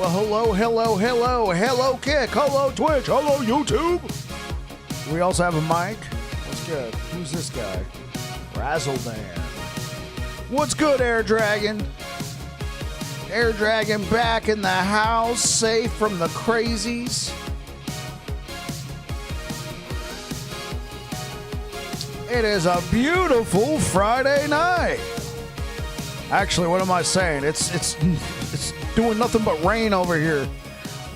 Well, hello, Kick, hello, Twitch, hello, YouTube. We also have a mic. What's good? Who's this guy? Razzledan. What's good, Air Dragon? Air Dragon back in the house, safe from the crazies. It is a beautiful Friday night. Actually, what am I saying? It's doing nothing but rain over here.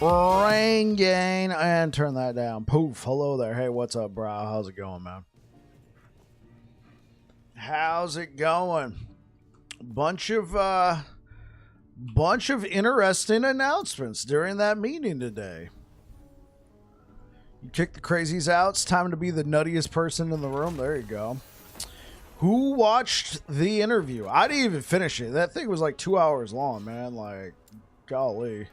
Rain gain. And turn that down. Poof. Hello there. Hey, what's up, bro? How's it going, man? How's it going? Bunch of interesting announcements during that meeting today. You kick the crazies out. It's time to be the nuttiest person in the room. There you go. Who watched the interview? I didn't even finish it. That thing was like 2 hours long, man. Like, golly.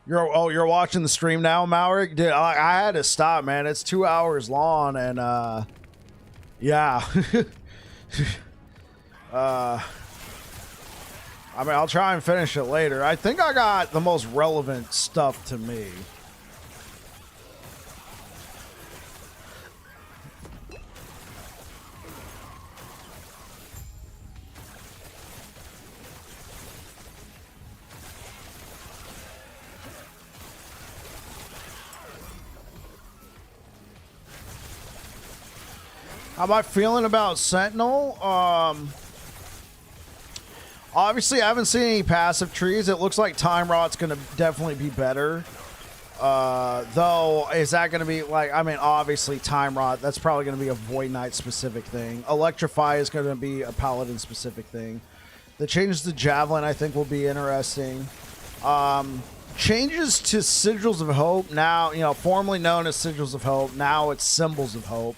You're watching the stream now, Maurik? Dude, I had to stop, man. It's 2 hours long, and yeah. I mean, I'll try and finish it later. I think I got the most relevant stuff to me. How am I feeling about Sentinel? Obviously, I haven't seen any passive trees. It looks like Time Rot's going to definitely be better. Though, is that going to be like, I mean, obviously Time Rot, that's probably going to be a Void Knight specific thing. Electrify is going to be a Paladin specific thing. The changes to Javelin, I think, will be interesting. Changes to Sigils of Hope, now, you know, formerly known as Sigils of Hope, now it's Symbols of Hope.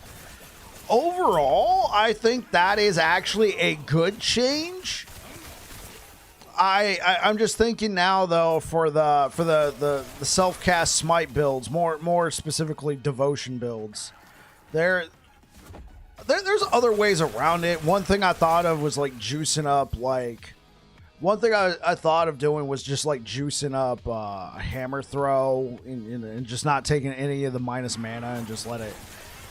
Overall, I think that is actually a good change. I'm just thinking now, though, for the self-cast smite builds, more specifically devotion builds. There's other ways around it. One thing I thought of was like juicing up, like one thing I thought of doing was just like juicing up hammer throw and just not taking any of the minus mana and just let it.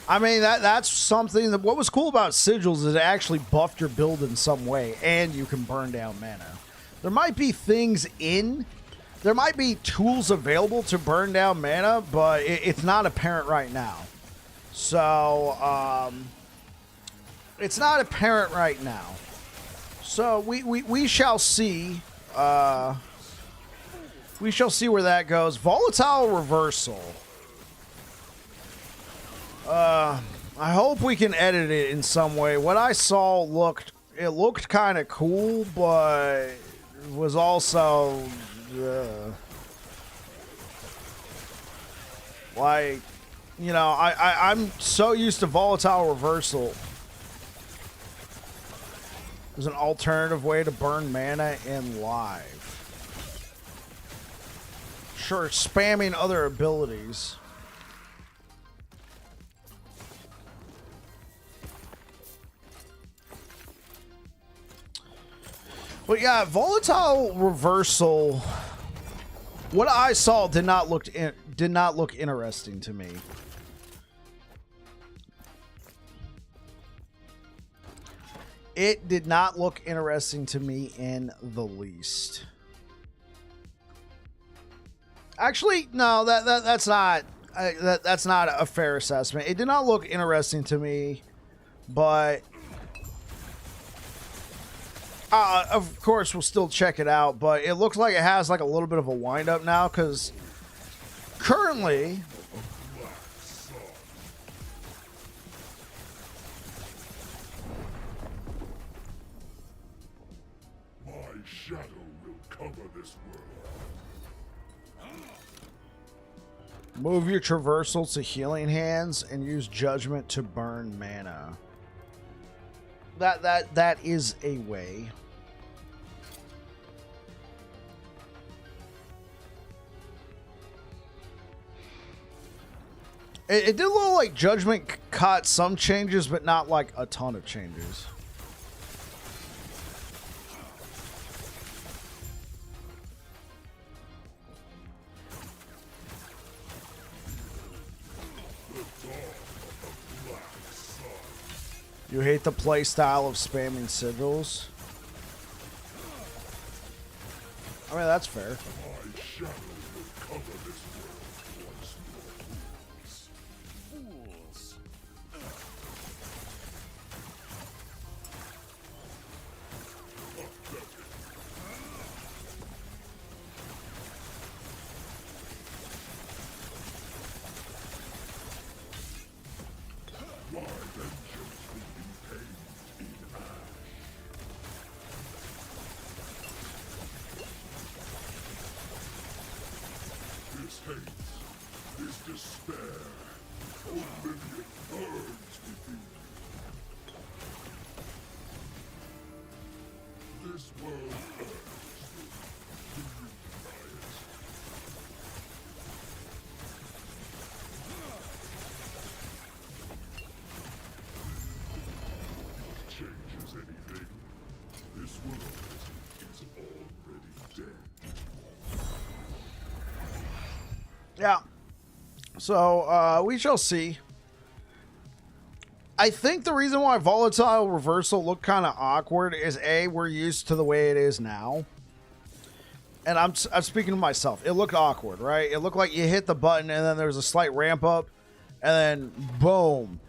I mean, that's something that what was cool about Sigils is it actually buffed your build in some way, and you can burn down mana. There might be there might be tools available to burn down mana, but it's not apparent right now. So, it's not apparent right now. So we shall see. We shall see where that goes. Volatile Reversal. I hope we can edit it in some way. What I saw looked kind of cool, but was also like, you know, I'm so used to Volatile Reversal as an alternative way to burn mana in live. Sure, spamming other abilities. But yeah, Volatile Reversal. What I saw did not look interesting to me. It did not look interesting to me in the least. Actually, no, that's not that's not a fair assessment. It did not look interesting to me, but. Of course, we'll still check it out, but it looks like it has like a little bit of a wind-up now, because currently... My shadow will cover this world. Move your traversal to Healing Hands and use Judgment to burn mana. That is a way. It did look like Judgment caught some changes, but not like a ton of changes. You hate the play style of spamming sigils. I mean, that's fair. My shadow will cover this world once more. Fools. My vengeance will be paid in ash. This hate, this despair, oblivion burns within me. This world burns with riot. Changes anything? This world is already dead. Yeah. So, we shall see. I think the reason why volatile reversal looked kind of awkward is A, we're used to the way it is now. And I'm speaking to myself. It looked awkward, right? It looked like you hit the button and then there was a slight ramp up. And then, boom,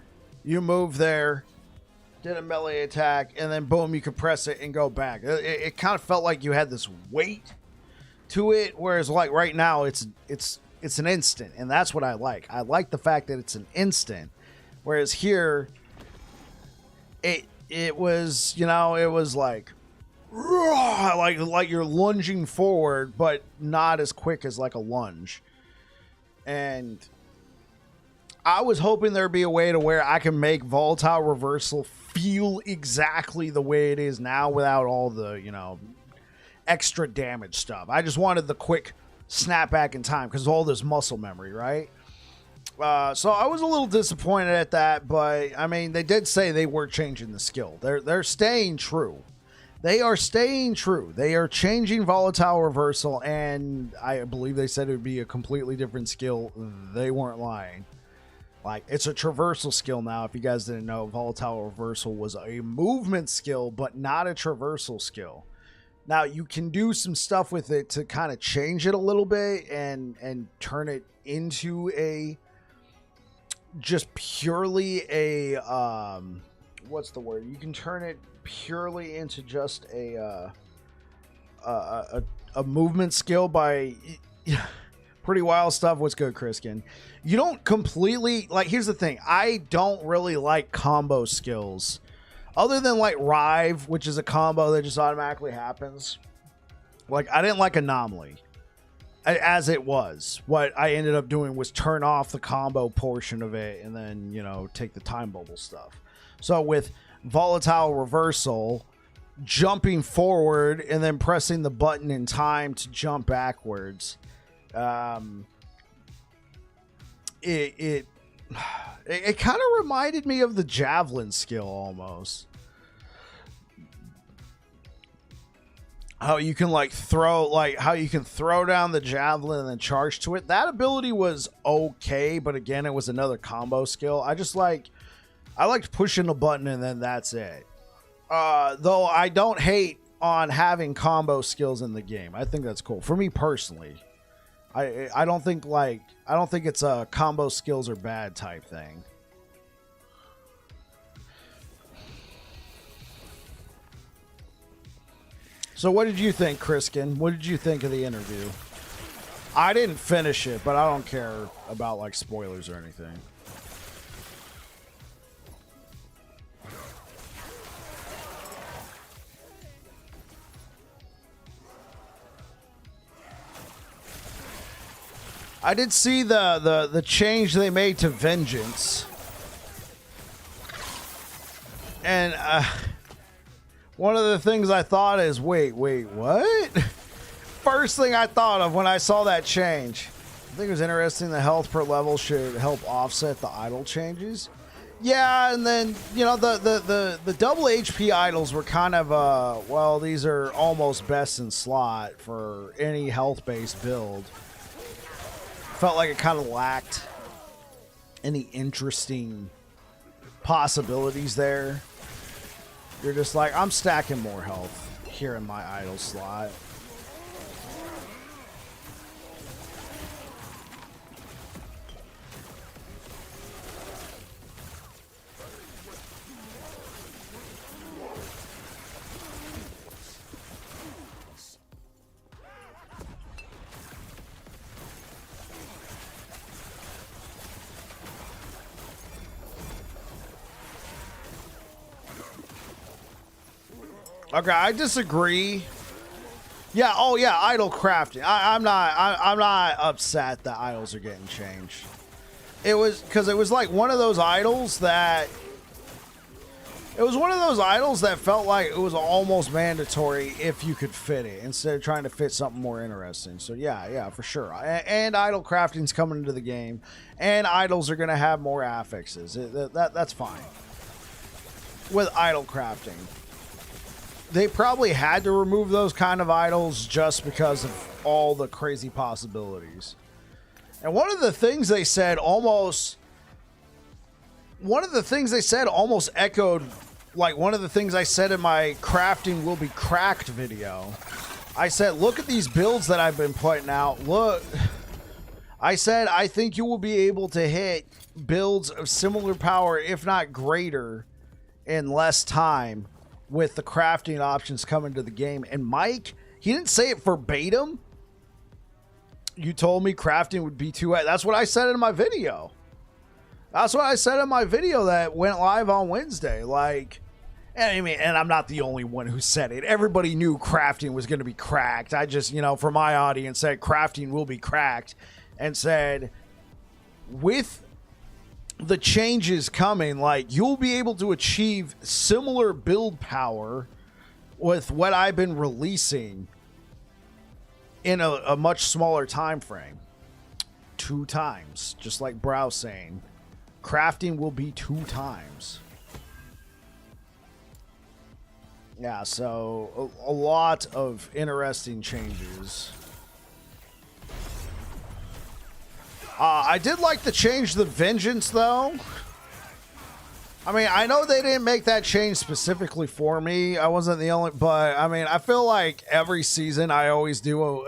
you move there, did a melee attack, and then boom, you could press it and go back. It kind of felt like you had this weight to it, whereas like right now it's an instant, and that's what I like. I like the fact that it's an instant, whereas here it was, you know, it was like you're lunging forward, but not as quick as like a lunge. And I was hoping there'd be a way to where I can make volatile reversal feel exactly the way it is now without all the, you know, extra damage stuff. I just wanted the quick snap back in time because of all this muscle memory, right? So I was a little disappointed at that, but I mean, they did say they were changing the skill. They're staying true. They are staying true. They are changing volatile reversal, and I believe they said it would be a completely different skill. They weren't lying. Like, it's a traversal skill now. If you guys didn't know, volatile reversal was a movement skill, but not a traversal skill. Now, you can do some stuff with it to kind of change it a little bit and turn it into a just purely a what's the word? You can turn it purely into just a movement skill by pretty wild stuff. What's good, Chriskin? You don't completely like. Here's the thing. I don't really like combo skills. Other than like Rive, which is a combo that just automatically happens. Like, I didn't like Anomaly as it was. What I ended up doing was turn off the combo portion of it and then, you know, take the time bubble stuff. So with volatile reversal, jumping forward and then pressing the button in time to jump backwards, it kind of reminded me of the javelin skill almost. How you can how you can throw down the javelin and then charge to it. That ability was okay, but again, it was another combo skill. I liked pushing the button and then that's it. Though I don't hate on having combo skills in the game. I think that's cool for me personally. I don't think it's a combo skills are bad type thing. So what did you think, Chriskin? What did you think of the interview? I didn't finish it, but I don't care about like spoilers or anything. I did see the change they made to Vengeance. And one of the things I thought is, wait, what? First thing I thought of when I saw that change. I think it was interesting the health per level should help offset the idle changes. Yeah, and then, you know, the double HP idols were kind of, well, these are almost best in slot for any health-based build. Felt like it kind of lacked any interesting possibilities there. You're just like, I'm stacking more health here in my idle slot. Okay, I disagree. Yeah, oh yeah, idle crafting. I'm not upset that idols are getting changed. It was because it was like one of those idols that felt like it was almost mandatory if you could fit it instead of trying to fit something more interesting. So yeah, for sure. And idle crafting's coming into the game, and idols are gonna have more affixes. That's fine with idle crafting. They probably had to remove those kind of idols just because of all the crazy possibilities. And one of the things they said almost echoed like one of the things I said in my crafting will be cracked video. I said, look at these builds that I've been putting out. Look, I said, I think you will be able to hit builds of similar power, if not greater, in less time with the crafting options coming to the game. And Mike, he didn't say it verbatim. You told me crafting would be too. That's what I said in my video. That's what I said in my video that went live on Wednesday. Like, and I mean, and I'm not the only one who said it. Everybody knew crafting was going to be cracked. I just, for my audience, said crafting will be cracked, and said with the changes coming, like, you'll be able to achieve similar build power with what I've been releasing in a much smaller time frame. 2 times, just like Brow saying, crafting will be 2 times. Yeah, so a lot of interesting changes. I did like the change the Vengeance, though. I mean, I know they didn't make that change specifically for me. I wasn't the only, but I mean, I feel like every season I always do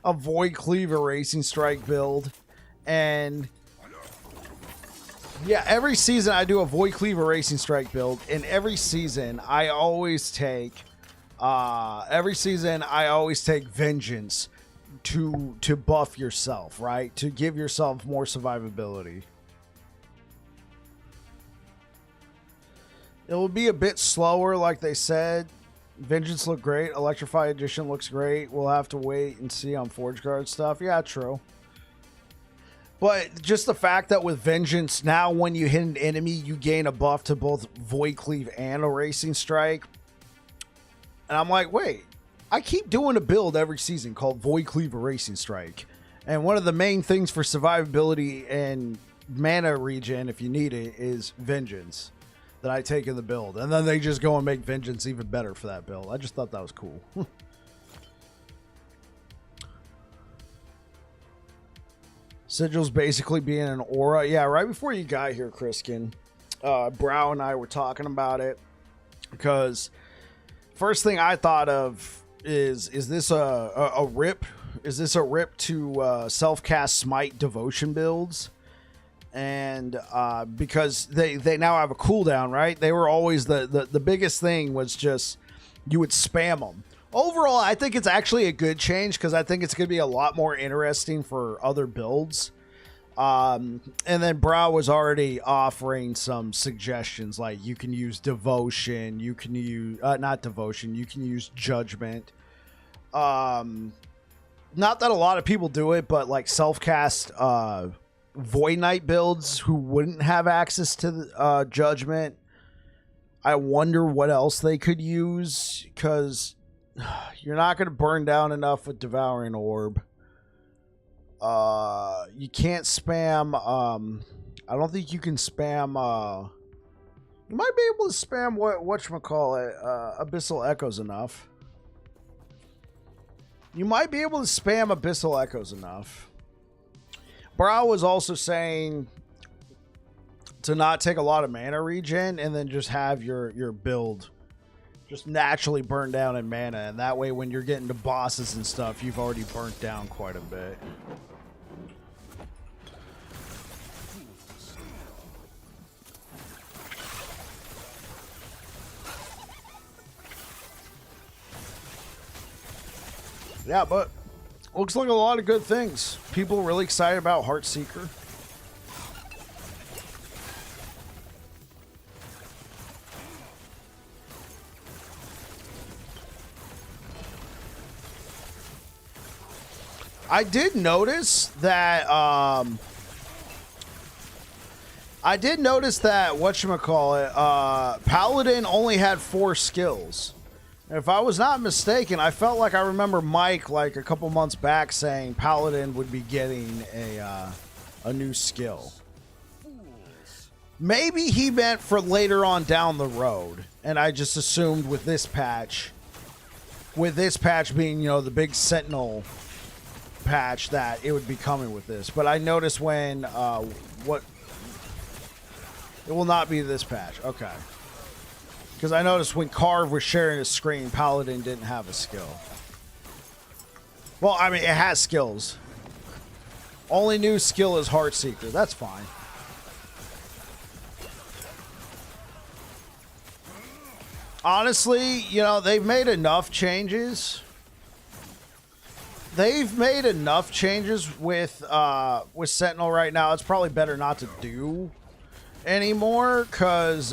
a Void Cleaver Racing Strike build. And yeah, every season I do a Void Cleaver Racing Strike build. And every season I always take Vengeance to buff yourself, right? To give yourself more survivability. It will be a bit slower, like they said. Vengeance looked great. Electrify Edition looks great. We'll have to wait and see on Forge Guard stuff. Yeah, true. But just the fact that with Vengeance, now when you hit an enemy, you gain a buff to both Void Cleave and a Racing Strike. And I'm like, wait. I keep doing a build every season called Void Cleaver Racing Strike. And one of the main things for survivability and mana regen, if you need it, is Vengeance that I take in the build. And then they just go and make Vengeance even better for that build. I just thought that was cool. Sigils basically being an aura. Yeah, right before you got here, Chriskin, Brow and I were talking about it. Because first thing I thought of is this a rip? Is this a rip to self-cast Smite Devotion builds? And because they now have a cooldown, right? They were always the biggest thing was just you would spam them. Overall, I think it's actually a good change because I think it's going to be a lot more interesting for other builds. And then Brow was already offering some suggestions, like you can use Devotion, you can use not Devotion, you can use Judgment. Not that a lot of people do it, but like self-cast Void Knight builds who wouldn't have access to the, Judgment. I wonder what else they could use, because you're not going to burn down enough with Devouring Orb. You can't spam. I don't think you can spam. You might be able to spam whatchamacallit, Abyssal Echoes enough. You might be able to spam Abyssal Echoes enough. Brow was also saying to not take a lot of mana regen and then just have your build just naturally burn down in mana, and that way when you're getting to bosses and stuff, you've already burnt down quite a bit. Yeah, but looks like a lot of good things. People really excited about Heartseeker. I did notice that whatchamacallit, Paladin only had 4 skills. And if I was not mistaken, I felt like I remember Mike like a couple months back saying Paladin would be getting a new skill. Maybe he meant for later on down the road, and I just assumed with this patch being, you know, the big Sentinel patch, that it would be coming with this. But I noticed when it will not be this patch. Okay. Because I noticed when Carve was sharing his screen, Paladin didn't have a skill. Well, I mean, it has skills. Only new skill is Heartseeker. That's fine. Honestly, you know, they've made enough changes. They've made enough changes with Sentinel right now. It's probably better not to do anymore, because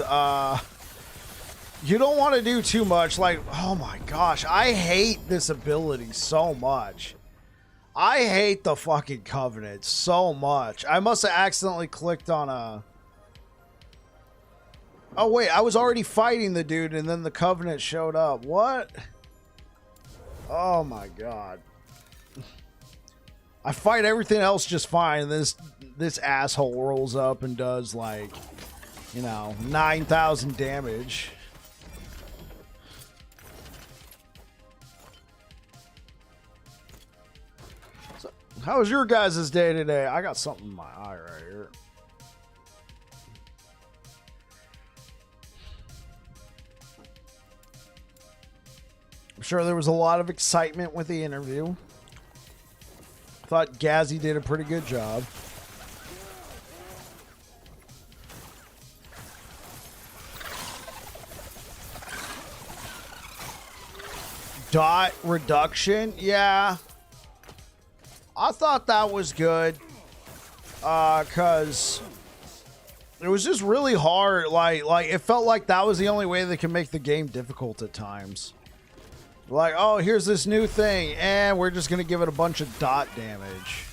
you don't want to do too much. Like, oh my gosh, I hate this ability so much. I hate the fucking Covenant so much. I must have accidentally clicked on a... Oh wait, I was already fighting the dude and then the Covenant showed up. What? Oh my god. I fight everything else just fine. This asshole rolls up and does, like, you know, 9,000 damage. So, how was your guys' day today? I got something in my eye right here. I'm sure there was a lot of excitement with the interview. Thought Gazzy did a pretty good job. Dot reduction, yeah. I thought that was good. Cause it was just really hard. Like it felt like that was the only way they could make the game difficult at times. Like, oh, here's this new thing, and we're just going to give it a bunch of dot damage.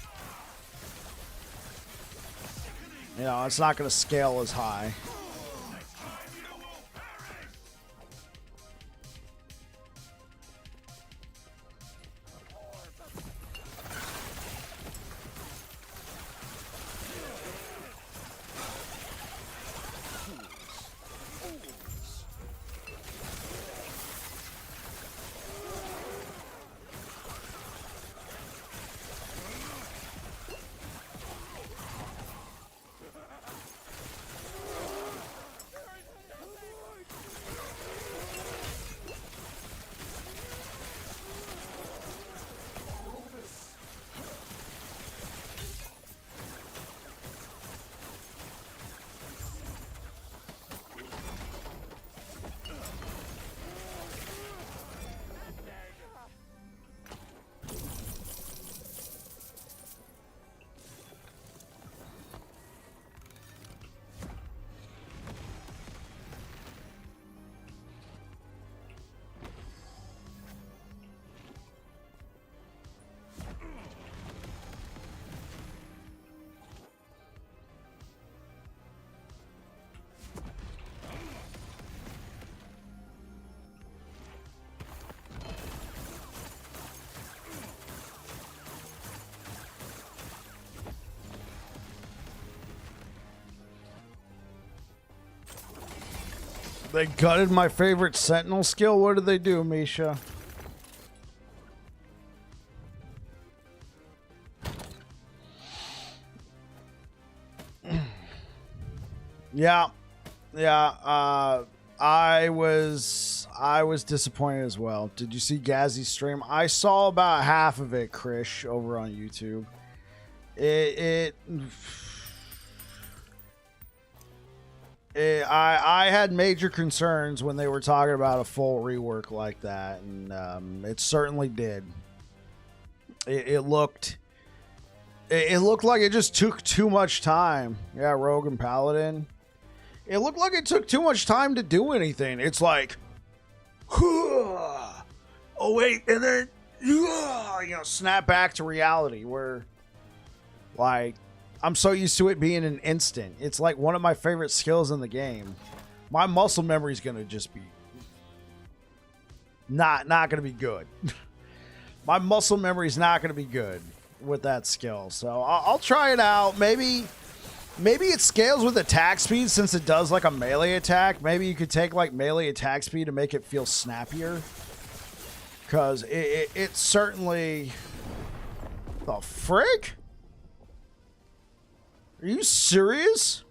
You know, it's not going to scale as high. They gutted my favorite Sentinel skill? What did they do, Misha? Yeah, yeah. I was disappointed as well. Did you see Gazzy's stream? I saw about half of it, Krish, over on YouTube. I had major concerns when they were talking about a full rework like that, and it certainly did. It looked like it just took too much time. Yeah, Rogue and Paladin. It looked like it took too much time to do anything. It's like, oh wait, and then snap back to reality. Where, like, I'm so used to it being an instant. It's like one of my favorite skills in the game. My muscle memory is gonna just be not gonna be good. My muscle memory is not gonna be good with that skill. So I'll try it out. Maybe it scales with attack speed since it does like a melee attack. Maybe you could take like melee attack speed to make it feel snappier. Because it certainly... The frick? Are you serious?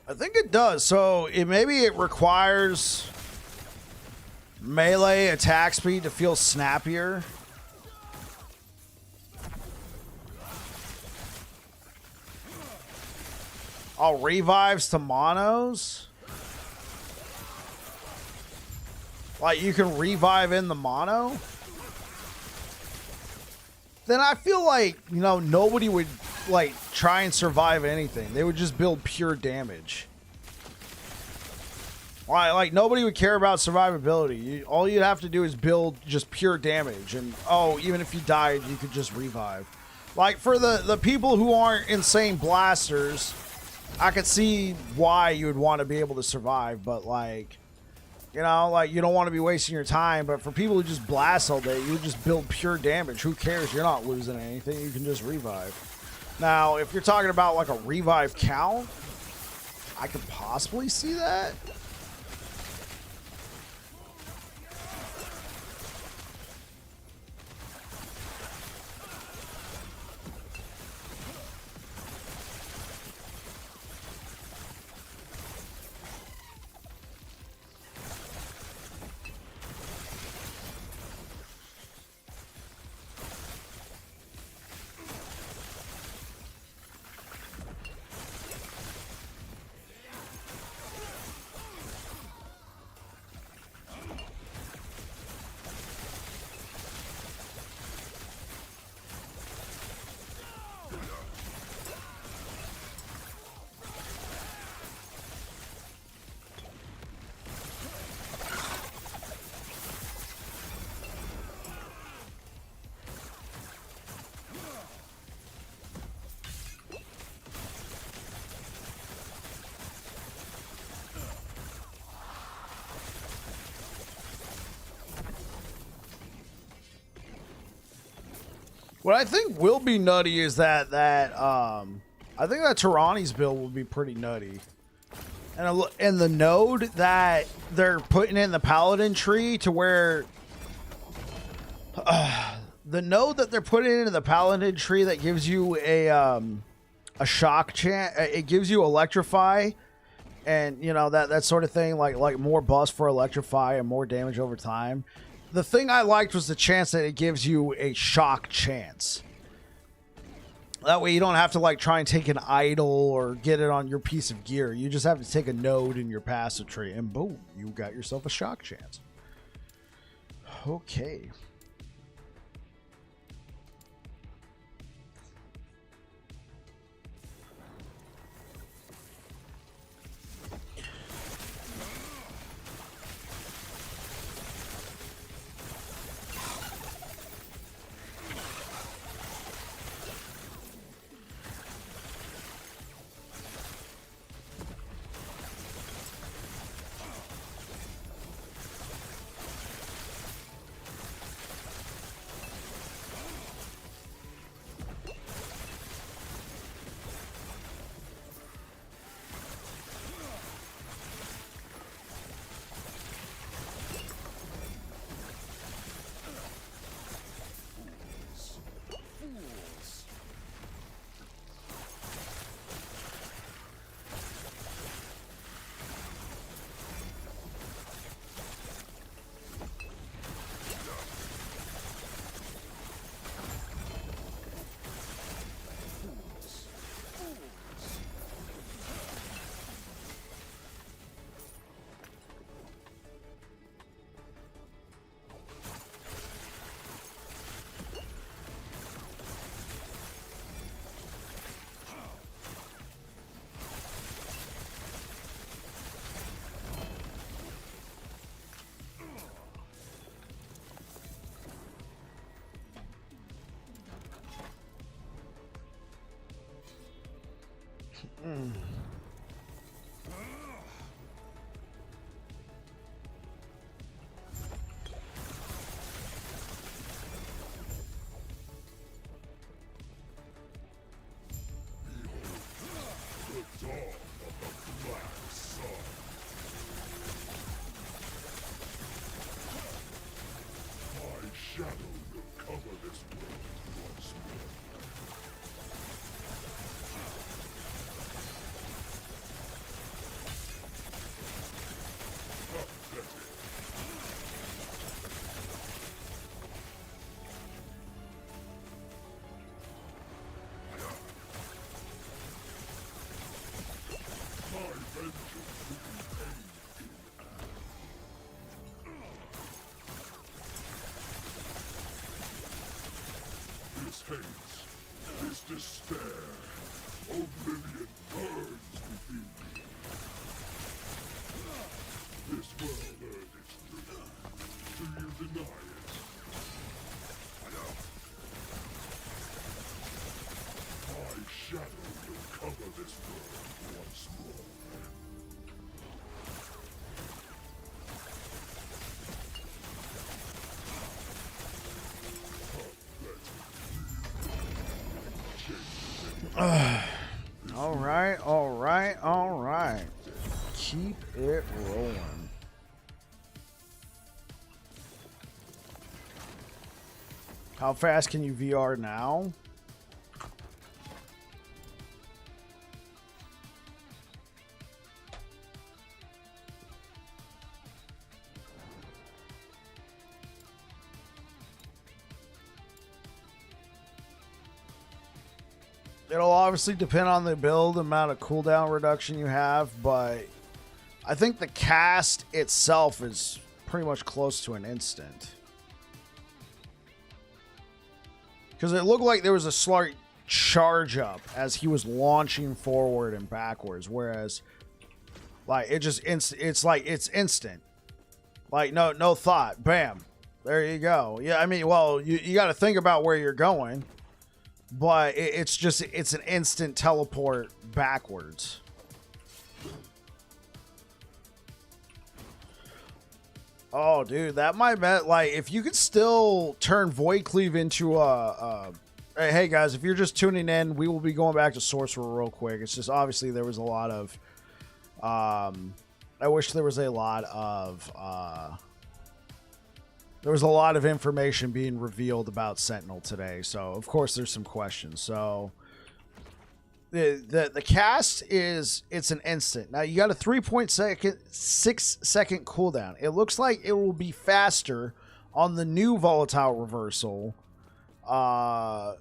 I think it does. So maybe it requires melee attack speed to feel snappier. Oh, revives to monos? Like you can revive in the mono? Then I feel like, nobody would like try and survive anything. They would just build pure damage. Like nobody would care about survivability. All you'd have to do is build just pure damage, and even if you died, you could just revive. Like for the people who aren't insane blasters, I could see why you would want to be able to survive, but like you don't want to be wasting your time. But for people who just blast all day, you just build pure damage. Who cares? You're not losing anything. You can just revive. Now, if you're talking about like a revive count, I could possibly see that. What I think will be nutty is that I think that Tyranni's build will be pretty nutty, and the node that they're putting in the Paladin tree to where the node that they're putting into the Paladin tree that gives you a shock chance, it gives you electrify, and that sort of thing, like more buffs for electrify and more damage over time. The thing I liked was the chance that it gives you a shock chance. That way you don't have to like try and take an idol or get it on your piece of gear. You just have to take a node in your passive tree and boom, you got yourself a shock chance. Okay. The dawn of the black sun. My shadow will cover this world once more. This hate, this despair, oblivion burns within me. This world earned its truth. Do you deny it? My shadow will cover this world once more. All right, all right, all right. Keep it rolling. How fast can you VR now? It'll obviously depend on the build, amount of cooldown reduction you have, but I think the cast itself is pretty much close to an instant. Because it looked like there was a slight charge up as he was launching forward and backwards, whereas like it's like it's instant. Like no thought. Bam. There you go. Yeah, I mean, well, you got to think about where you're going. But it's an instant teleport backwards. Oh, dude, that might be like if you could still turn Void Cleave into a hey guys, if you're just tuning in, we will be going back to Sorcerer real quick. It's just obviously there was a lot of I wish there was a lot of there was a lot of information being revealed about Sentinel today, so of course there's some questions. So the cast it's an instant. Now you got a 3.6 second cooldown. It looks like it will be faster on the new volatile reversal. I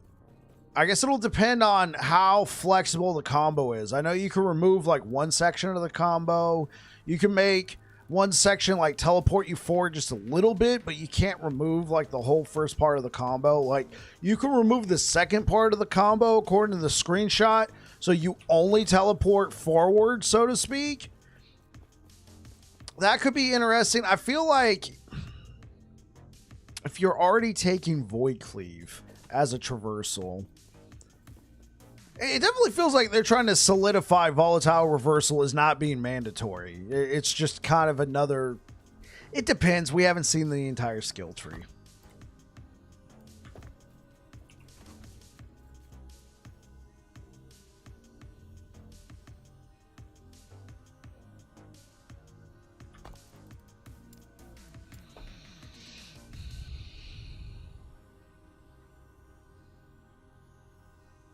guess it'll depend on how flexible the combo is. I know you can remove like one section of the combo. You can make one section like teleport you forward just a little bit, but you can't remove like the whole first part of the combo. Like you can remove the second part of the combo according to the screenshot, so you only teleport forward, so to speak. That could be interesting. I feel like if you're already taking Void Cleave as a traversal, it definitely feels like they're trying to solidify volatile reversal as not being mandatory. It's just kind of another... It depends. We haven't seen the entire skill tree.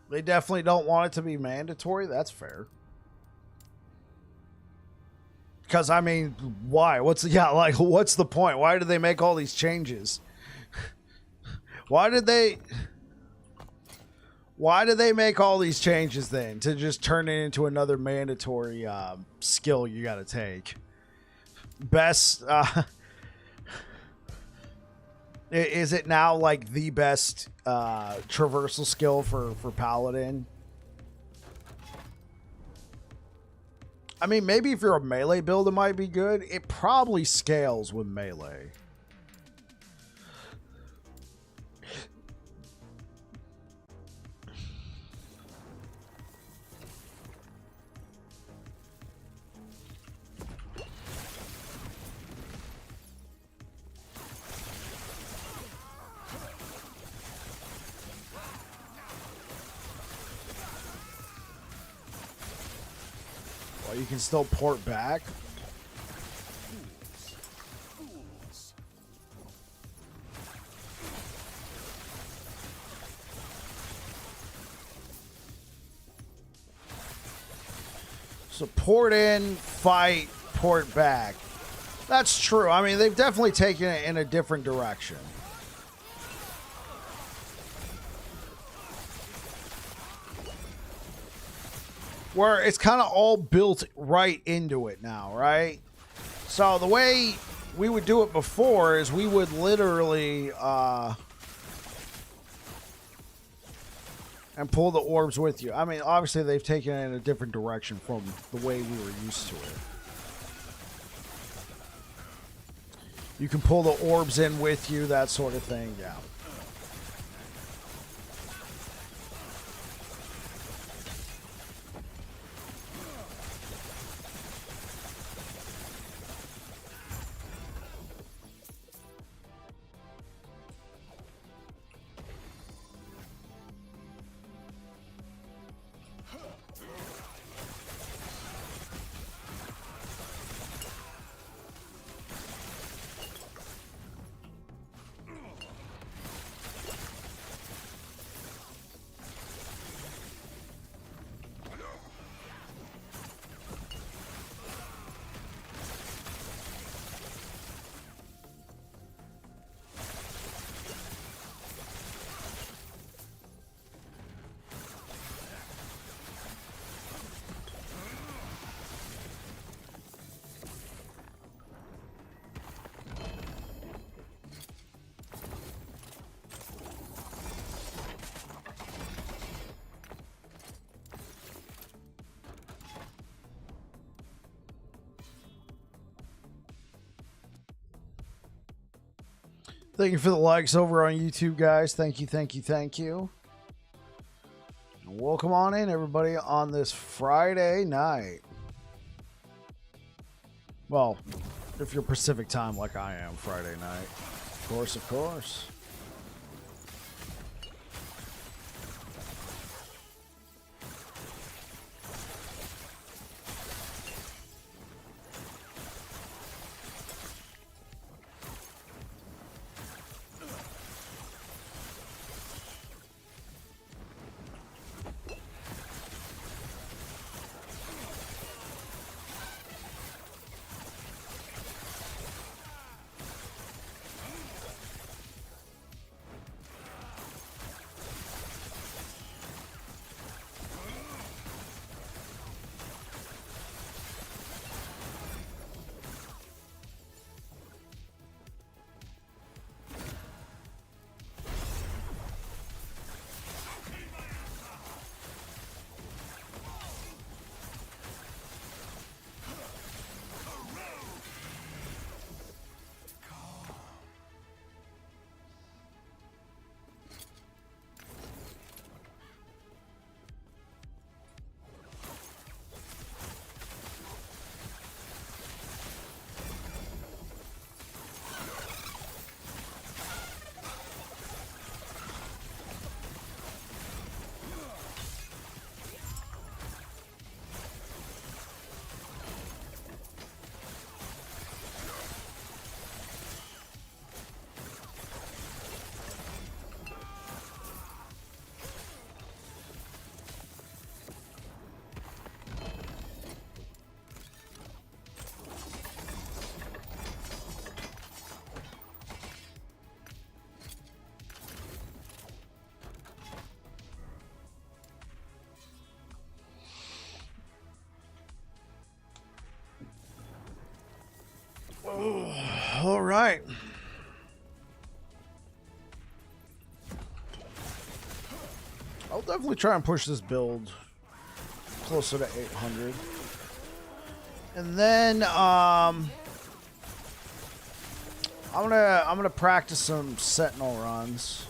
They definitely don't want it to be mandatory. That's fair. Because, I mean, why? What's the point? Why did they make all these changes? Why did they make all these changes then? To just turn it into another mandatory skill you got to take. Best... is it now like the best traversal skill for Paladin? I mean, maybe if you're a melee build, it might be good. It probably scales with melee. Well, you can still port back. So port in, fight, port back. That's true. I mean, they've definitely taken it in a different direction. Where it's kind of all built right into it now, right? So the way we would do it before is we would literally and pull the orbs with you. I mean, obviously they've taken it in a different direction from the way we were used to it. You can pull the orbs in with you, that sort of thing, yeah. Thank you for the likes over on YouTube, guys. Thank you, thank you, thank you. Welcome on in, everybody, on this Friday night. Well, if you're Pacific time like I am, Friday night. Of course, of course. All right. I'll definitely try and push this build closer to 800. And then I'm gonna practice some Sentinel runs.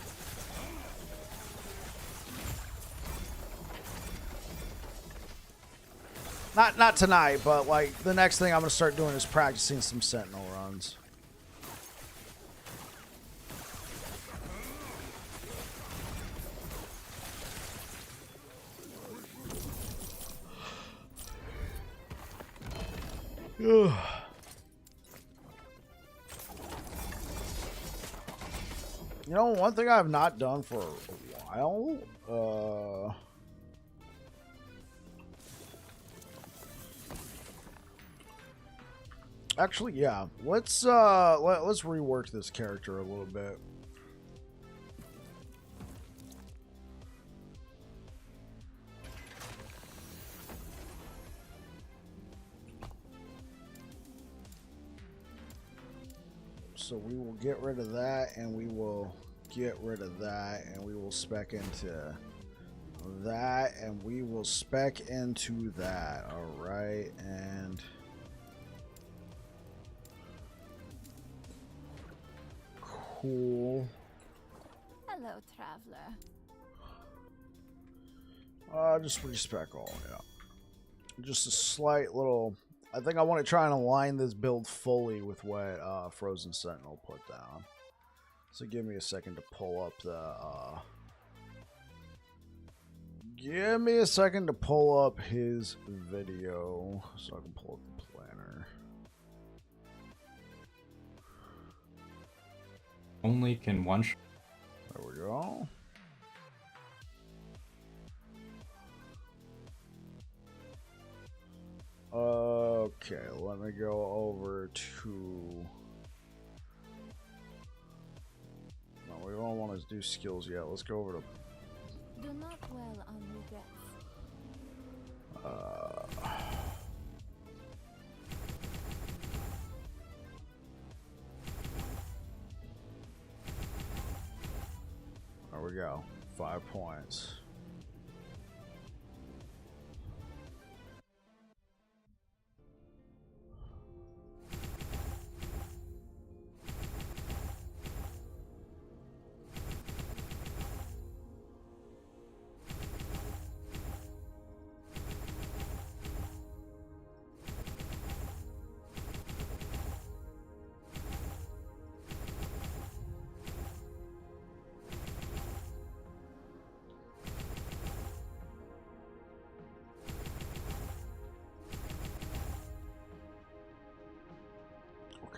Not tonight, but like the next thing I'm gonna start doing is practicing some Sentinel runs. You know, one thing I've not done for a while, actually, yeah. Let's rework this character a little bit. So we will get rid of that, and we will get rid of that, and we will spec into that, and we will spec into that. All right, and cool. Hello, traveler. Just respec all, yeah. Just a slight little. I think I want to try and align this build fully with what Frozen Sentinel put down. So give me a second to pull up the. Give me a second to pull up his video so I can pull up the planner. Only can one. There we go. Okay, let me go over to. No, we don't want to do skills yet. Let's go over to. Do not dwell on regrets. There we go. 5 points.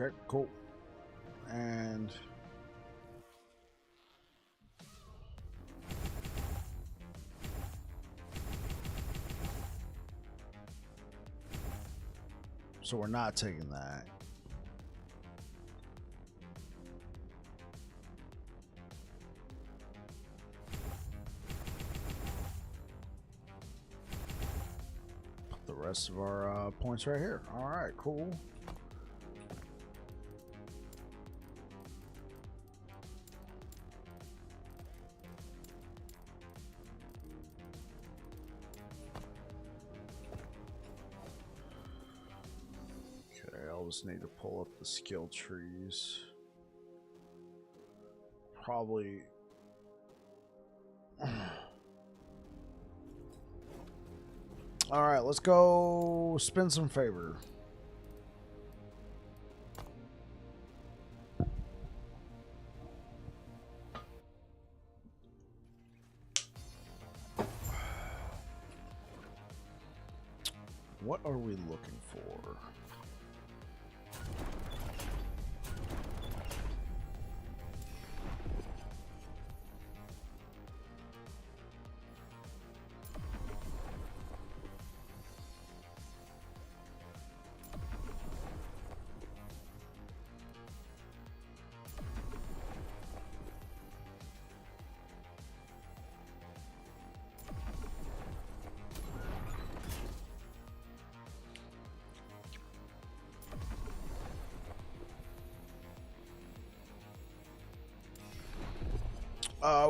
Okay, cool. And so we're not taking that. Put the rest of our points right here. All right, cool. Just need to pull up the skill trees. Probably. All right, let's go spin some favor. What are we looking for?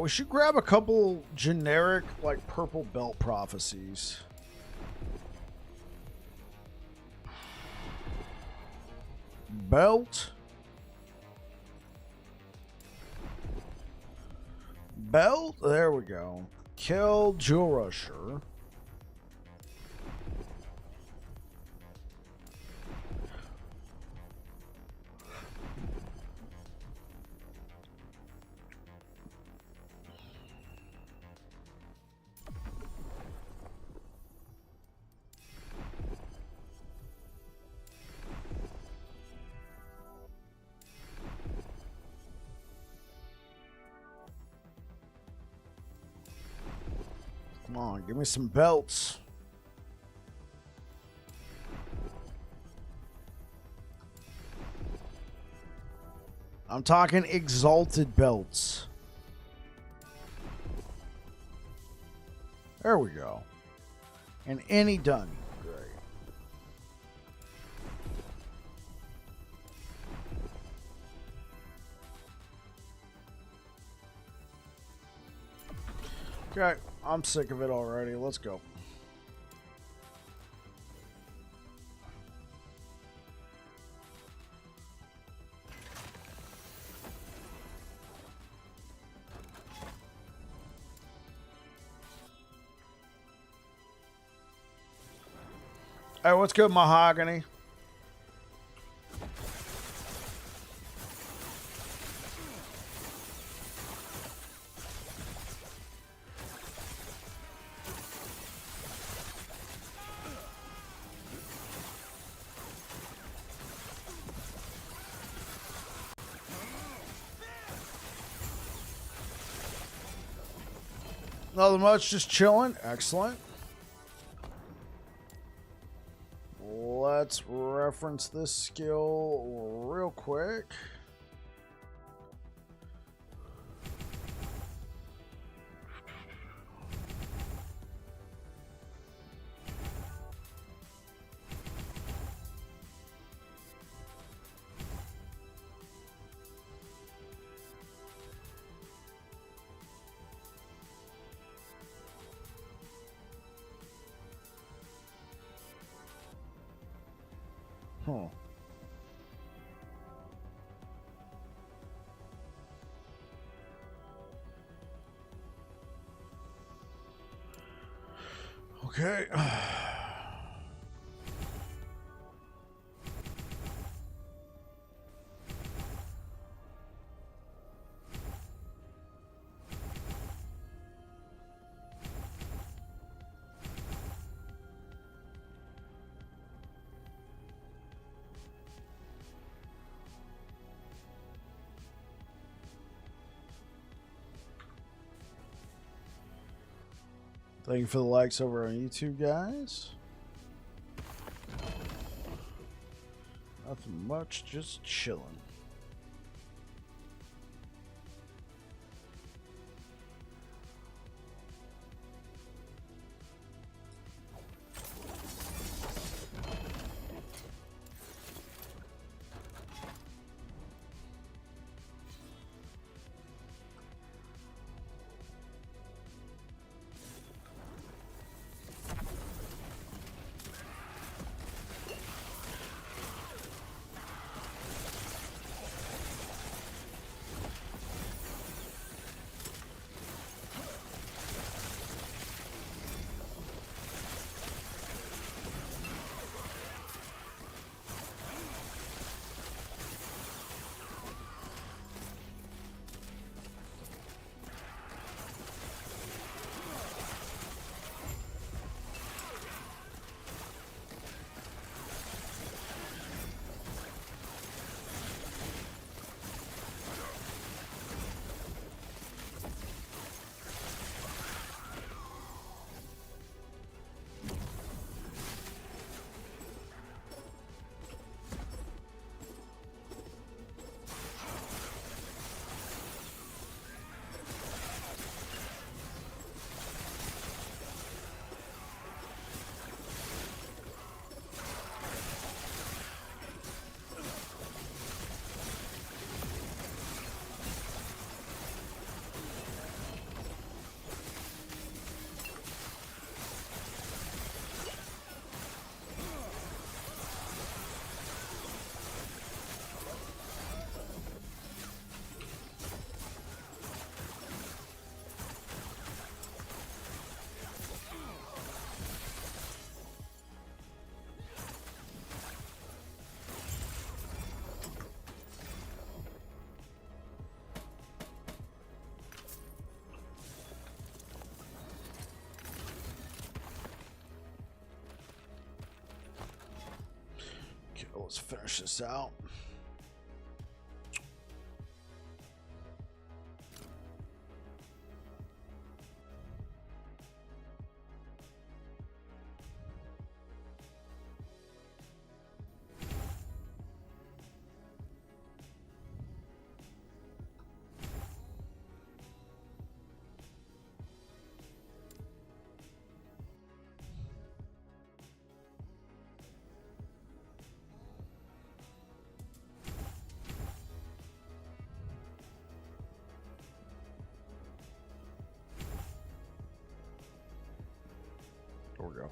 We should grab a couple generic, like, purple belt prophecies. Belt. Belt. There we go. Kill Jewel Rusher. on, give me some belts. I'm talking exalted belts. There we go. And any done. Great. Okay, I'm sick of it already. Let's go. Hey, what's good, Mahogany? Nothing much, just chilling. Excellent. Let's reference this skill real quick. Huh. Okay. Thank you for the likes over on YouTube, guys. Nothing much, just chilling. Okay, let's finish this out. There we go.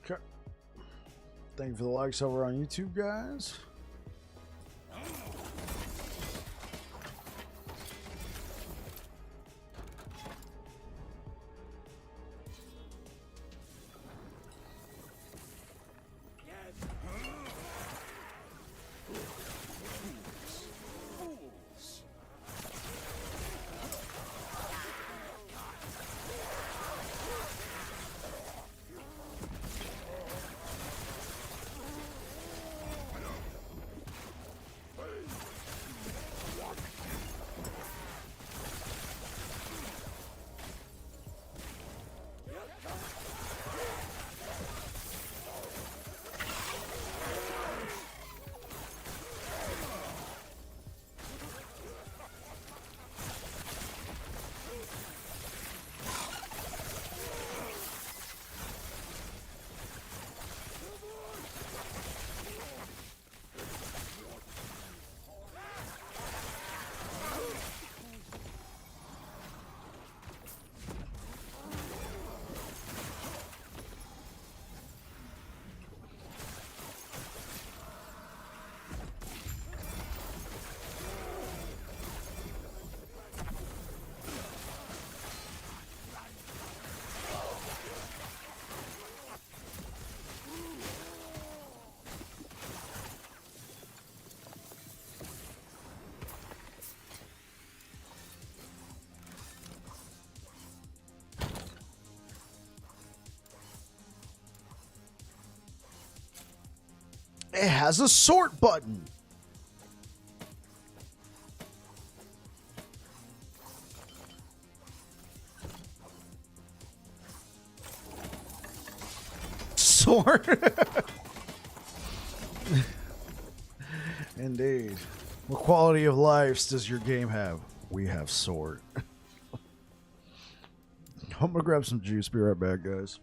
Okay. Thank you for the likes over on YouTube, guys. It has a sort button. Sort. Indeed. What quality of life does your game have? We have sort. I'm gonna grab some juice. Be right back, guys.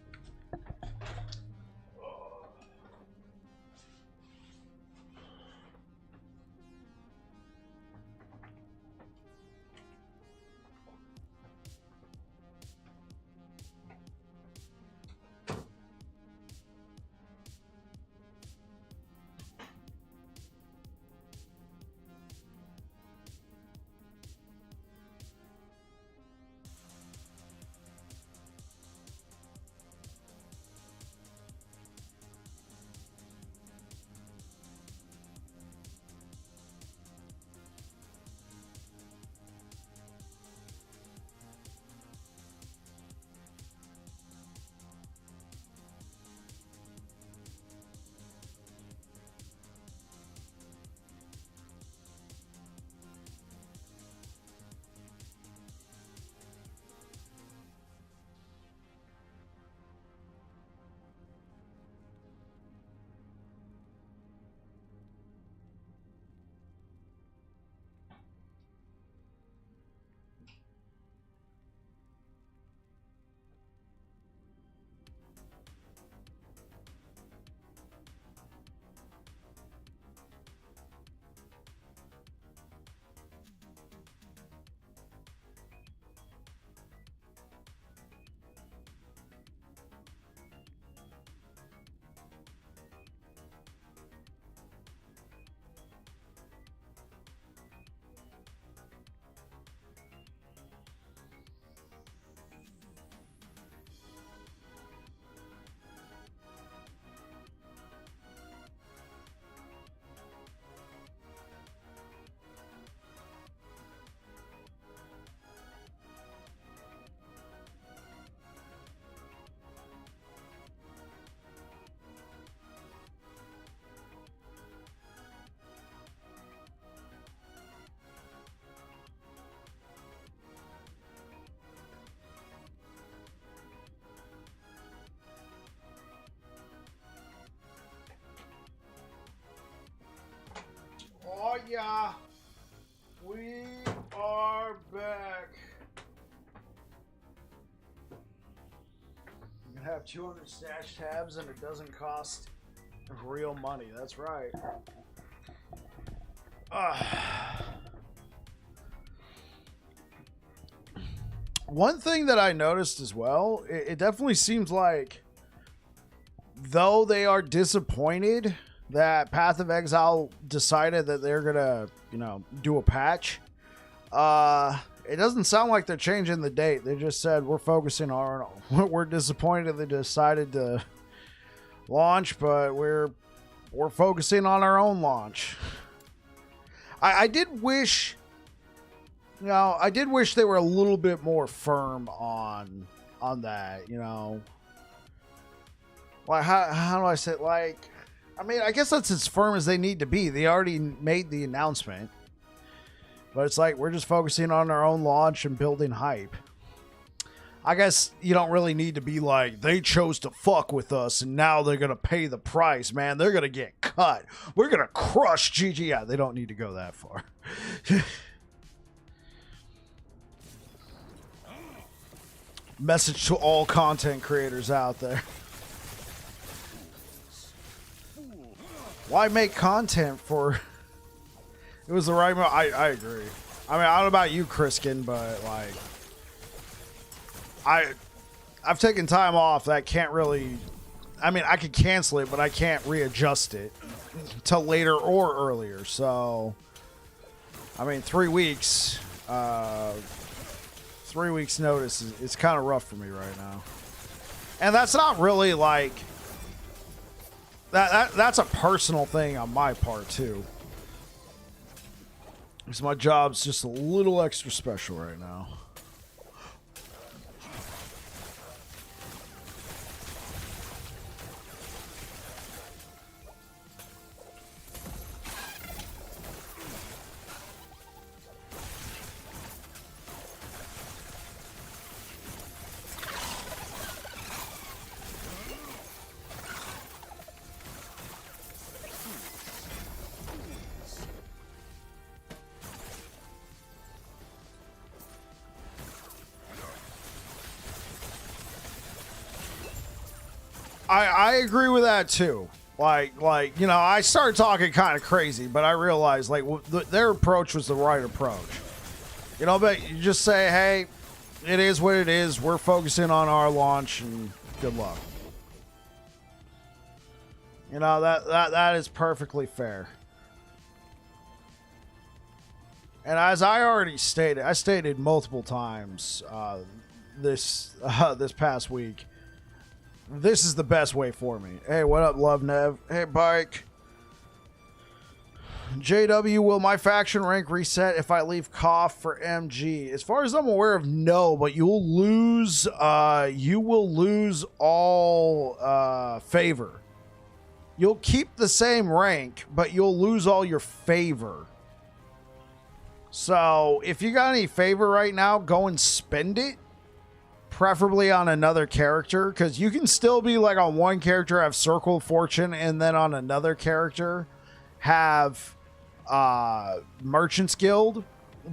Have 200 stash tabs and it doesn't cost real money. That's right. One thing that I noticed as well, it definitely seems like, though they are disappointed that Path of Exile decided that they're gonna, do a patch, it doesn't sound like they're changing the date. They just said we're focusing on. We're disappointed they decided to launch, but we're focusing on our own launch. I did wish, I did wish they were a little bit more firm on that. Like how do I say it? Like, I mean, I guess that's as firm as they need to be. They already made the announcement. But it's like, we're just focusing on our own launch and building hype. I guess you don't really need to be like, they chose to fuck with us and now they're going to pay the price, man. They're going to get cut. We're going to crush GG. Yeah, they don't need to go that far. Message to all content creators out there. Why make content for... It was the right move. I agree. I mean, I don't know about you, Kriskin, but like, I've taken time off that can't really. I mean, I could cancel it, but I can't readjust it till later or earlier. So, I mean, 3 weeks. 3 weeks notice is kind of rough for me right now, and that's not really like that's a personal thing on my part too. Because my job's just a little extra special right now. I agree with that too. Like I started talking kind of crazy, but I realized their approach was the right approach. But you just say, hey, it is what it is. We're focusing on our launch, and good luck. That is perfectly fair. And as I already stated, I stated multiple times this past week. This is the best way for me. Hey, what up, Love Nev? Hey, Bike. JW, will my faction rank reset if I leave Koff for MG? As far as I'm aware of, no, but you will lose all favor. You'll keep the same rank, but you'll lose all your favor. So, if you got any favor right now, go and spend it. Preferably on another character, because you can still be like on one character have Circle of Fortune, and then on another character have Merchant's Guild,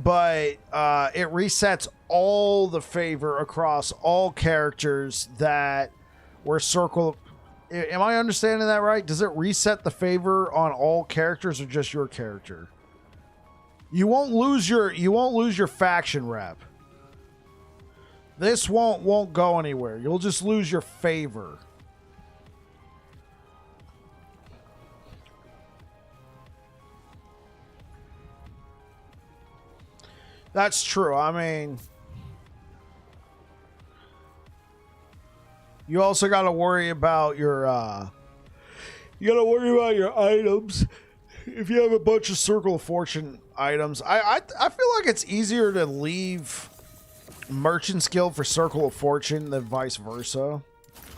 but it resets all the favor across all characters that were Circle. Am I understanding that right? Does it reset the favor on all characters or just your character? You won't lose your faction rep. This won't go anywhere. You'll just lose your favor. That's true. I mean, you also got to worry about your items. If you have a bunch of Circle of Fortune items, I feel like it's easier to leave Merchant's Guild for Circle of Fortune than vice versa.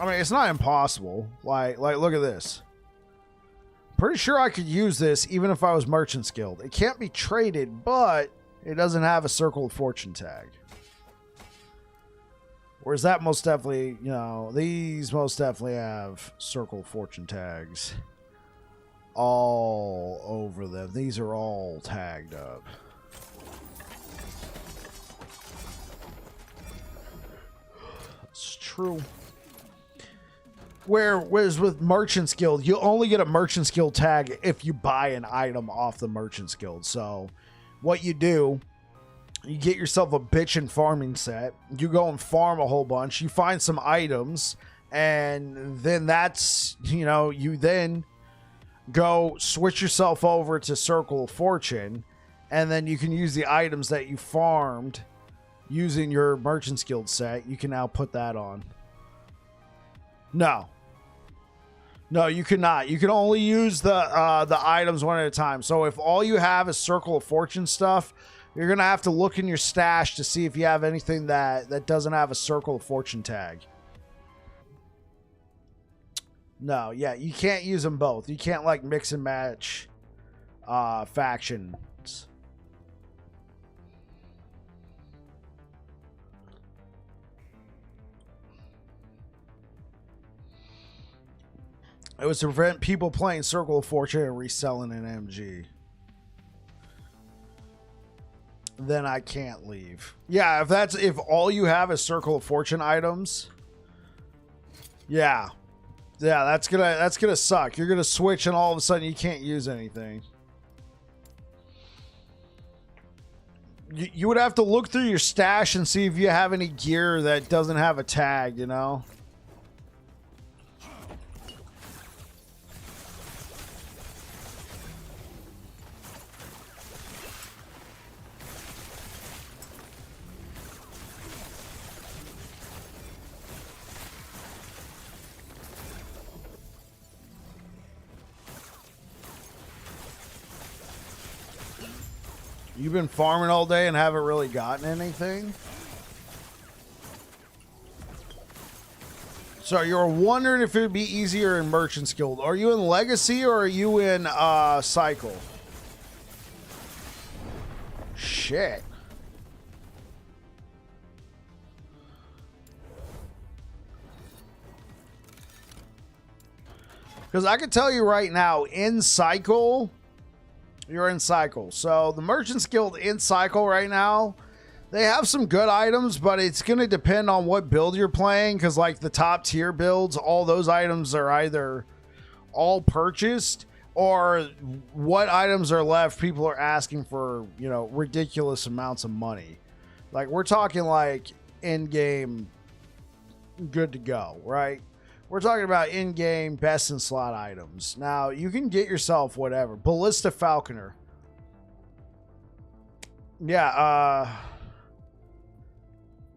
I mean, it's not impossible. Like look at this. Pretty sure I could use this even if I was Merchant's Guild. It can't be traded, but it doesn't have a Circle of Fortune tag. Whereas that most definitely, these most definitely have Circle of Fortune tags all over them. These are all tagged up. It's true. Whereas with Merchant's Guild, you only get a Merchant's Guild tag if you buy an item off the Merchant's Guild. So what you do, you get yourself a bitchin' farming set. You go and farm a whole bunch. You find some items, and then that's, you know, you then go switch yourself over to Circle of Fortune, and then you can use the items that you farmed using your Merchant's Guild set. You can now put that on. No, you cannot. You can only use the items one at a time. So if all you have is Circle of Fortune stuff, you're gonna have to look in your stash to see if you have anything that doesn't have a Circle of Fortune tag. No, yeah, you can't use them both. You can't like mix and match factions. It was to prevent people playing Circle of Fortune and reselling an MG. Then I can't leave. Yeah, if all you have is Circle of Fortune items, yeah, that's gonna suck. You're gonna switch and all of a sudden you can't use anything. You would have to look through your stash and see if you have any gear that doesn't have a tag, you know? You've been farming all day and haven't really gotten anything? So you're wondering if it would be easier in Merchant's Guild. Are you in Legacy or are you in Cycle? Shit. Because I can tell you right now, in Cycle... You're in Cycle. So the Merchant's Guild in Cycle right now, they have some good items, but it's going to depend on what build you're playing. Because like the top tier builds, all those items are either all purchased or what items are left, people are asking for, you know, ridiculous amounts of money. Like we're talking like in-game good to go, right? We're talking about in-game best in slot items. Now, you can get yourself whatever. Ballista Falconer. Yeah,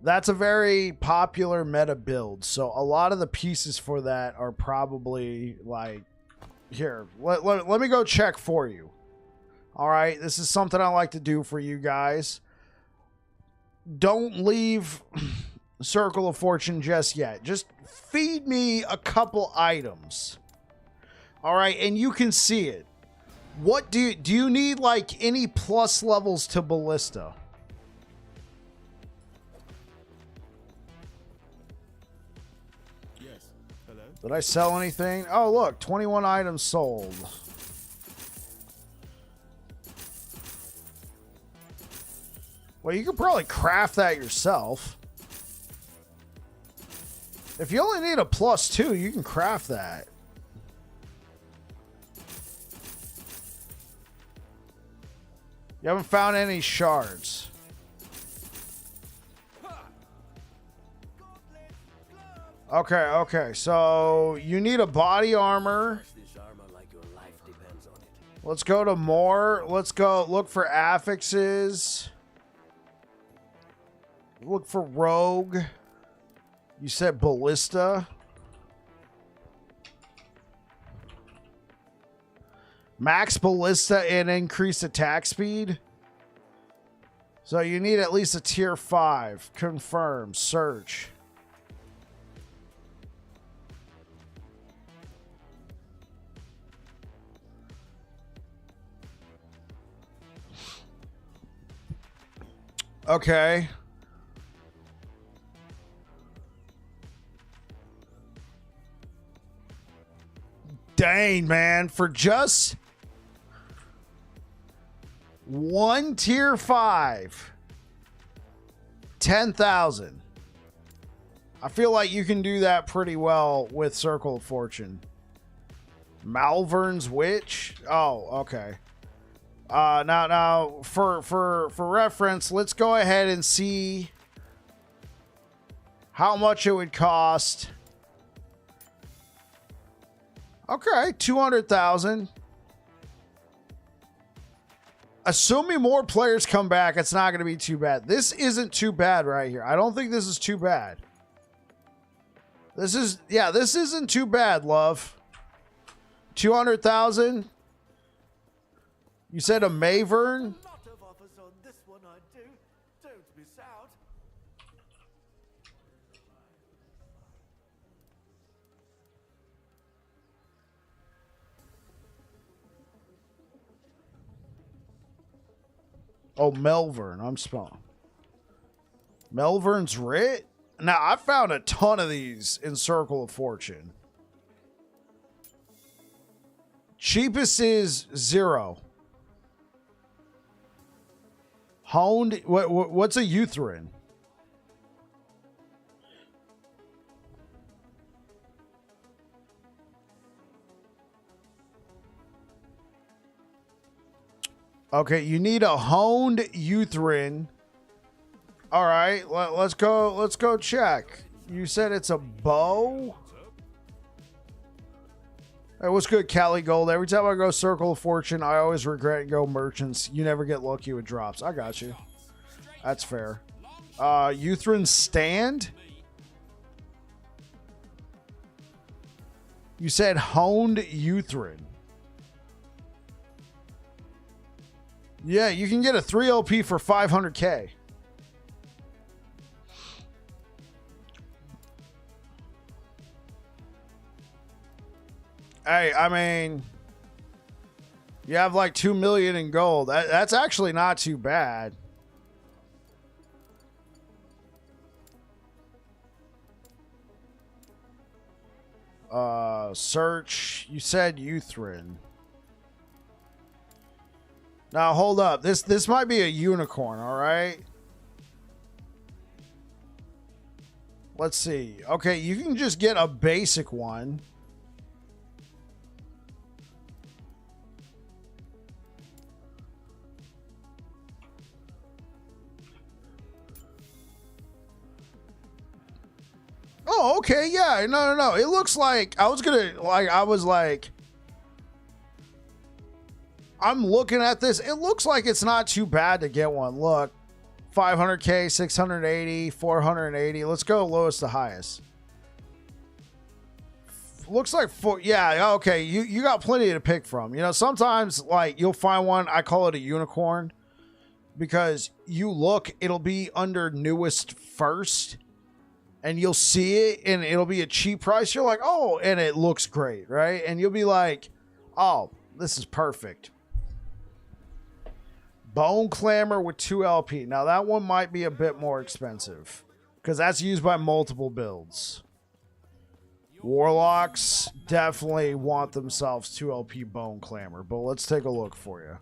that's a very popular meta build. So a lot of the pieces for that are probably like... Here, let me go check for you. All right, this is something I like to do for you guys. Don't leave Circle of Fortune just yet. Just feed me a couple items. All right, and you can see it. What do you need like any plus levels to Ballista? Yes. Hello. Did I sell anything? Oh, look, 21 items sold. Well, you could probably craft that yourself. If you only need a +2, you can craft that. You haven't found any shards. Okay, so you need a body armor. Let's go to more. Let's go look for affixes. Look for rogue. You said ballista. Max ballista and increased attack speed. So you need at least a tier 5. Confirm. Search. Okay. Dang, man. For just one tier 5, 10,000. I feel like you can do that pretty well with Circle of Fortune. Malvern's Witch? Oh, okay. Now, for reference, let's go ahead and see how much it would cost. Okay, 200,000. Assuming more players come back, it's not going to be too bad. This isn't too bad right here. I don't think this is too bad. This isn't too bad, love. 200,000. You said a Mavern? Lot of offers on this one, I do. Don't miss out. Oh, Melvern. I'm spelling. Melvern's Writ? Now, I found a ton of these in Circle of Fortune. Cheapest is 0. Honed. What's a Utherin? Okay, you need a honed Utherin. All right, let's go. Let's go check. You said it's a bow. Hey, what's good, Cali Gold? Every time I go Circle of Fortune, I always regret and go merchants. You never get lucky with drops. I got you. That's fair. Utherin Stand? You said honed Utherin. Yeah, you can get a 3 LP for 500k. Hey, I mean, you have like 2 million in gold. That's actually not too bad. Search. You said Utherin. Now hold up. This might be a unicorn, all right? Let's see. Okay, you can just get a basic one. Oh, okay, yeah. No. It looks like I'm looking at this. It looks like it's not too bad to get one. Look, 500k, 680, 480. Let's go lowest to highest. Looks like yeah, okay. You got plenty to pick from. You know, sometimes like you'll find one. I call it a unicorn because you look, it'll be under newest first. And you'll see it, and it'll be a cheap price. You're like, oh, and it looks great, right? And you'll be like, oh, this is perfect. Bone Clamor with 2 LP. Now, that one might be a bit more expensive because that's used by multiple builds. Warlocks definitely want themselves 2 LP Bone Clamor, but let's take a look for you.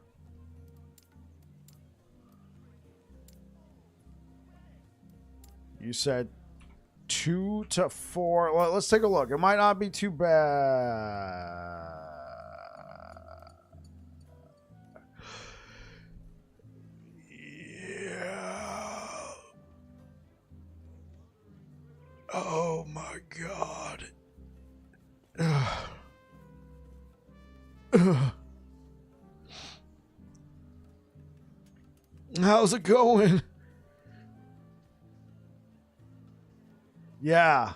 You said 2 to 4. Well, let's take a look. It might not be too bad. Yeah. Oh my God. How's it going? Yeah,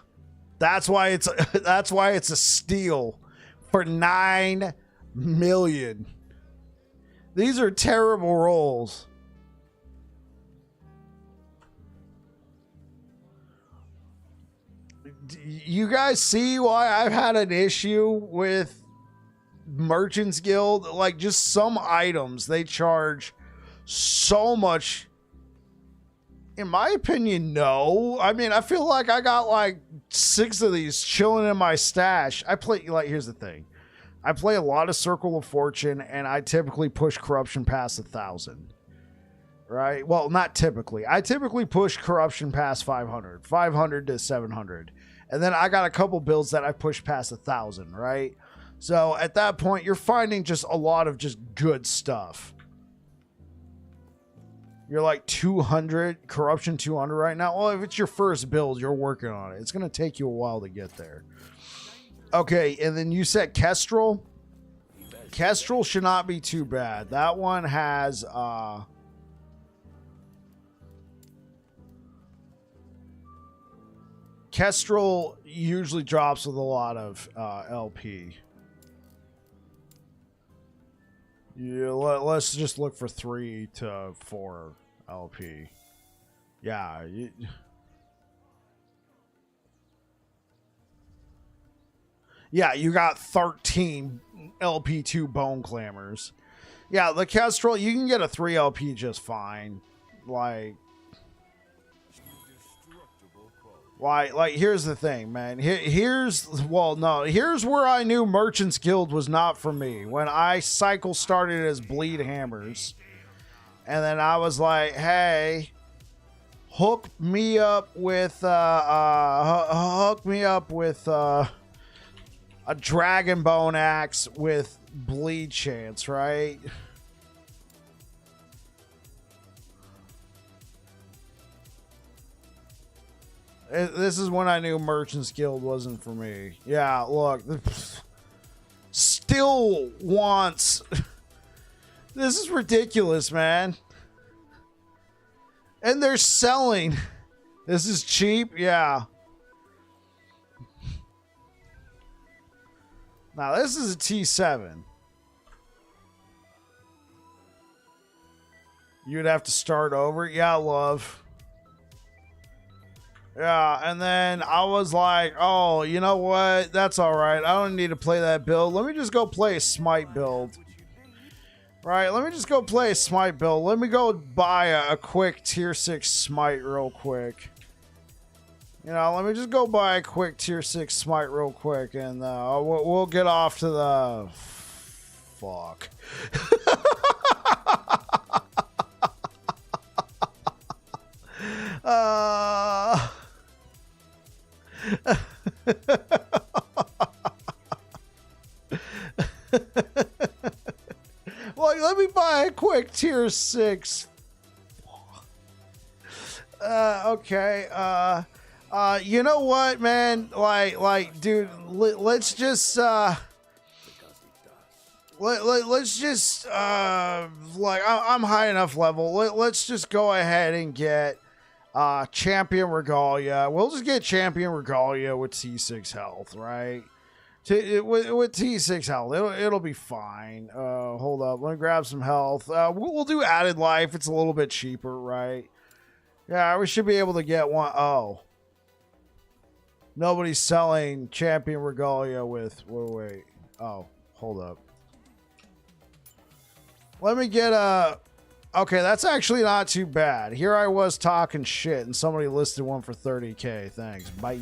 that's why it's a steal for 9 million. These are terrible rolls. You guys see why I've had an issue with Merchants Guild? Like, just some items they charge so much. In my opinion, no. I mean, I feel like I got like 6 of these chilling in my stash. Here's the thing. I play a lot of Circle of Fortune, and I typically push corruption past 1,000. right? Well, not typically. I typically push corruption past 500, 500 to 700. And then I got a couple builds that I push past 1,000, right? So at that point, you're finding just a lot of just good stuff. You're like 200, corruption 200 right now. Well, if it's your first build, you're working on it. It's going to take you a while to get there. Okay, and then you said Kestrel. Kestrel should not be too bad. That one has... Kestrel usually drops with a lot of LP. Yeah, let's just look for 3 to 4 LP. Yeah. Yeah, you got 13 LP2 Bone Clammers. Yeah, the Kestrel, you can get a 3 LP just fine. Like, here's the thing, man. Here's where I knew Merchant's Guild was not for me. When I cycle started as Bleed Hammers. And then I was like, hey, hook me up with a Dragon Bone Axe with Bleed Chance, right? This is when I knew Merchant's Guild wasn't for me. Yeah, look. Still wants... This is ridiculous, man. And they're selling. This is cheap? Yeah. Now, this is a T7. You'd have to start over? Yeah, love. Yeah, and then I was like, oh, you know what? That's all right. I don't need to play that build. Let me just go play a Smite build. Right, let me just go play a Smite build. Let me go buy a quick tier 6 Smite real quick. You know, let me just go buy a quick tier 6 Smite real quick, and we'll get off to the... Fuck. Well, let me buy a quick tier 6. Okay. You know what, man? Like, dude, let's just let's just like, I'm high enough level. Let's just go ahead and get Champion Regalia. We'll just get Champion Regalia with T6 health, right? With T6 health, it'll be fine. Hold up, let me grab some health. We'll do added life. It's a little bit cheaper, right? Yeah, we should be able to get one. Oh, nobody's selling Champion Regalia with. Wait. Oh, hold up. Let me get a. Okay, that's actually not too bad. Here I was talking shit, and somebody listed one for 30K. Thanks. Bye.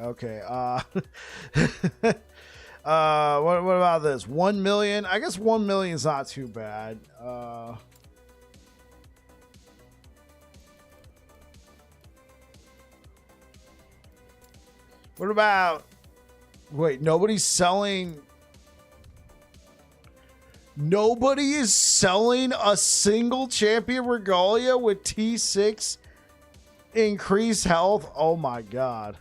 Okay. What about this? 1 million? I guess 1 million is not too bad. What about... Wait, nobody's selling... Nobody is selling a single Champion Regalia with T6 increased health? Oh my god.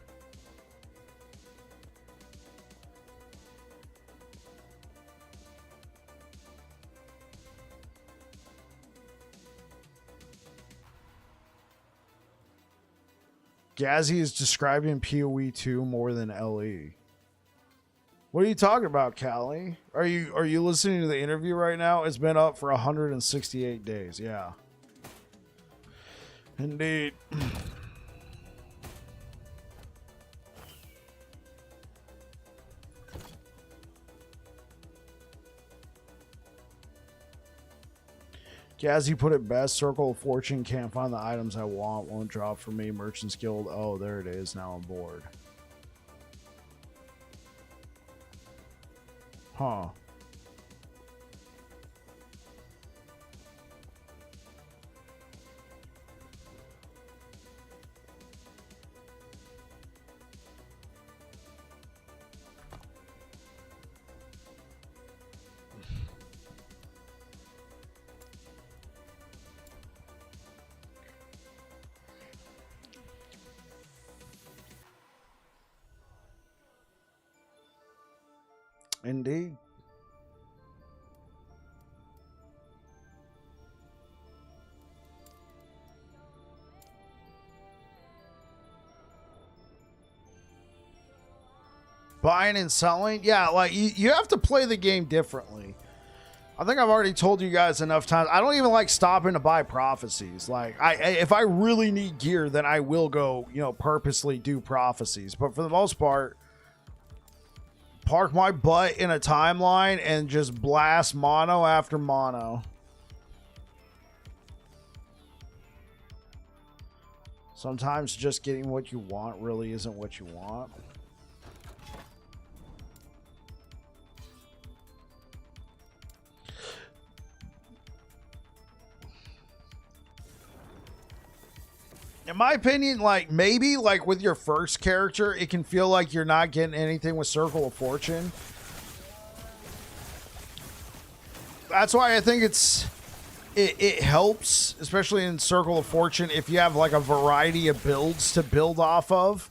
Gazzy is describing PoE 2 more than LE. What are you talking about, Callie? Are you listening to the interview right now? It's been up for 168 days. Yeah. Indeed. Gazzy put it best. Circle of Fortune. Can't find the items I want. Won't drop for me. Merchant's Guild. Oh, there it is. Now I'm bored. Huh. Indeed. Buying and selling? Yeah, like you have to play the game differently. I think I've already told you guys enough times. I don't even like stopping to buy prophecies. Like, if I really need gear, then I will go, purposely do prophecies. But for the most part, park my butt in a timeline and just blast mono after mono. Sometimes just getting what you want really isn't what you want. In my opinion, like, maybe, like, with your first character, it can feel like you're not getting anything with Circle of Fortune. That's why I think it helps, especially in Circle of Fortune, if you have, like, a variety of builds to build off of.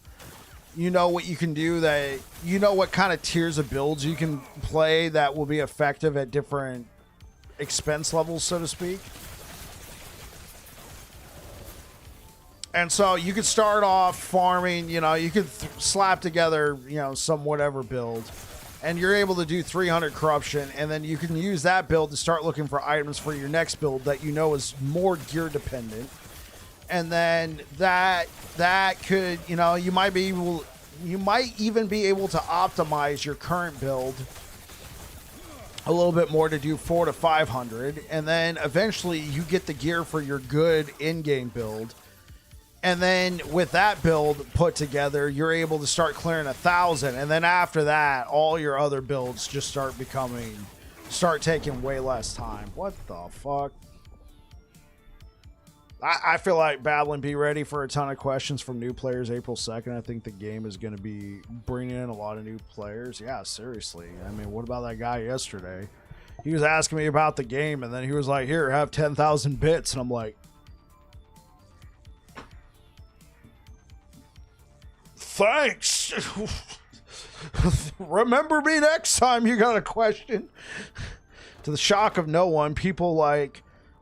You know what you can do, that you know what kind of tiers of builds you can play that will be effective at different expense levels, so to speak. And so you could start off farming, you could slap together, some whatever build, and you're able to do 300 corruption, and then you can use that build to start looking for items for your next build that is more gear dependent. And then that could, you might even be able to optimize your current build a little bit more to do 400 to 500, and then eventually you get the gear for your good in-game build. And then with that build put together, you're able to start clearing 1,000. And then after that, all your other builds just start taking way less time. What the fuck? I feel like Battling Be ready for a ton of questions from new players April 2nd. I think the game is going to be bringing in a lot of new players. Yeah, seriously. I mean, what about that guy yesterday? He was asking me about the game, and then he was like, here, have 10,000 bits. And I'm like, thanks. Remember me next time you got a question. To the shock of no one, people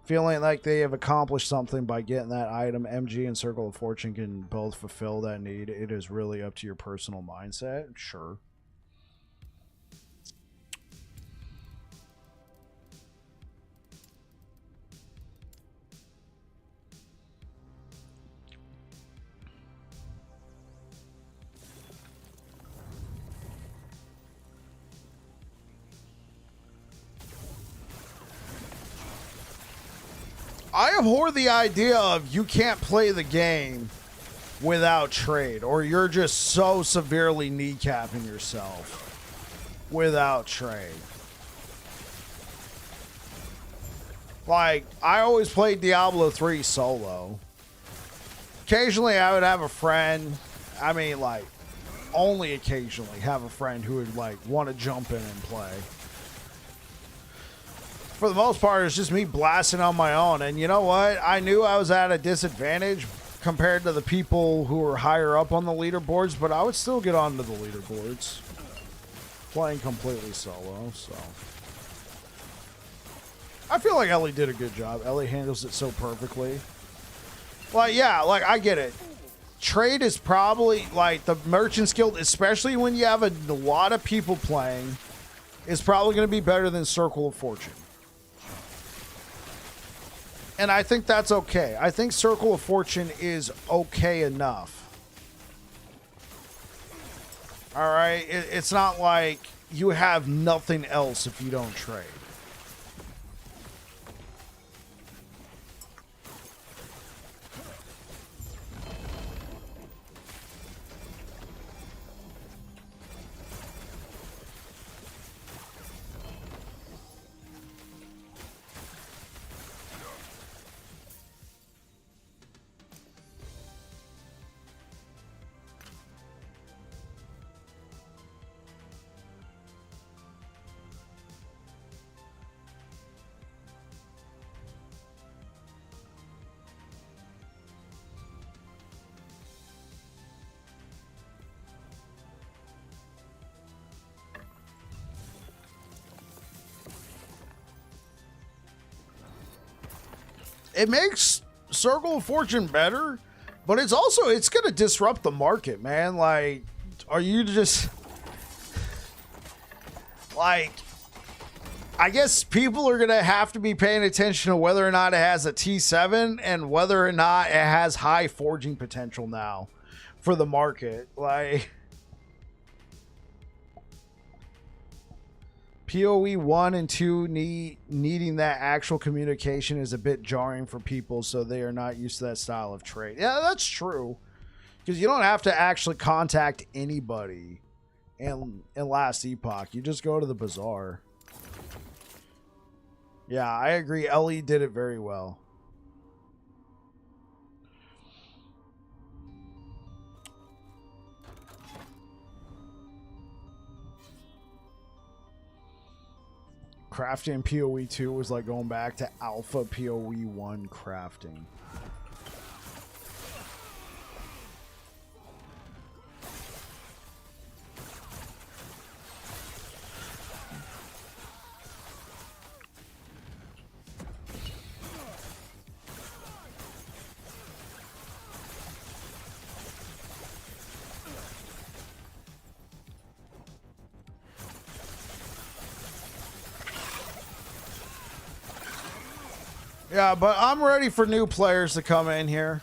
feeling like they have accomplished something by getting that item. MG and Circle of Fortune can both fulfill that need. It is really up to your personal mindset. Sure. I abhor the idea of you can't play the game without trade, or you're just so severely kneecapping yourself without trade. Like, I always played Diablo 3 solo. Occasionally I would have a friend, only occasionally have a friend who would want to jump in and play. For the most part, it's just me blasting on my own. And you know what? I knew I was at a disadvantage compared to the people who were higher up on the leaderboards, but I would still get onto the leaderboards. Playing completely solo, so. I feel like Ellie did a good job. Ellie handles it so perfectly. I get it. Trade is probably, the Merchant's Guild, especially when you have a lot of people playing, is probably going to be better than Circle of Fortune. And I think that's okay. I think Circle of Fortune is okay enough. All right? It's not like you have nothing else if you don't trade. it makes Circle of Fortune better, but it's also, it's going to disrupt the market, man. Like, are you just like, I guess people are going to have to be paying attention to whether or not it has a T7 and whether or not it has high forging potential now for the market. Like, PoE 1 and 2 needing that actual communication is a bit jarring for people, so they are not used to that style of trade. Yeah, that's true. Because you don't have to actually contact anybody in Last Epoch. You just go to the bazaar. Yeah, I agree. Ellie did it very well. Crafting PoE 2 was like going back to alpha PoE 1 crafting. Yeah, but I'm ready for new players to come in here.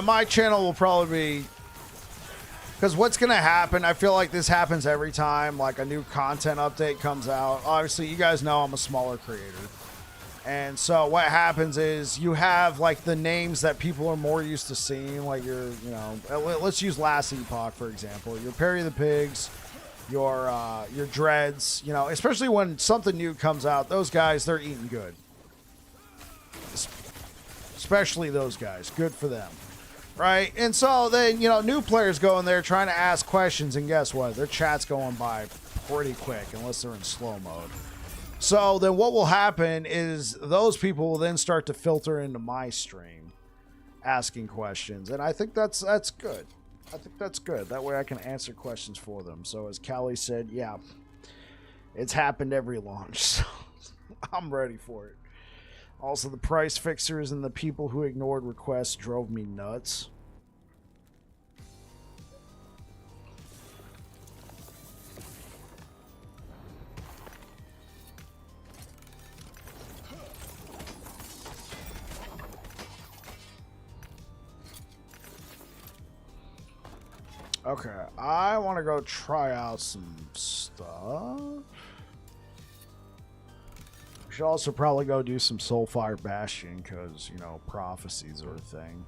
My channel will probably be... Because what's going to happen, I feel like this happens every time, like a new content update comes out. Obviously, you guys know I'm a smaller creator. And so what happens is you have, like, the names that people are more used to seeing. Like your, you know, let's use Last Epoch, for example. Your Perry the Pigs, your Dreads, you know, especially when something new comes out. Those guys, they're eating good. Especially those guys. Good for them. Right? And so then, you know, new players go in there trying to ask questions, and guess what? Their chat's going by pretty quick unless they're in slow mode. So then what will happen is those people will then start to filter into my stream asking questions. And I think that's good. I think that's good. That way I can answer questions for them. So as Callie said, yeah, it's happened every launch. So I'm ready for it. Also, the price fixers and the people who ignored requests drove me nuts. Okay, I want to go try out some stuff. Should also probably go do some Soulfire Bastion because, you know, prophecies are a thing.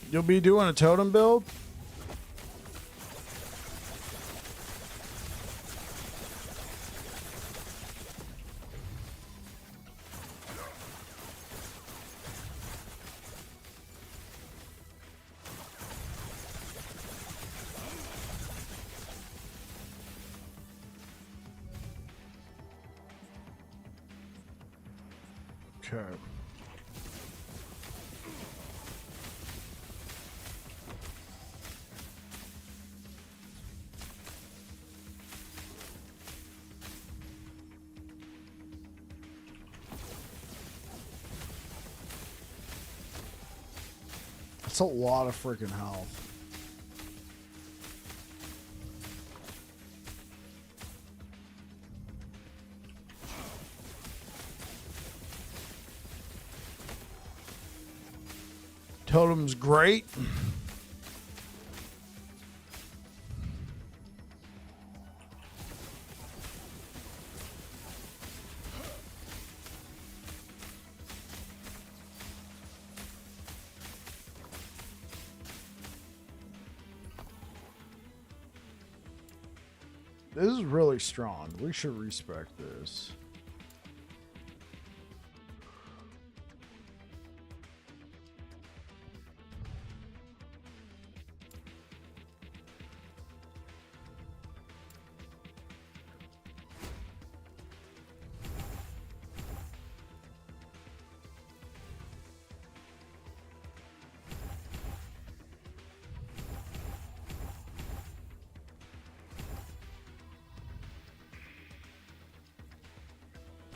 You'll be doing a totem build? Okay. That's a lot of freaking health. Totem's great. This is really strong. We should respect this.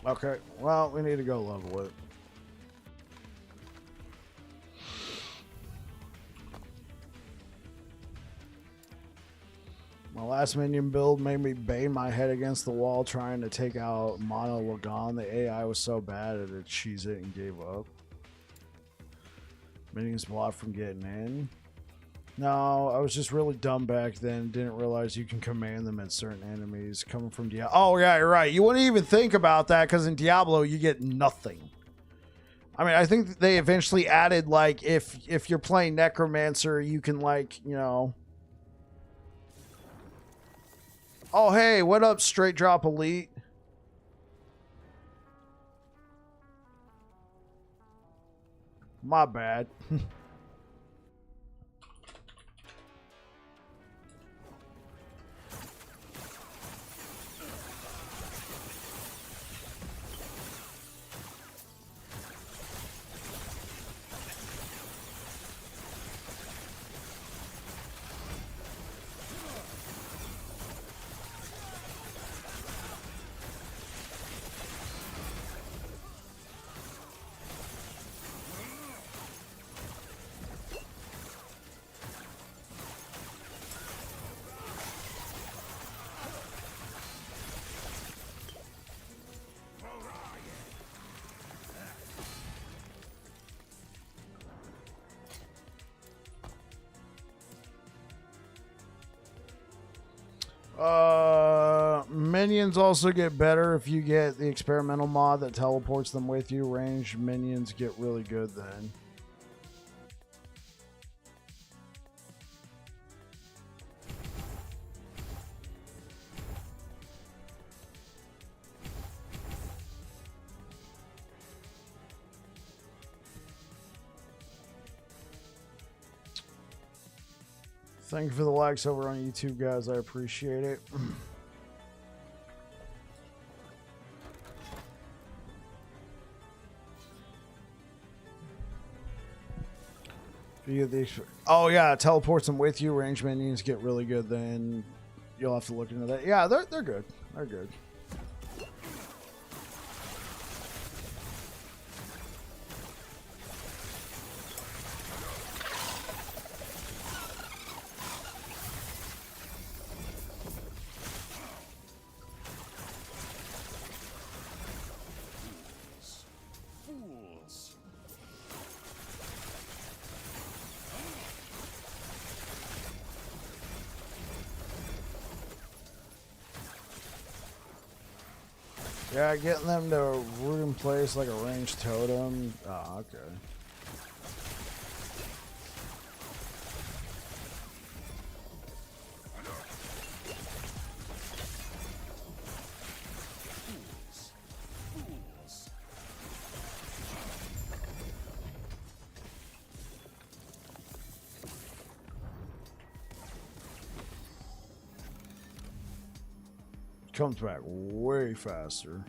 Okay, well, we need to go level it. My last minion build made me bang my head against the wall trying to take out Mono Lagan. The AI was so bad that it cheesed it and gave up. Minions blocked from getting in. No, I was just really dumb back then. Didn't realize you can command them at certain enemies coming from Diablo. Oh, yeah, you're right. You wouldn't even think about that because in Diablo, you get nothing. I mean, I think they eventually added, like, if you're playing Necromancer, you can, like, you know... Oh, hey, what up, Straight Drop Elite? My bad. Minions also get better if you get the experimental mod that teleports them with you. Ranged minions get really good then. Thank you for the likes over on YouTube, guys. I appreciate it. You get the oh yeah, it teleports them with you. Range minions get really good. Then you'll have to look into that. Yeah, they're good. They're good. Yeah, getting them to root in place like a ranged totem. Oh, okay. Comes back way faster.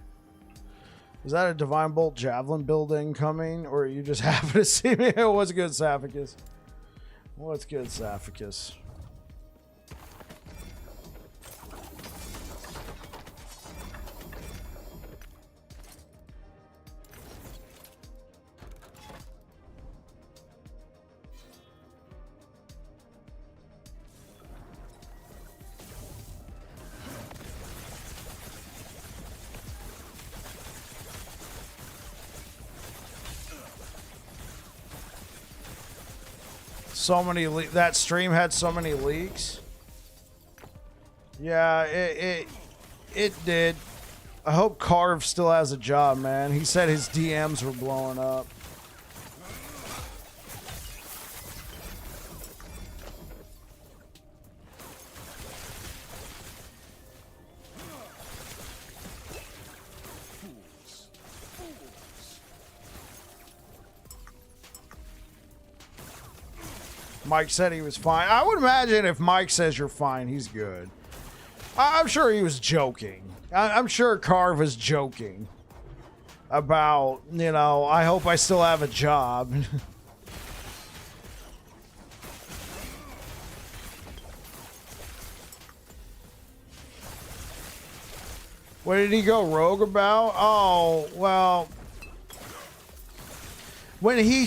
Is that a Divine Bolt Javelin build incoming, or you just happen to see me? What's good, Saphicus? What's good, Saphicus? So many that stream had so many leaks. Yeah, it did. I hope Carve still has a job, man. He said his DMs were blowing up. Mike said he was fine. I would imagine if Mike says you're fine, he's good. I'm sure he was joking. I'm sure Carve was joking about, you know, I hope I still have a job. What did he go rogue about? Oh, well, when he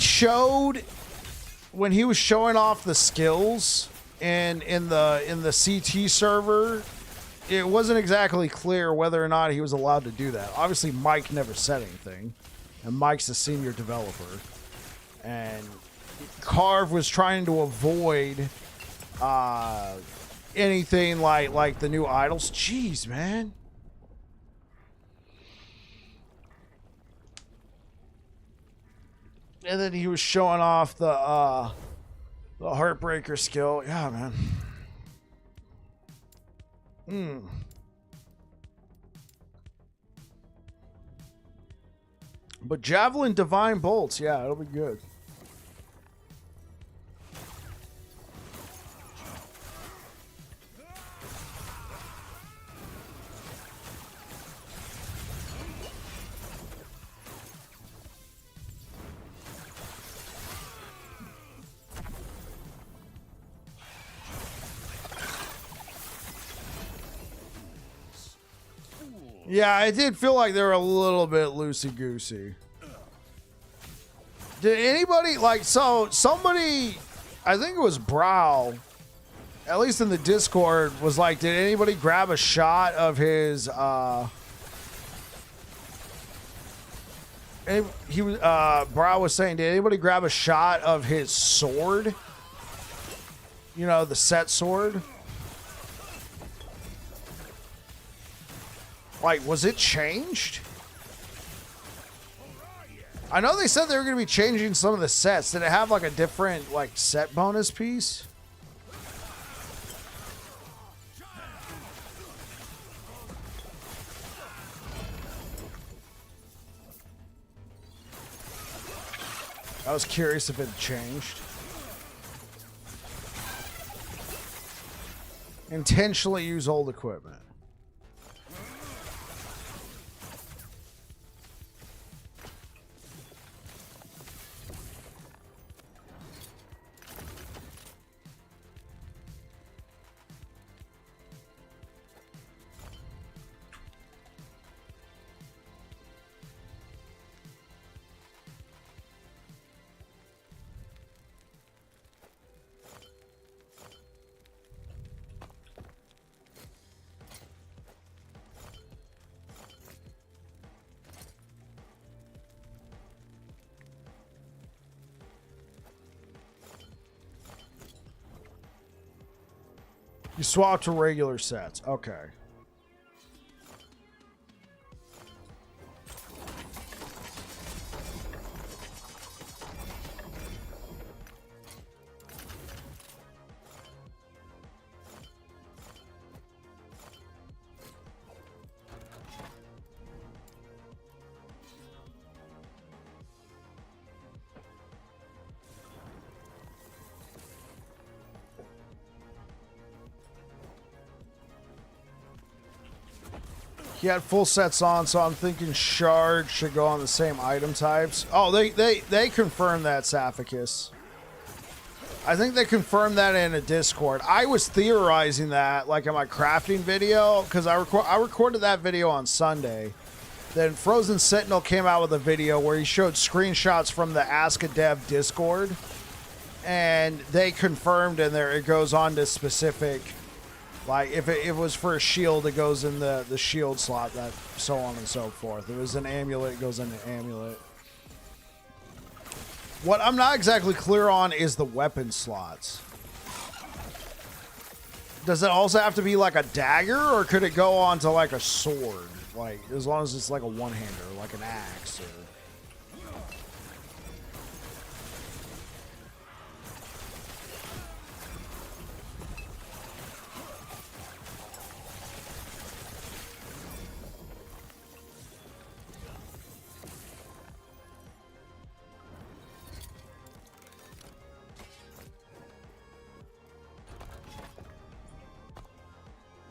was showing off the skills in the CT server, it wasn't exactly clear whether or not he was allowed to do that. Obviously, Mike never said anything, and Mike's a senior developer, and Carve was trying to avoid anything like the new idols. Jeez, man. And then he was showing off the Heartbreaker skill. Yeah, man. But Javelin Divine Bolts, yeah, it'll be good. Yeah, I did feel like they were a little bit loosey-goosey. Did anybody, somebody, I think it was Brow, at least in the Discord, was like, did anybody grab a shot of his, Brow was saying, did anybody grab a shot of his sword? You know, the set sword? Like, was it changed? I know they said they were going to be changing some of the sets. Did it have, like, a different, like, set bonus piece? I was curious if it changed. Intentionally use old equipment. You swap to regular sets. Okay. He had full sets on, so I'm thinking Shard should go on the same item types. Oh, they confirmed that, Saphicus. I think they confirmed that in a Discord. I was theorizing that, like, in my crafting video, because I recorded that video on Sunday. Then Frozen Sentinel came out with a video where he showed screenshots from the Ask a Dev Discord, and they confirmed in there it goes on to specific. Like, if it was for a shield, it goes in the shield slot, that so on and so forth. If it was an amulet, it goes in the amulet. What I'm not exactly clear on is the weapon slots. Does it also have to be like a dagger, or could it go on to like a sword? Like, as long as it's like a one-hander, like an axe, or...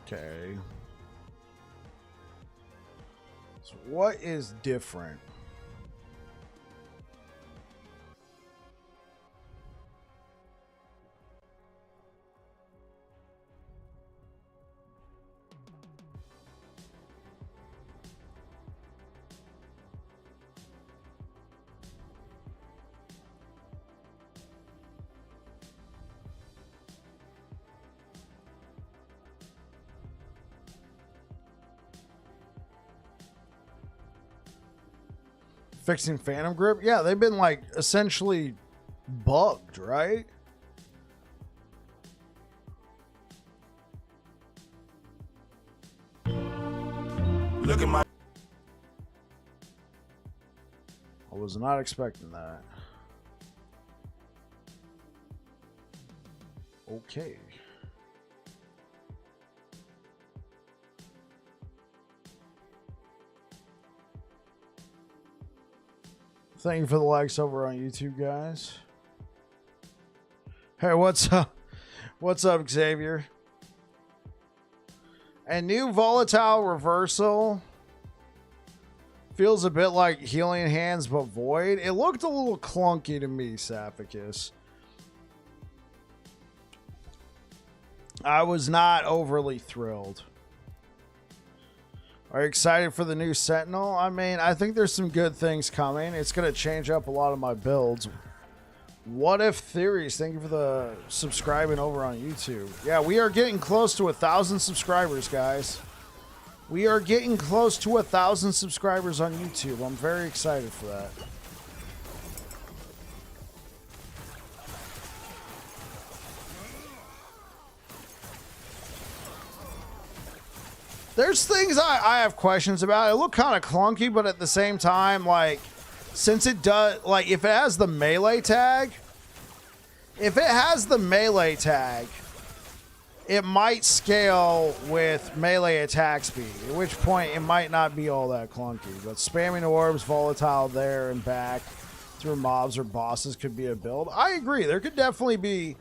Okay. So what is different? Fixing Phantom Grip? Yeah, they've been like essentially bugged, right? Look at my. I was not expecting that. Okay. Thank you for the likes over on YouTube, guys. Hey, what's up? What's up, Xavier? And new volatile reversal feels a bit like Healing Hands, but void. It looked a little clunky to me, Saphicus. I was not overly thrilled. Are you excited for the new Sentinel? I mean, I think there's some good things coming. It's going to change up a lot of my builds. What If Theories, thank you for the subscribing over on YouTube. Yeah, we are getting close to 1,000 subscribers, guys. We are getting close to 1,000 subscribers on YouTube. I'm very excited for that. There's things I have questions about. It look kind of clunky, but at the same time, like, since it does, like, if it has the melee tag, it might scale with melee attack speed, at which point it might not be all that clunky. But spamming orbs, volatile there and back through mobs or bosses could be a build. I agree. There could definitely be,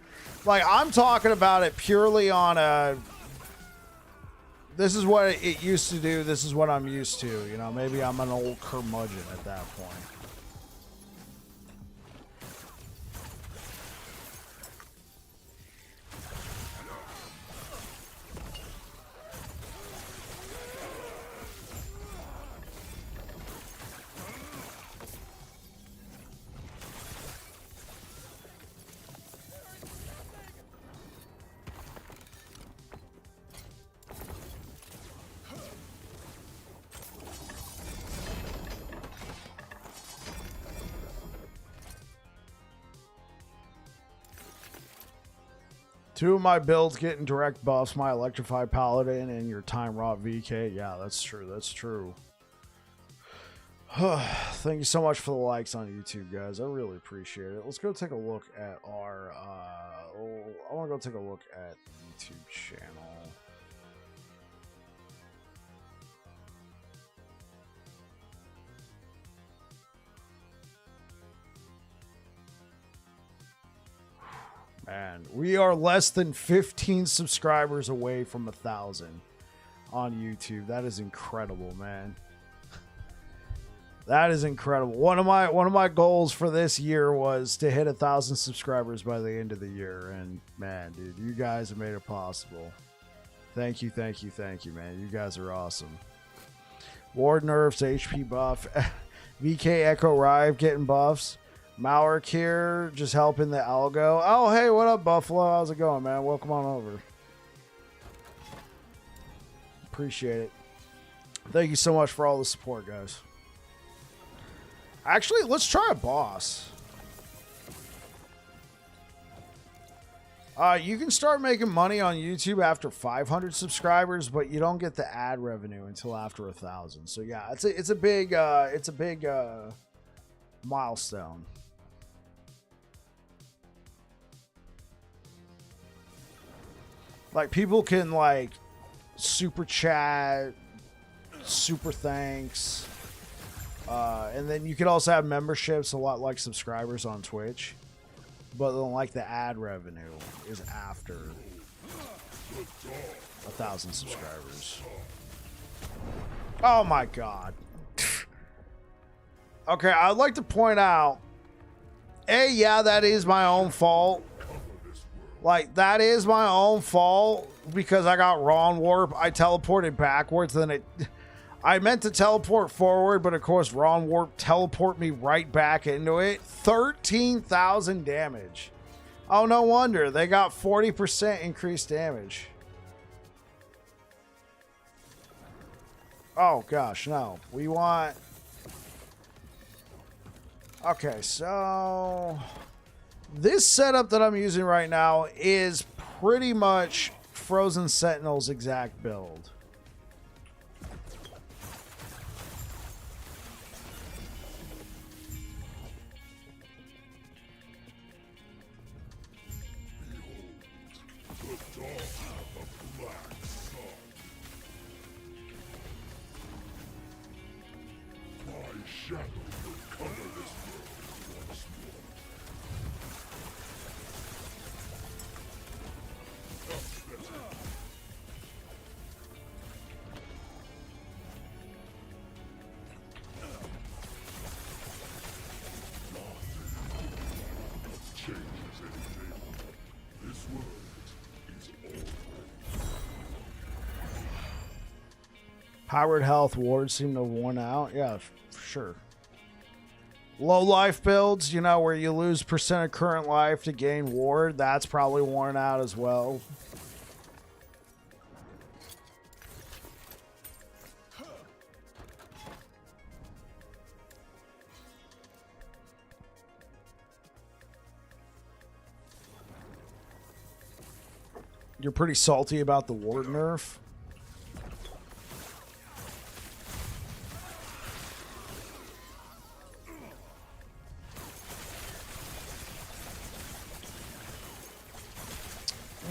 like, I'm talking about it purely on a, this is what it used to do, this is what I'm used to. You know, maybe I'm an old curmudgeon at that point. Two of my builds getting direct buffs, my Electrify Paladin and your Time Rot VK. Yeah, that's true. That's true. Thank you so much for the likes on YouTube, guys. I really appreciate it. Let's go take a look at our... I want to go take a look at the YouTube channel. Man, we are less than 15 subscribers away from 1,000 on YouTube. That is incredible, man. That is incredible. One of my goals for this year was to hit 1,000 subscribers by the end of the year, and man, dude, you guys have made it possible. Thank you, thank you, thank you, man. You guys are awesome. Ward nerfs, HP buff, VK Echo Rive getting buffs. Maurik here, just helping the algo. Oh, hey, what up, Buffalo? How's it going, man? Welcome on over. Appreciate it. Thank you so much for all the support, guys. Actually, let's try a boss. You can start making money on YouTube after 500 subscribers, but you don't get the ad revenue until after 1,000. So yeah, it's a big milestone. Like people can like super chat, super thanks, and then you can also have memberships, a lot like subscribers on Twitch. But then, like, the ad revenue is after 1,000 subscribers. Oh my god. Okay, I'd like to point out, yeah, that is my own fault. Like, that is my own fault because I got Ron Warp. I teleported backwards, then I meant to teleport forward, but of course Ron Warp teleport me right back into it. 13,000 damage. Oh, no wonder. They got 40% increased damage. Oh, gosh, no. We want... Okay, so... This setup that I'm using right now is pretty much Frozen Sentinel's exact build. Powered health wards seem to have worn out. Yeah, for sure. Low life builds, you know, where you lose percent of current life to gain ward, that's probably worn out as well. You're pretty salty about the ward nerf.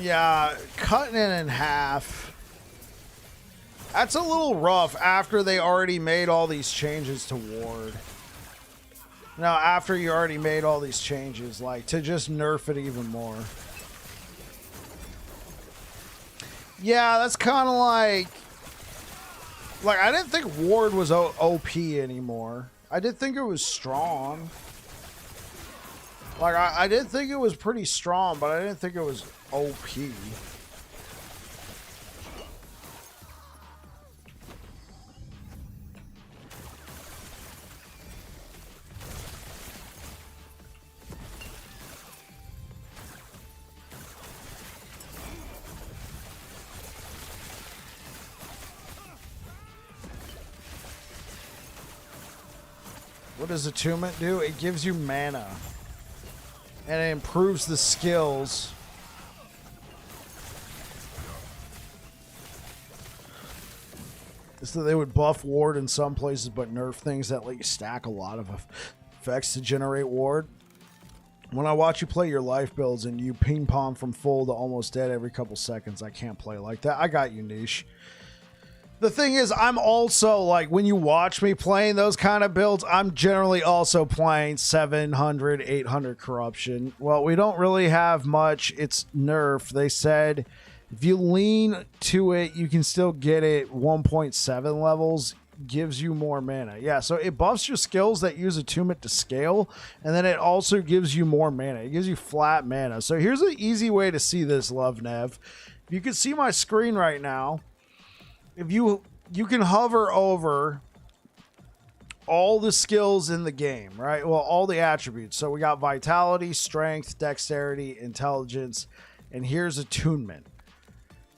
Yeah, cutting it in half. That's a little rough after they already made all these changes to ward. Now, after you already made all these changes, like, to just nerf it even more. Yeah, that's kind of like... Like, I didn't think ward was OP anymore. I did think it was strong. Like, I did think it was pretty strong, but I didn't think it was OP. What does Attunement do? It gives you mana. And it improves the skills. So they would buff ward in some places, but nerf things that let you stack a lot of effects to generate ward. When I watch you play your life builds and you ping pong from full to almost dead every couple seconds, I can't play like that. I got you, Niche. The thing is, I'm also, like, when you watch me playing those kind of builds, I'm generally also playing 700, 800 corruption. Well, we don't really have much. It's nerf. They said if you lean to it, you can still get it 1.7 levels. Gives you more mana. Yeah, so it buffs your skills that use Attunement to scale, and then it also gives you more mana. It gives you flat mana. So here's an easy way to see this, Love Nev. You can see my screen right now. If you can hover over all the skills in the game, right? Well, all the attributes. So we got vitality, strength, dexterity, intelligence, and here's attunement.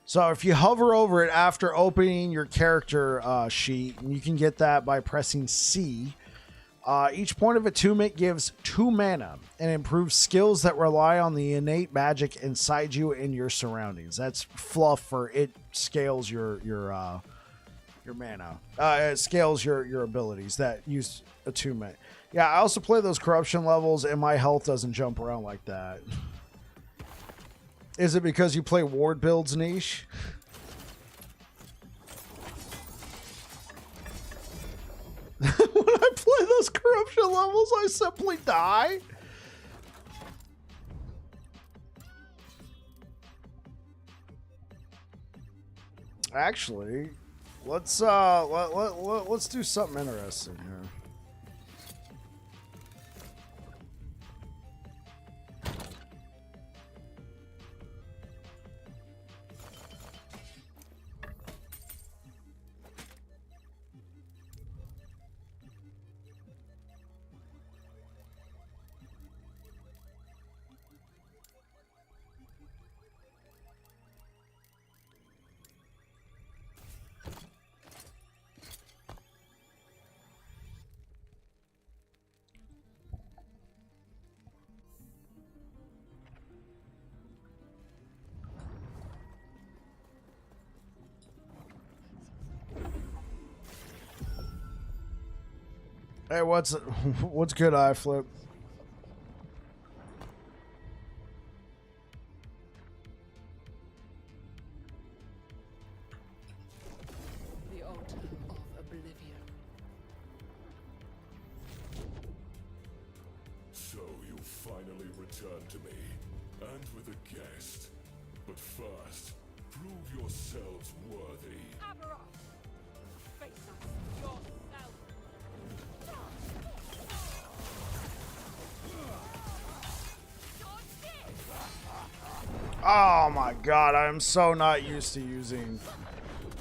So if you hover over it after opening your character sheet, and you can get that by pressing C, Each point of attunement gives 2 mana and improves skills that rely on the innate magic inside you and your surroundings. That's fluff for it scales your mana. It scales your abilities that use attunement. Yeah, I also play those corruption levels and my health doesn't jump around like that. Is it because you play ward builds, Niche? When I play those corruption levels, I simply die. Actually, let's do something interesting here. Hey, what's good, eye flip? The altar of oblivion. So you finally returned to me, and with a guest. But first, prove yourselves worthy. Aberoth! Face us yourself! Oh my god, I am so not used to using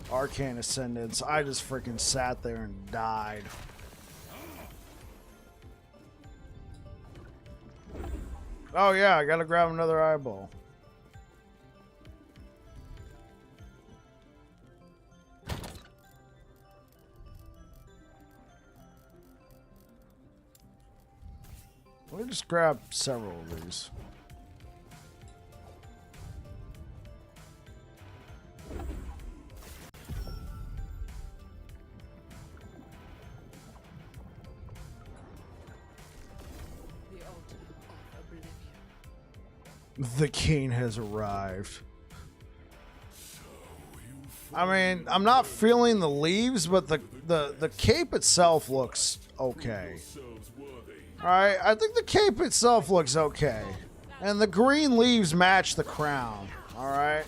Arcane Ascendants. I just freaking sat there and died. Oh yeah, I gotta grab another eyeball. Let me just grab several of these. The king has arrived. I mean, I'm not feeling the leaves, but the cape itself looks okay. Alright, I think the cape itself looks okay. And the green leaves match the crown. Alright.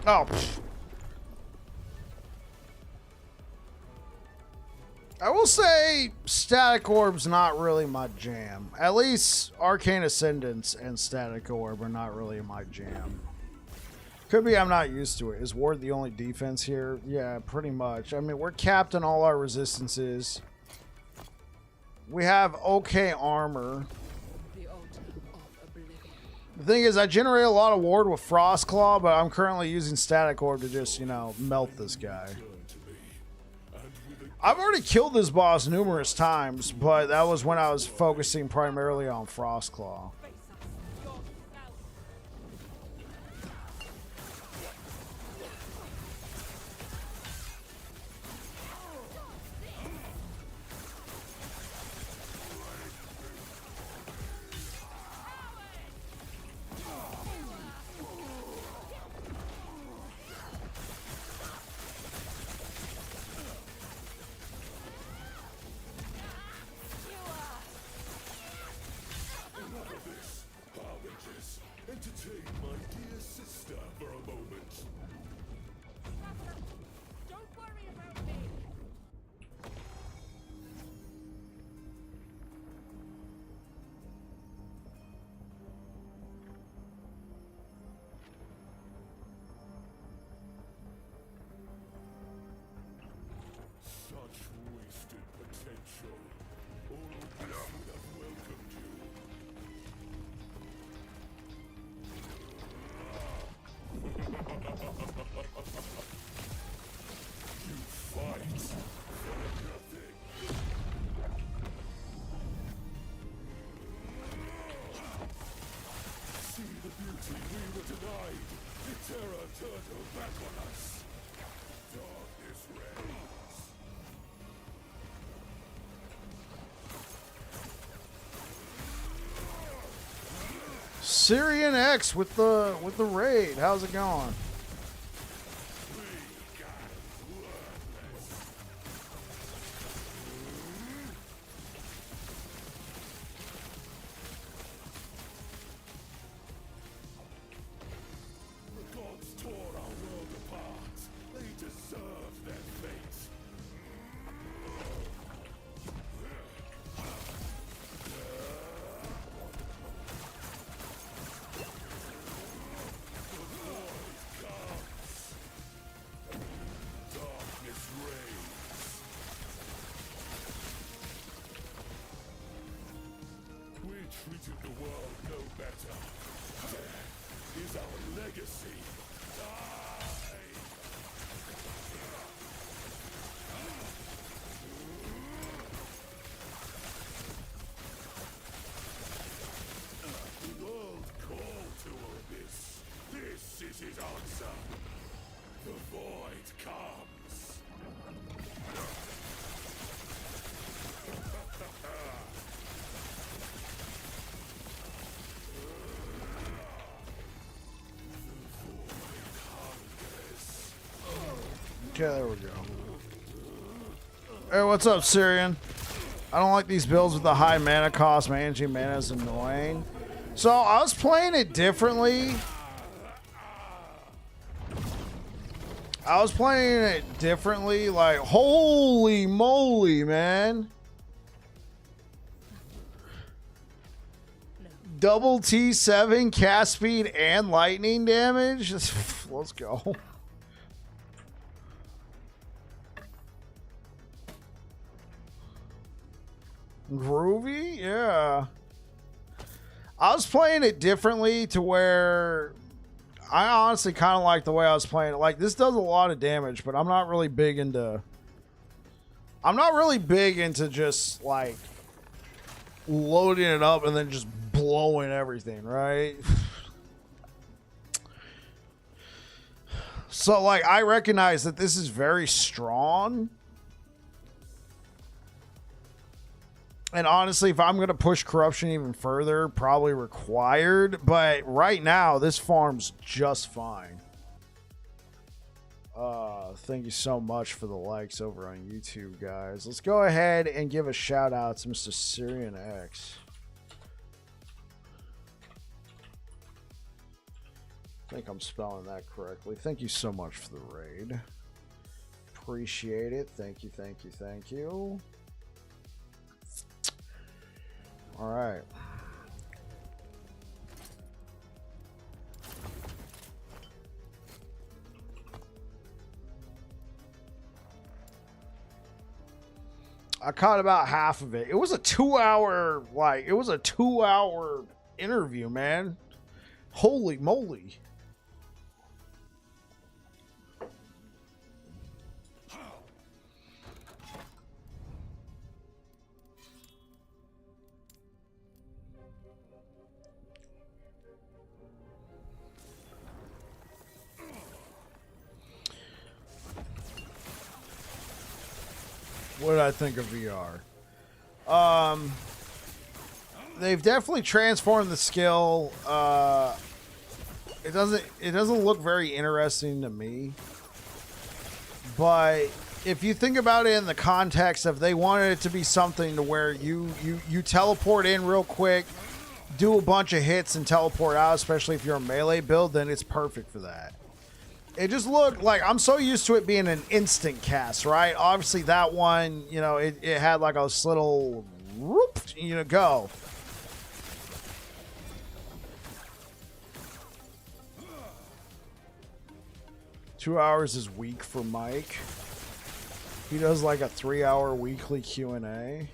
Oh, pfft. I will say Static Orb's not really my jam. At least Arcane Ascendants and Static Orb are not really my jam. Could be I'm not used to it. Is Ward the only defense here? Yeah, pretty much. I mean, we're capped in all our resistances. We have okay armor. The thing is, I generate a lot of ward with Frostclaw, but I'm currently using Static Orb to just, you know, melt this guy. Return to me, I've already killed this boss numerous times, but that was when I was focusing primarily on Frostclaw. Entertain my dear sister for a moment. Don't worry about me. Such wasted potential. All of this would have welcomed you. You fight for nothing. See the beauty we were denied. The terror turned her back on us. Darkness reigns. Syrian X with the raid. How's it going? The gods tore our world apart. They deserve their fate. Darkness reigns. We treated the world no better. Death is our legacy. Die! The world called to Olympus. This is his answer. The void comes. Okay, there we go. Hey, what's up, Syrian? I don't like these builds with the high mana cost. Managing mana is annoying. So I was playing it differently. Like, holy moly, man. Double T7, cast speed, and lightning damage. Let's go. Groovy? Yeah. I was playing it differently to where I honestly kind of like the way I was playing it. Like, this does a lot of damage, but I'm not really big into just like loading it up and then just blowing everything, right? So like I recognize that this is very strong. And honestly, if I'm going to push corruption even further, probably required. But right now, this farm's just fine. Thank you so much for the likes over on YouTube, guys. Let's go ahead and give a shout out to Mr. Syrian X. I think I'm spelling that correctly. Thank you so much for the raid. Appreciate it. Thank you, thank you, thank you. All right. I caught about half of it. It was a 2-hour, interview, man. Holy moly. What did I think of VR? They've definitely transformed the skill. It doesn't look very interesting to me. But if you think about it in the context of they wanted it to be something to where you teleport in real quick, do a bunch of hits and teleport out, especially if you're a melee build, then it's perfect for that. It just looked like, I'm so used to it being an instant cast, right? Obviously that one, you know, it had like a little whoop, you know, go. Two hours is weak for Mike. He does like a 3-hour weekly Q&A.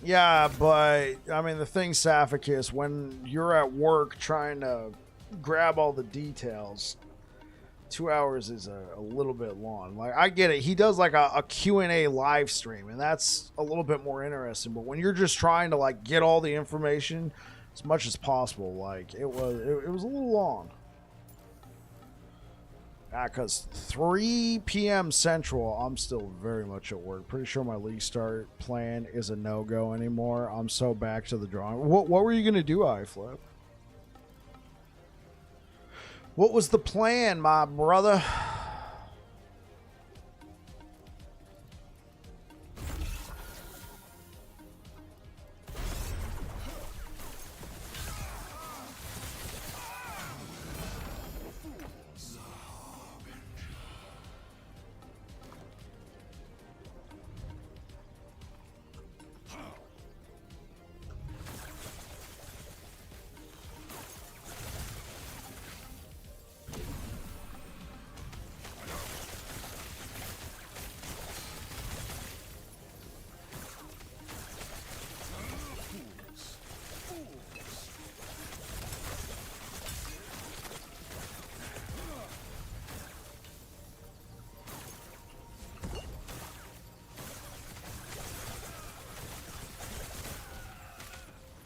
Yeah, but I mean, the thing, Saphicus, when you're at work trying to grab all the details, 2 hours is a little bit long. Like, I get it. He does like a Q&A live stream, and that's a little bit more interesting. But when you're just trying to like get all the information as much as possible, like it was a little long. Because 3 p.m. Central, I'm still very much at work. Pretty sure my league start plan is a no-go anymore. I'm so back to the drawing. What were you going to do, iFlip? What was the plan, my brother?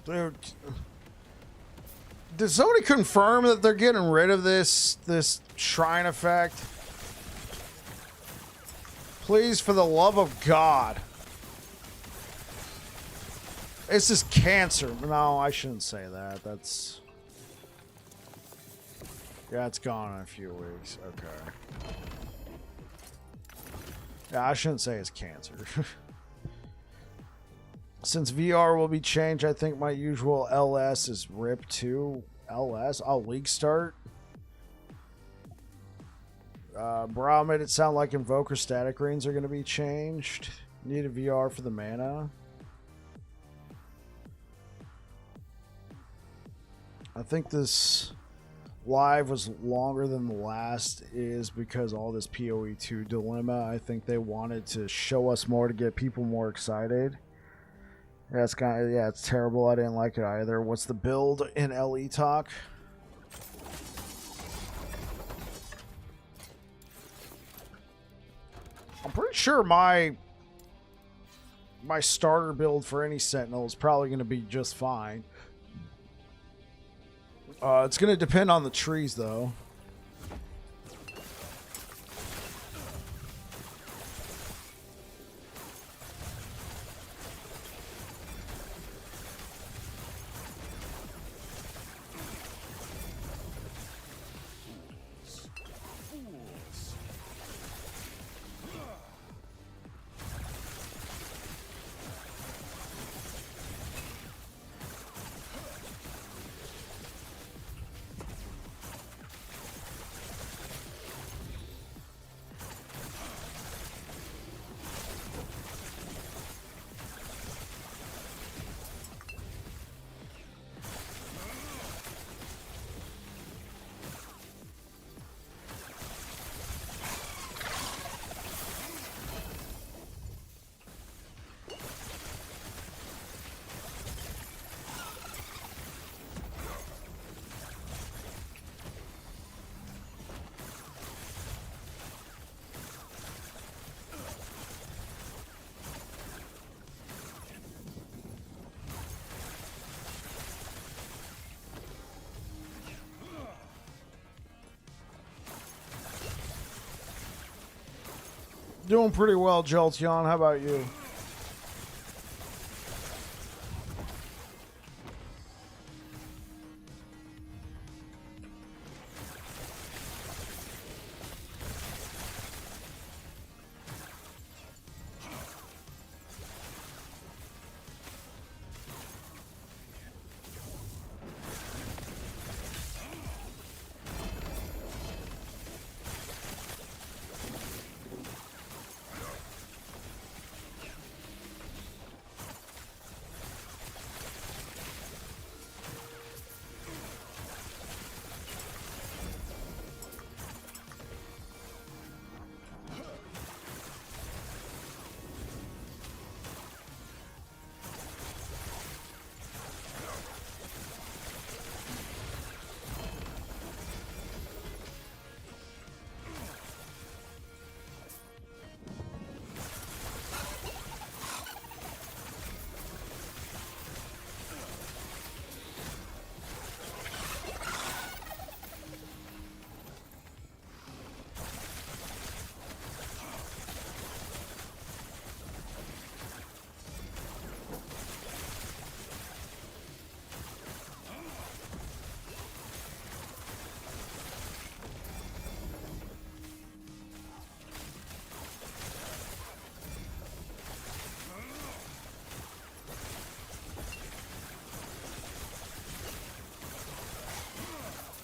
Dude, did somebody confirm that they're getting rid of this shrine effect? Please, for the love of God. It's just cancer. No, I shouldn't say that. That's... Yeah, it's gone in a few weeks. Okay. Yeah, I shouldn't say it's cancer. Since VR will be changed, I think my usual LS is RIP 2. LS? Oh, League Start? Brow made it sound like Invoker static rings are going to be changed. Need a VR for the mana. I think this live was longer than the last is because all this PoE2 dilemma. I think they wanted to show us more to get people more excited. Yeah, it's kind of, yeah, it's terrible. I didn't like it either. What's the build in LE talk? I'm pretty sure my starter build for any Sentinel is probably going to be just fine. It's going to depend on the trees, though. Doing pretty well, Jolteon. How about you?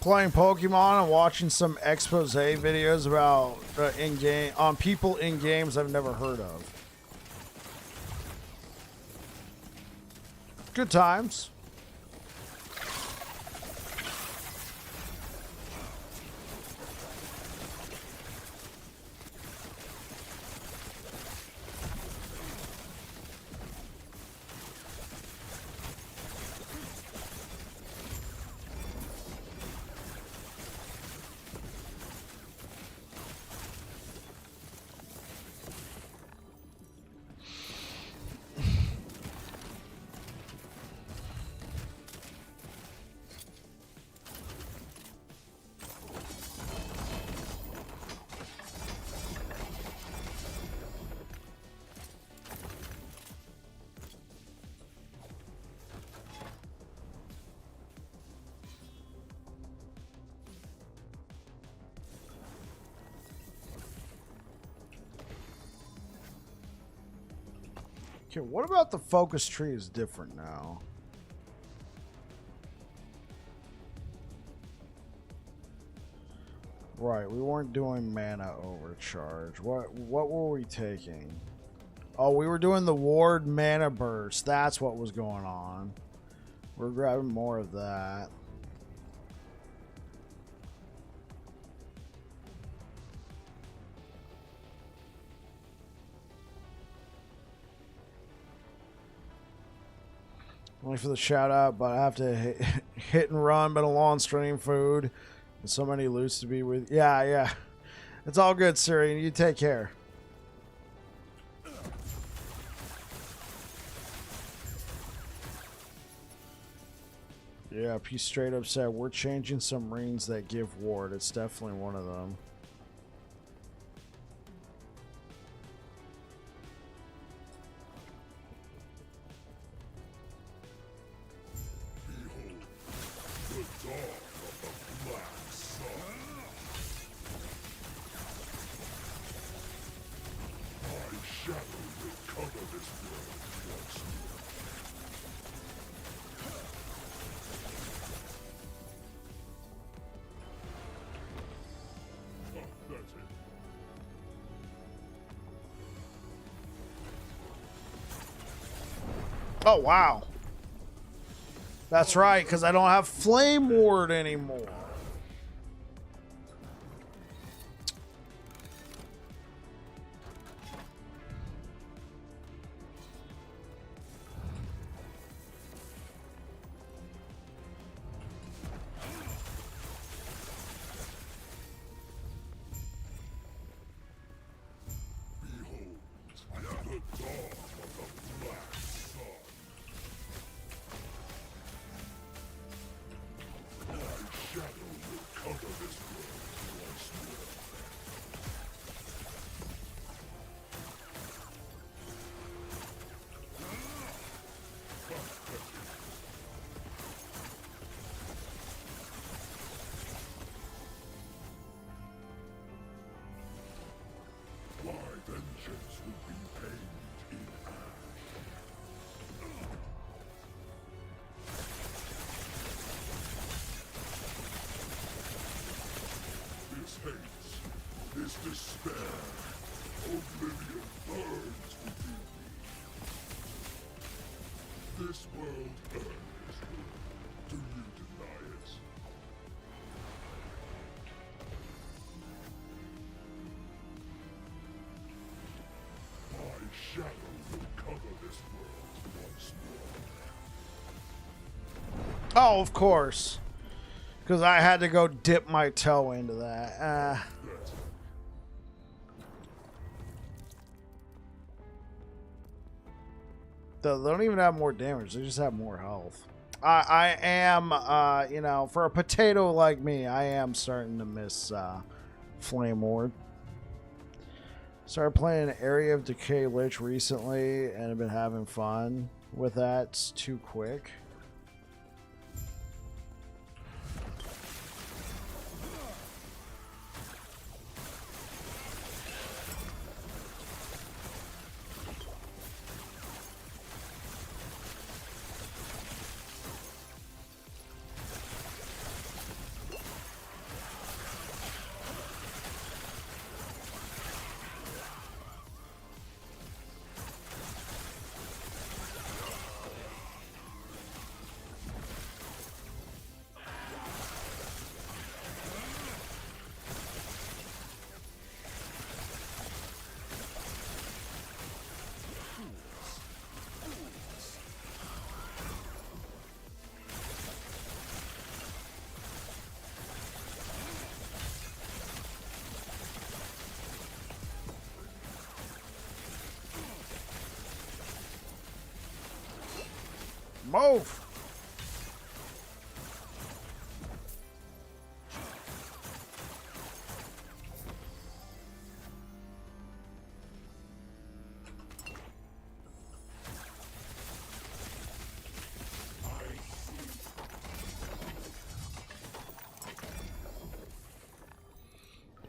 Playing Pokemon and watching some expose videos about in-game on people in games I've never heard of. Good times. Okay, what about the focus tree is different now? Right, we weren't doing mana overcharge. What were we taking? Oh, we were doing the ward mana burst. That's what was going on. We're grabbing more of that. Only for the shout out, but I have to hit and run, been a long stream food. And so many loots to be with. Yeah. It's all good, Siri. You take care. Yeah, he straight up said, we're changing some rings that give ward. It's definitely one of them. Oh, wow. That's right, because I don't have Flame Ward anymore. Shadow Vengeance will be paid in ash. This hates, this despair, oblivion burns within me. This world earned its will. Do you deny it? My shadow will cover this world once more. Oh, of course. Because I had to go dip my toe into that. They don't even have more damage. They just have more health. I am, you know, for a potato like me, I am starting to miss Flame Ward. Started playing Area of Decay Lich recently and have been having fun with that. It's too quick. Move!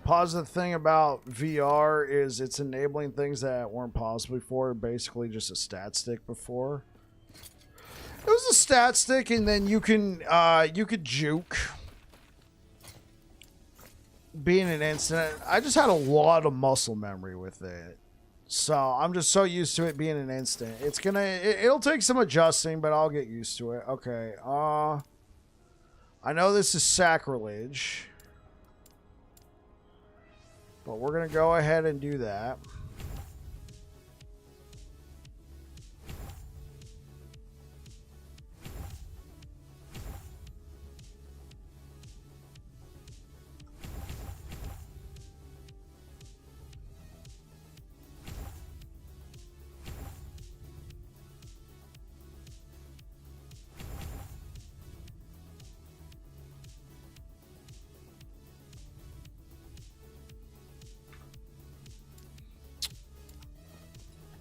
Positive thing about VR is it's enabling things that weren't possible before. Basically just a stat stick before. It was a stat stick, and then you could juke. Being an instant, I just had a lot of muscle memory with it, so I'm just so used to it being an instant. It'll take some adjusting, but I'll get used to it. Okay, I know this is sacrilege, but we're gonna go ahead and do that.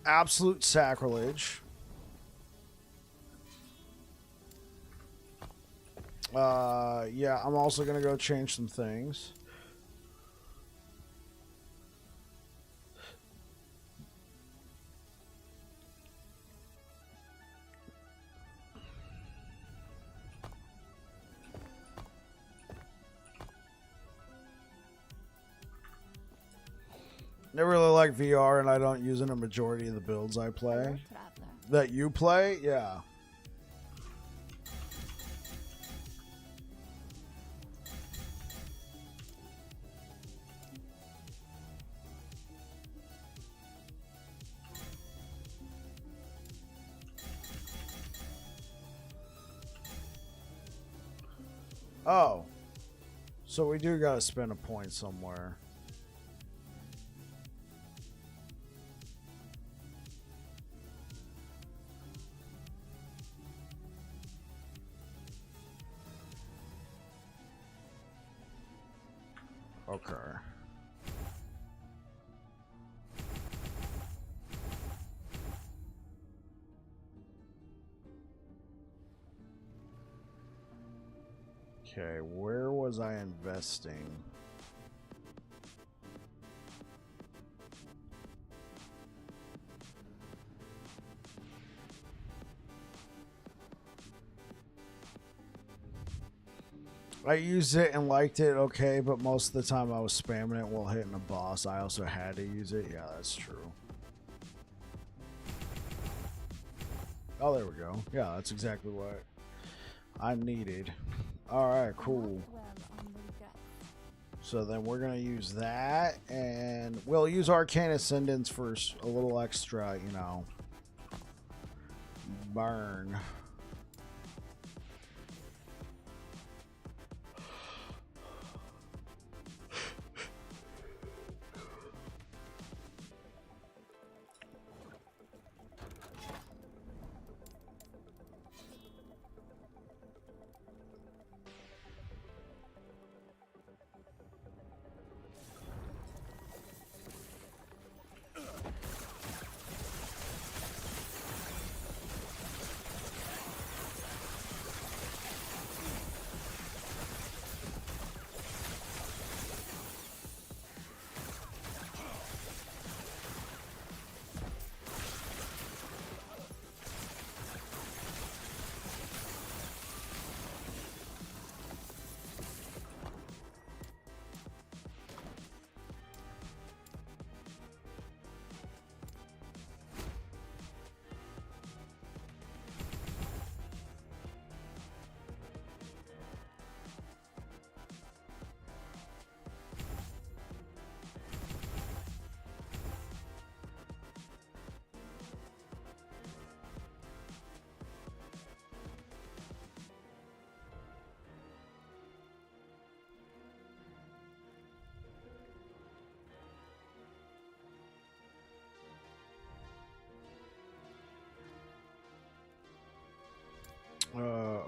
Absolute sacrilege. Yeah, I'm also gonna go change some things. Never really like VR, and I don't use it in a majority of the builds I play. Hello, traveler. That you play? Yeah. Oh. So we do gotta spend a point somewhere. Okay. Okay, where was I investing? I used it and liked it, okay, but most of the time I was spamming it while hitting a boss. I also had to use it. Yeah, that's true. Oh, there we go. Yeah, that's exactly what I needed. Alright, cool. Not well on regret. So then we're going to use that, and we'll use Arcane Ascendance for a little extra, you know, burn.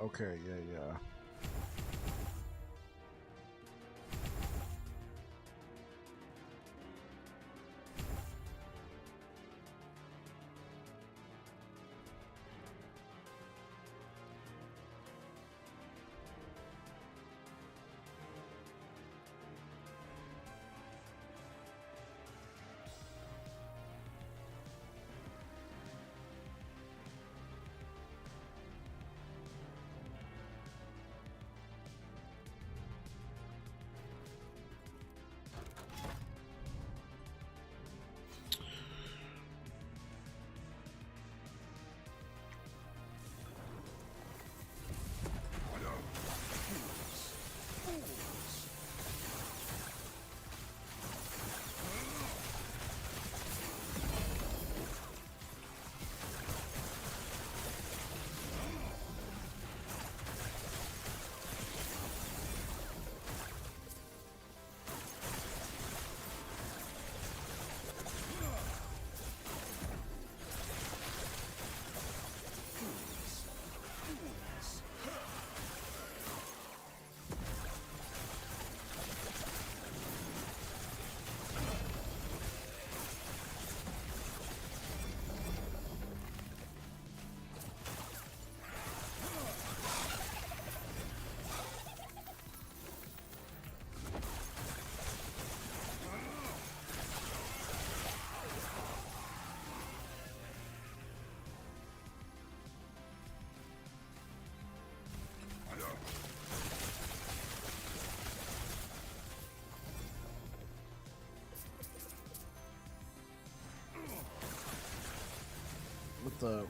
Okay, yeah. What the...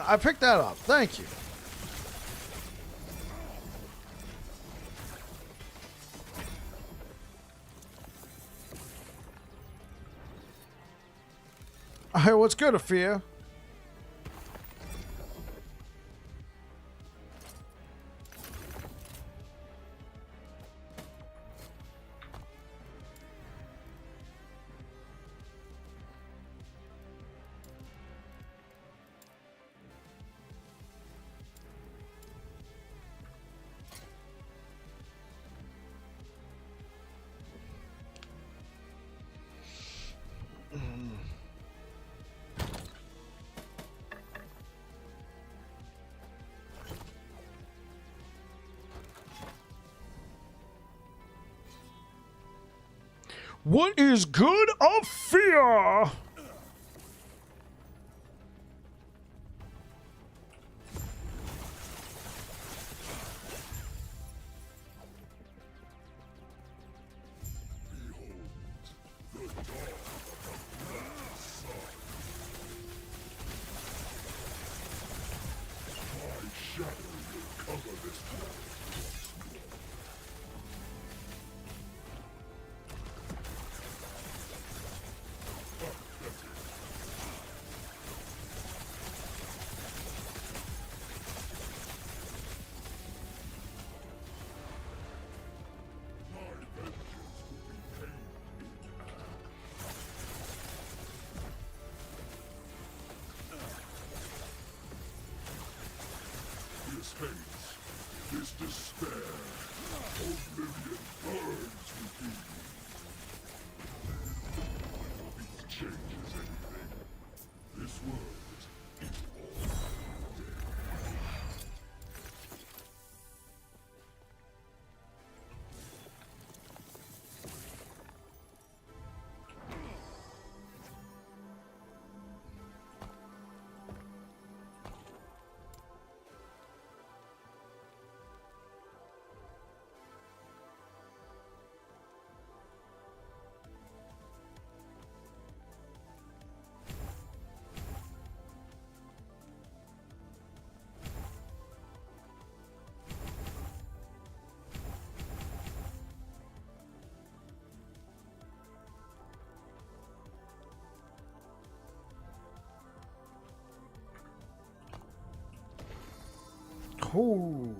I picked that up. Thank you. Hey, what's good, Afia? What is good of fear? This haze, this despair, oblivion burns within you. It changes anything. This world is all dead. Ooh.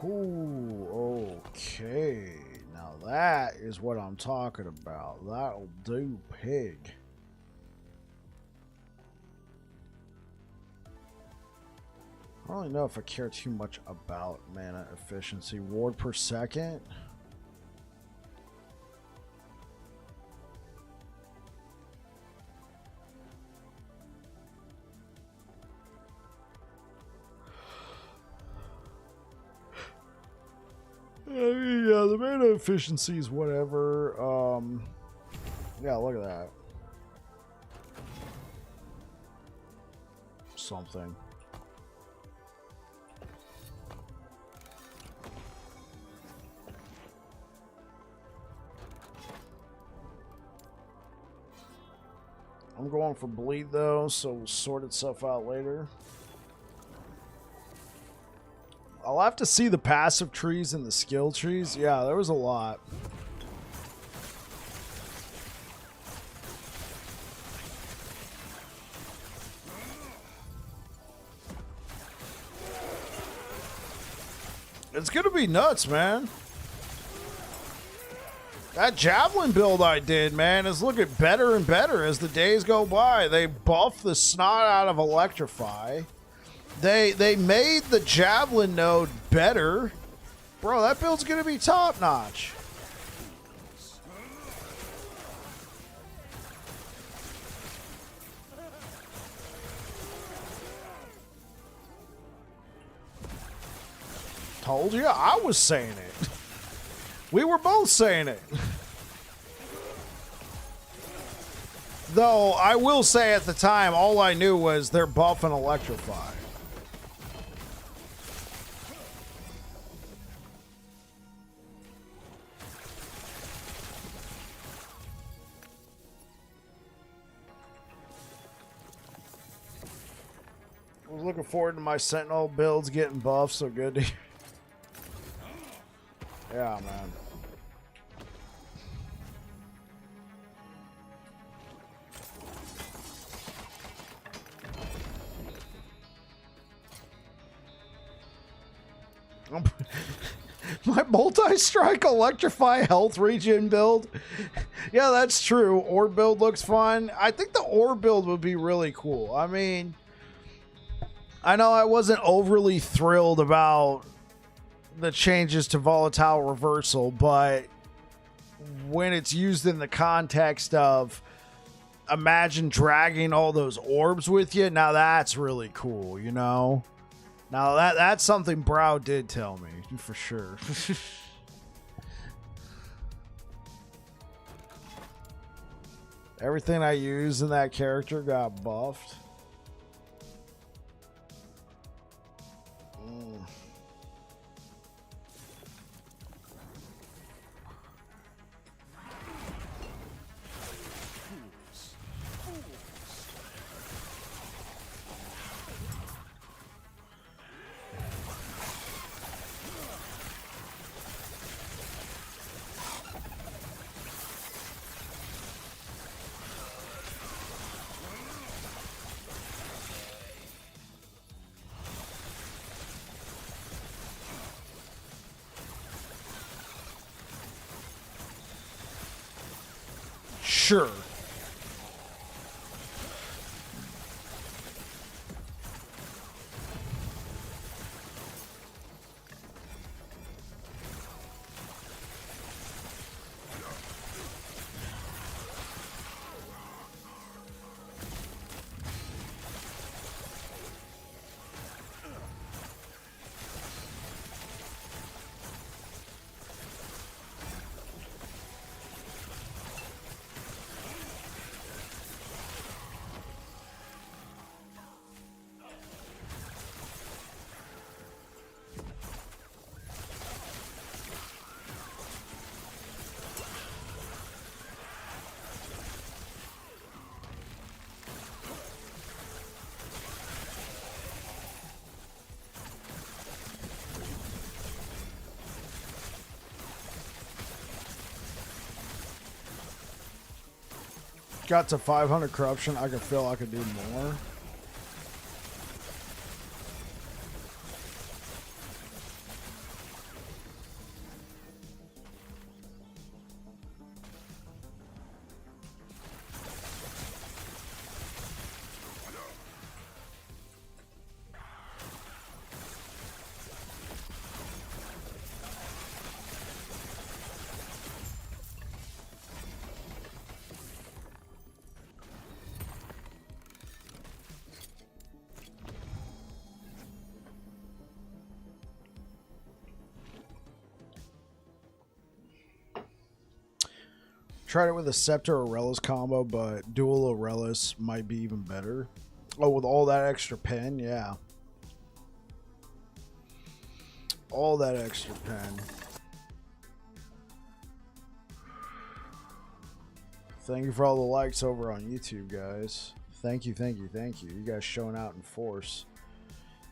Ooh, okay. Now that is what I'm talking about. That'll do, pig. I don't really know if I care too much about mana efficiency. Ward per second? Yeah, the mana efficiency is whatever. Yeah, look at that. Something. I'm going for bleed though, so we'll sort itself out later. I'll have to see the passive trees and the skill trees. Yeah, there was a lot. It's gonna be nuts, man. That javelin build I did, man, is looking better and better as the days go by. They buffed the snot out of Electrify. They made the javelin node better. Bro, that build's gonna be top notch. Told you, I was saying it. We were both saying it. Though, I will say at the time, all I knew was they're buffing Electrify. I was looking forward to my Sentinel builds getting buffed, so good to hear. Yeah, man. My multi-strike electrify health regen build. Yeah, that's true. Orb build looks fun. I think the orb build would be really cool. I mean, I know I wasn't overly thrilled about the changes to volatile reversal, but when it's used in the context of imagine dragging all those orbs with you, now that's really cool, you know? Now that's something Brow did tell me, for sure. Everything I used in that character got buffed. Sure. Got to 500 corruption. I could feel I could do more. Tried it with a Scepter Aurelius combo, but dual Aurelius might be even better. Oh, with all that extra pen, yeah. All that extra pen. Thank you for all the likes over on YouTube, guys. Thank you, thank you, thank you. You guys showing out in force.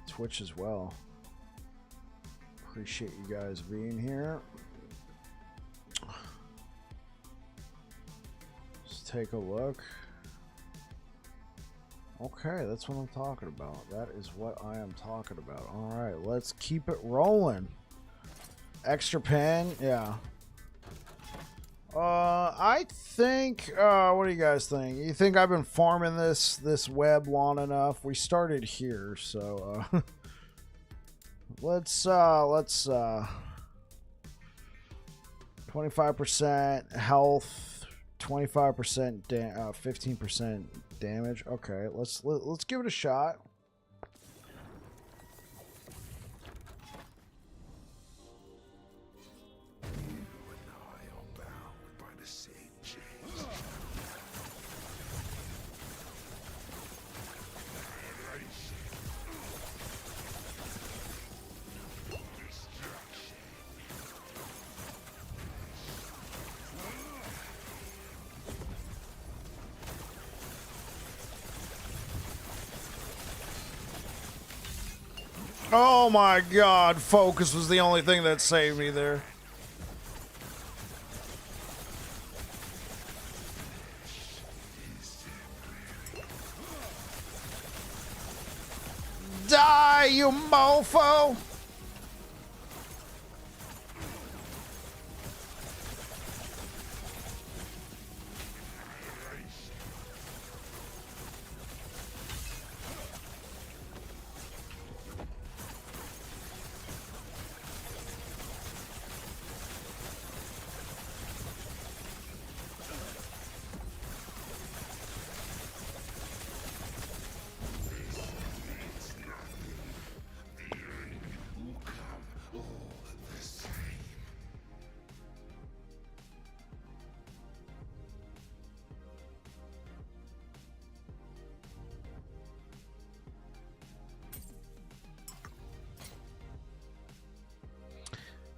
Twitch as well. Appreciate you guys being here. Take a look. Okay, that's what I'm talking about. That is what I am talking about. All right, let's keep it rolling. Extra pen, yeah. I think. What do you guys think? You think I've been farming this web long enough? We started here, so let's 25% health. 25%, 15% damage. Okay, let's give it a shot. Oh my god, focus was the only thing that saved me there. Die, you mofo!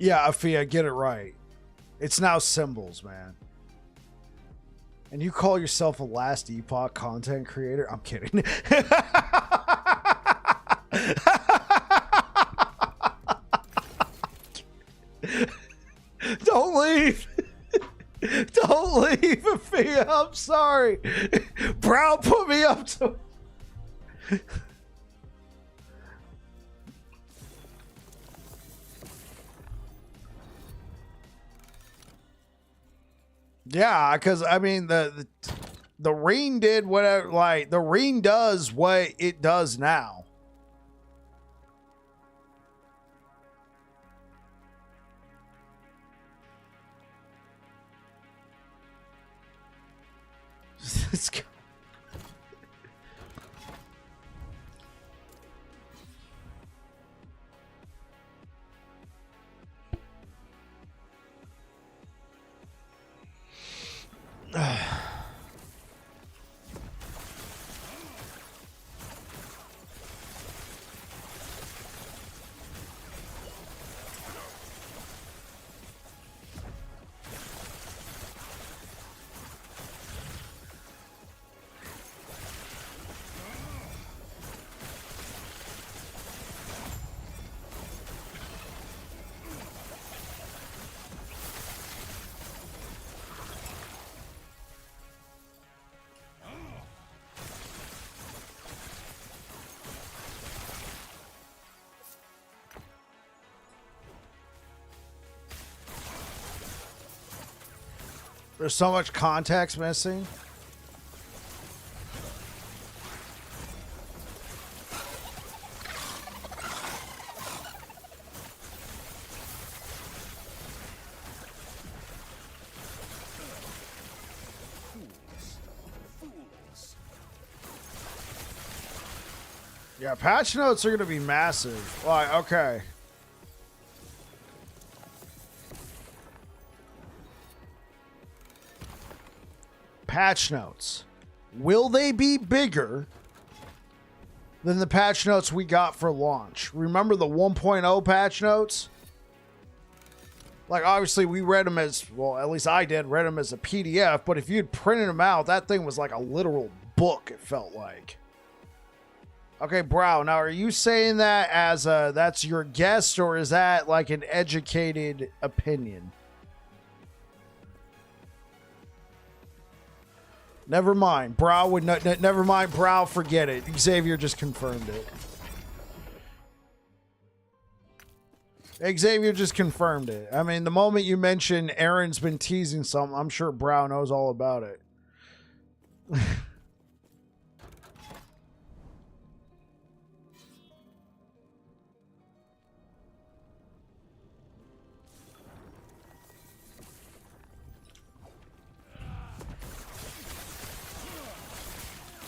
Yeah, Afia, get it right. It's now symbols, man. And you call yourself a last Epoch content creator? I'm kidding. Don't leave. Don't leave, Afia. I'm sorry. Brown put me up to... Yeah, because I mean the ring did whatever, like the ring does what it does now. There's so much context missing. Yeah, patch notes are going to be massive. Like, okay. Patch notes. Will they be bigger than the patch notes we got for launch? Remember the 1.0 patch notes? Like, obviously, we read them as, well, at least I did, read them as a PDF, but if you'd printed them out, that thing was like a literal book, it felt like. Okay, Brow, now are you saying that as a, that's your guess, or is that like an educated opinion? Never mind. Brow would never mind. Brow, forget it. Xavier just confirmed it. Xavier just confirmed it. I mean, the moment you mention Aaron's been teasing something, I'm sure Brow knows all about it.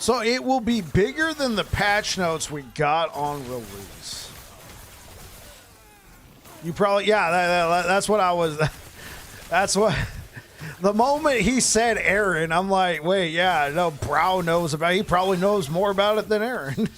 So it will be bigger than the patch notes we got on release. You probably, yeah, that's what I was, that's what, the moment he said Aaron, I'm like, wait, yeah, no, Brow knows about it. He probably knows more about it than Aaron.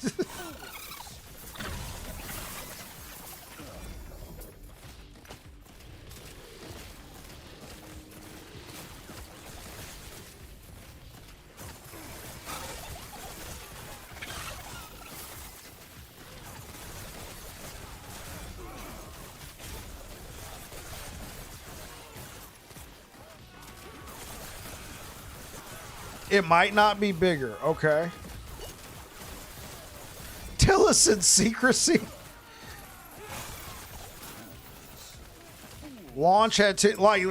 It might not be bigger. Okay. Tillicent secrecy. Launch had to like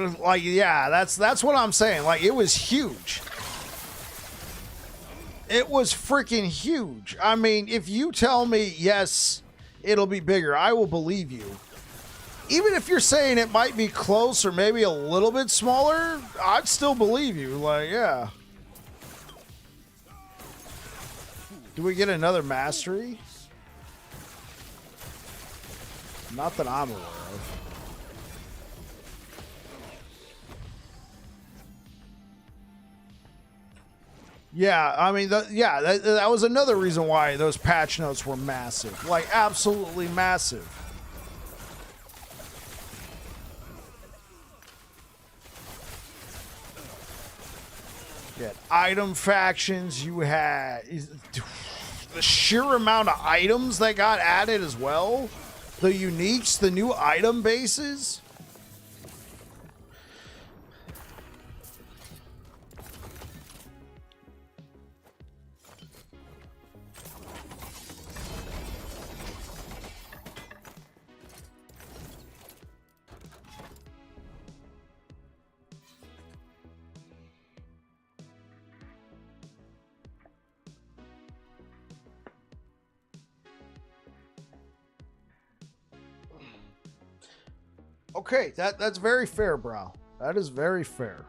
yeah, that's what I'm saying. Like it was huge. It was freaking huge. I mean, if you tell me yes, it'll be bigger, I will believe you. Even if you're saying it might be close or maybe a little bit smaller, I'd still believe you. Like, yeah. Do we get another mastery? Not that I'm aware of. Yeah, I mean, that was another reason why those patch notes were massive. Like, absolutely massive. You had item factions. You had the sheer amount of items that got added as well. The uniques, the new item bases. Okay, that's very fair, bro. That is very fair.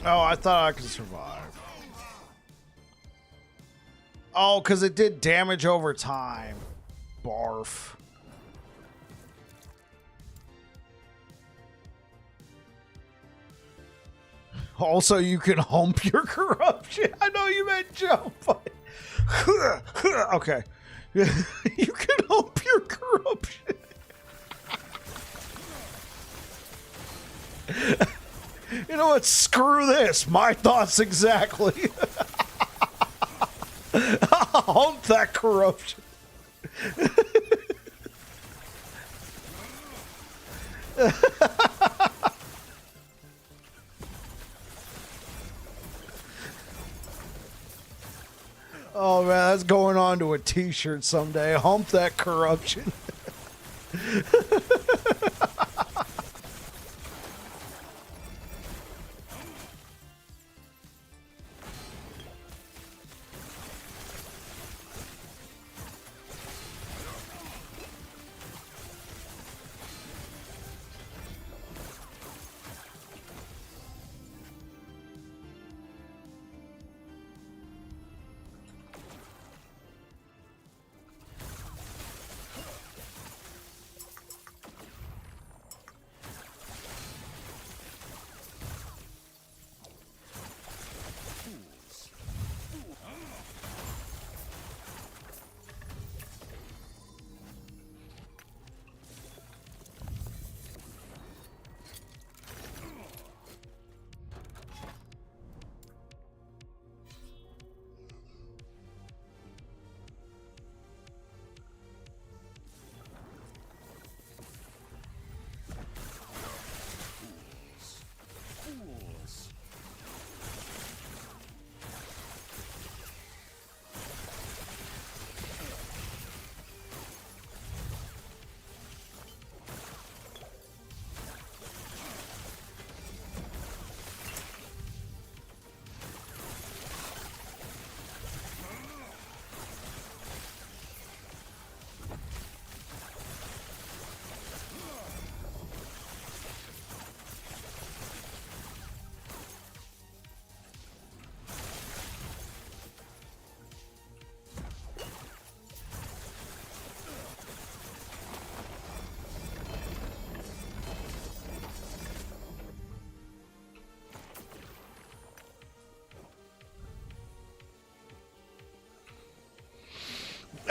Oh, I thought I could survive. Oh, because it did damage over time. Barf. Also, you can hump your corruption. I know you meant jump, but... Okay. You can hump your corruption. You know what? Screw this. My thoughts exactly. Hump that corruption. Oh man, that's going on to a t-shirt someday. Hump that corruption.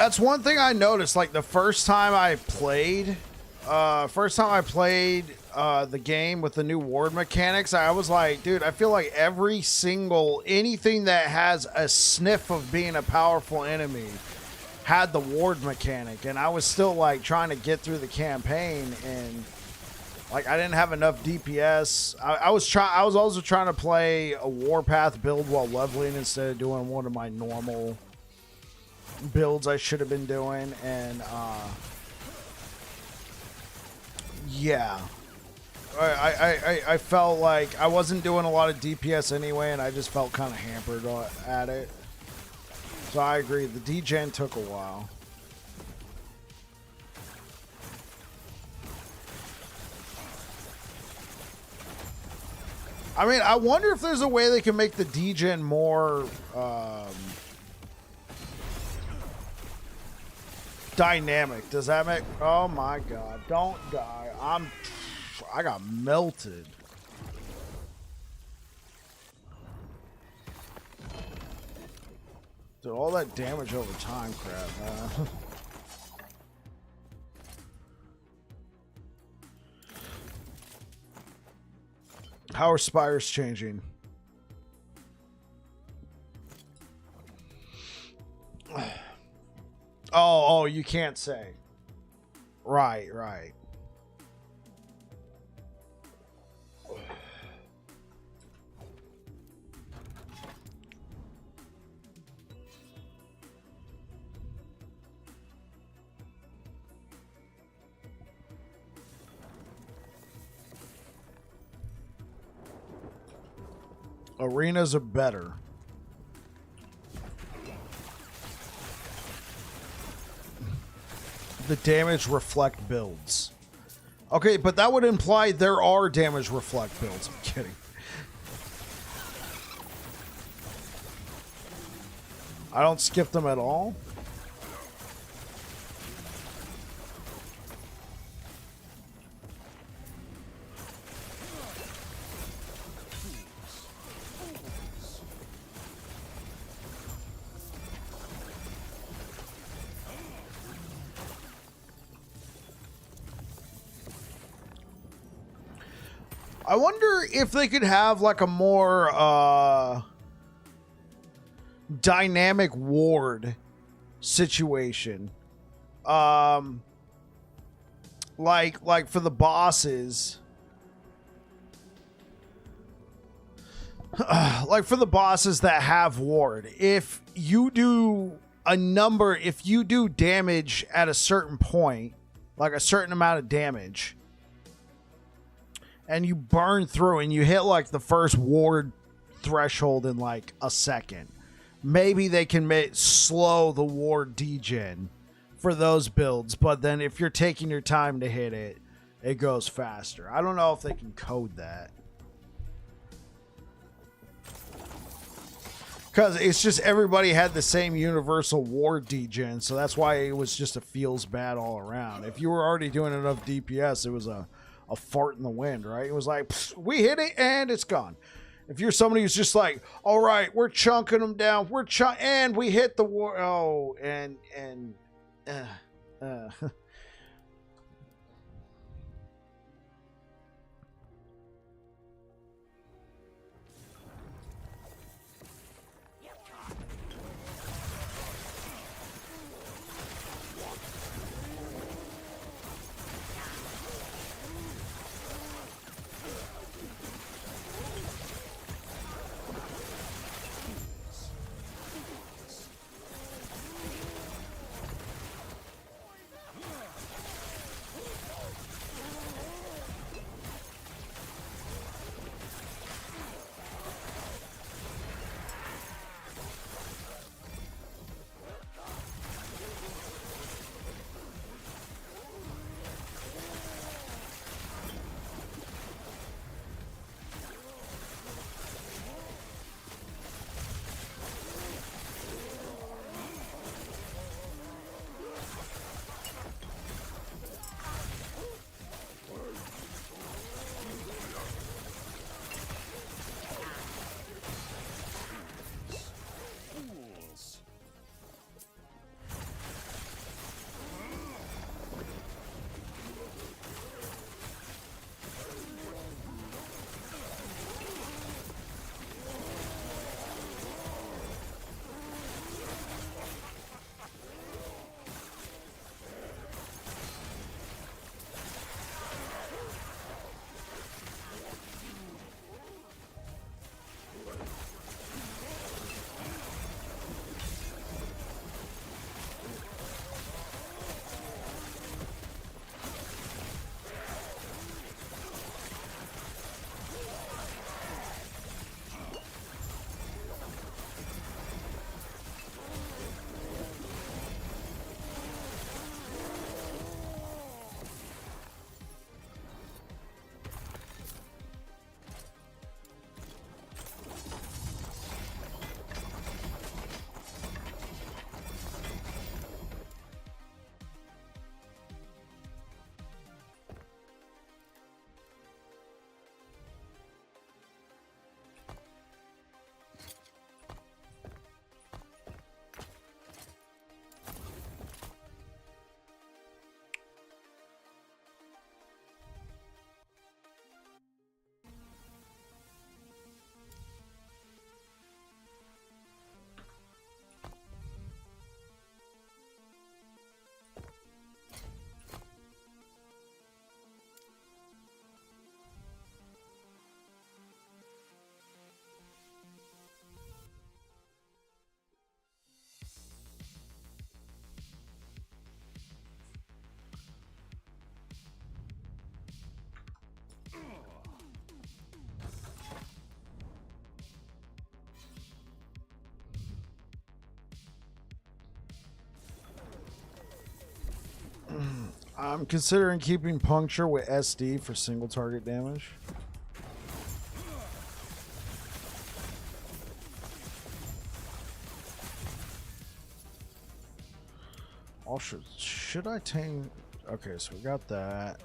That's one thing I noticed. Like the first time I played the game with the new ward mechanics, I was like, dude, I feel like anything that has a sniff of being a powerful enemy had the ward mechanic, and I was still like trying to get through the campaign, and like I didn't have enough DPS. I was also trying to play a warpath build while leveling instead of doing one of my normal builds I should have been doing, and yeah, I felt like I wasn't doing a lot of DPS anyway, and I just felt kind of hampered at it. So I agree, the degen took a while. I mean, I wonder if there's a way they can make the degen more dynamic. Does that make... Oh my god, don't die. I got melted. Dude, all that damage over time crap, man. How are spires changing? Oh, you can't say. Right. Arenas are better. The damage reflect builds. Okay, but that would imply there are damage reflect builds. I'm kidding. I don't skip them at all. I wonder if they could have like a more dynamic ward situation. Like for the bosses. Like for the bosses that have ward. If you do damage at a certain point, like a certain amount of damage, and you burn through and you hit like the first ward threshold in like a second, maybe they can slow the ward degen for those builds. But then if you're taking your time to hit it, it goes faster. I don't know if they can code that, because it's just everybody had the same universal ward degen, so that's why it was just a feels bad all around. If you were already doing enough DPS, it was a fart in the wind, right? It was like, we hit it and it's gone. If you're somebody who's just like, all right, we're chunking them down, and we hit the war. Oh, I'm considering keeping puncture with SD for single target damage. Also, should I tame? Okay, so we got that.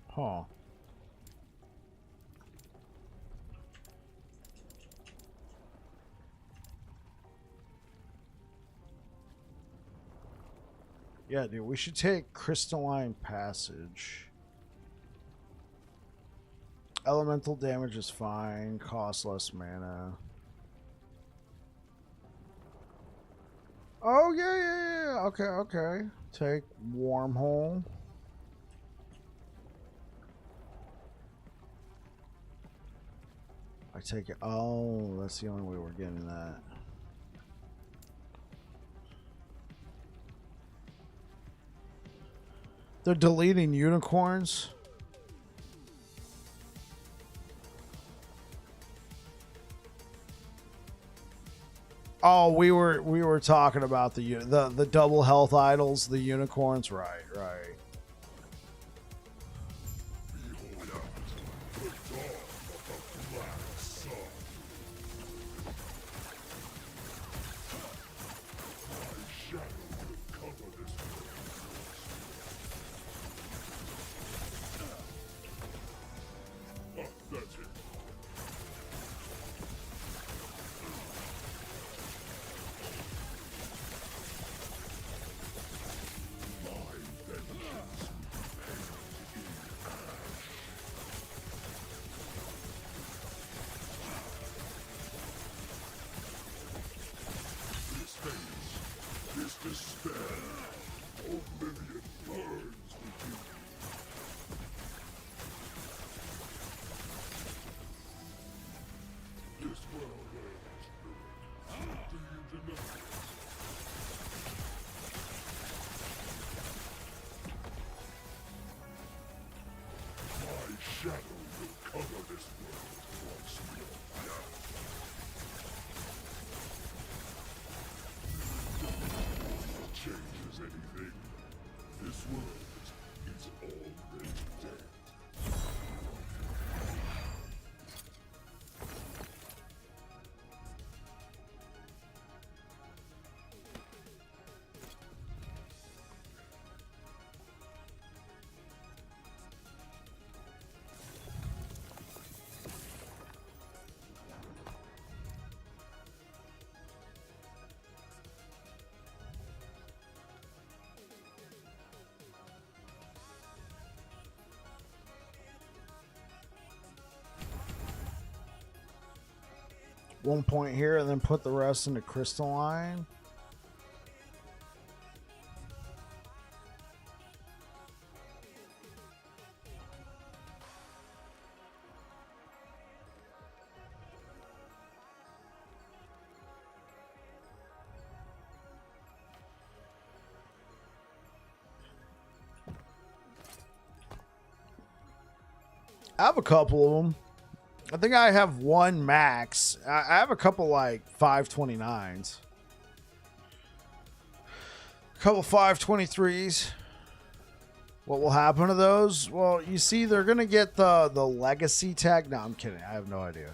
Huh. Yeah, dude, we should take Crystalline Passage. Elemental damage is fine. Costs less mana. Oh, yeah. Okay. Take Wormhole. I take it. Oh, that's the only way we're getting that. They're deleting unicorns. Oh, we were talking about the double health idols, the unicorns. Right. One point here and then put the rest into Crystalline. I have a couple of them. I think I have one max. I have a couple like 529s. A couple 523s. What will happen to those? Well, you see, they're going to get the legacy tag. No, I'm kidding. I have no idea.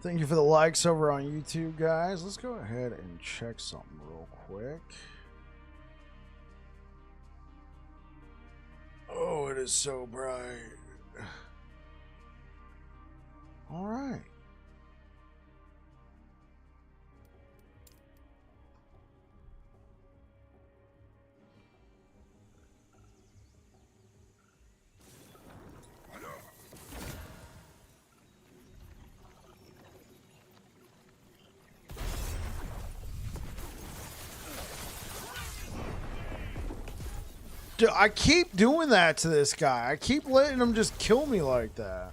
Thank you for the likes over on YouTube, guys. Let's go ahead and check something real quick. Oh, it is so bright. All right. Dude, I keep doing that to this guy. I keep letting him just kill me like that.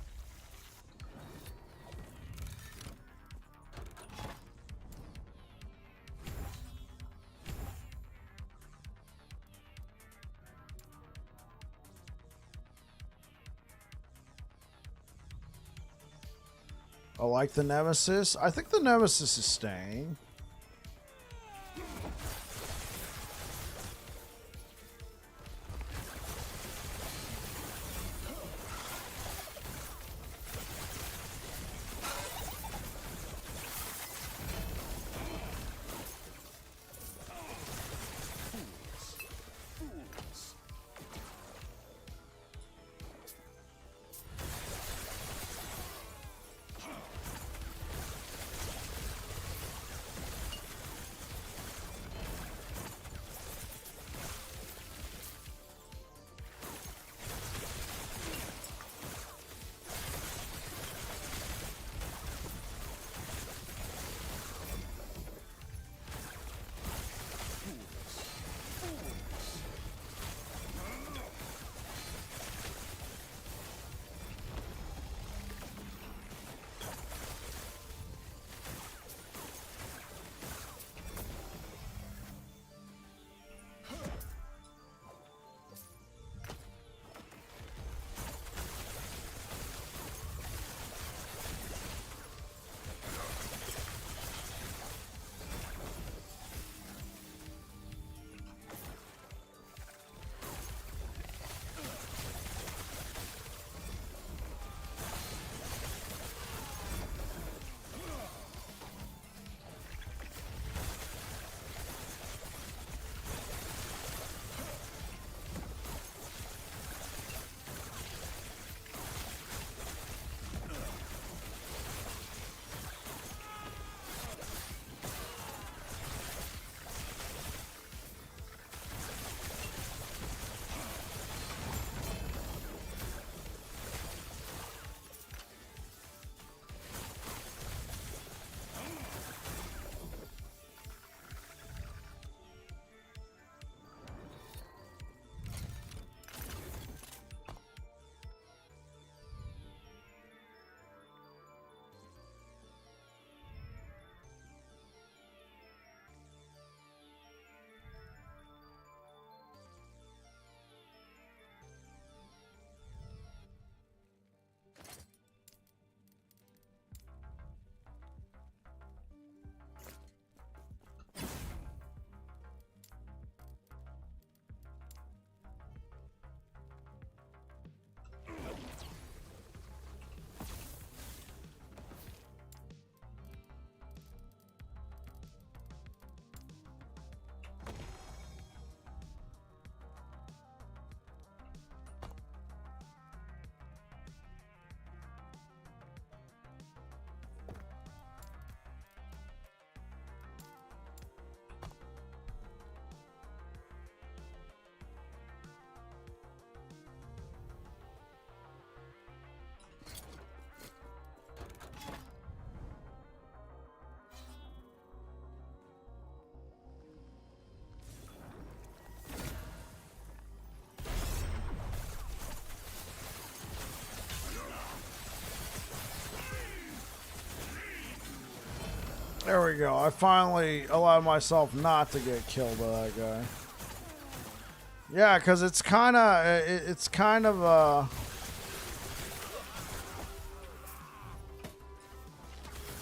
I like the Nemesis. I think the Nemesis is staying. There we go. I finally allowed myself not to get killed by that guy. Yeah, because it's kind of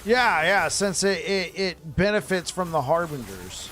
yeah, since it benefits from the Harbingers.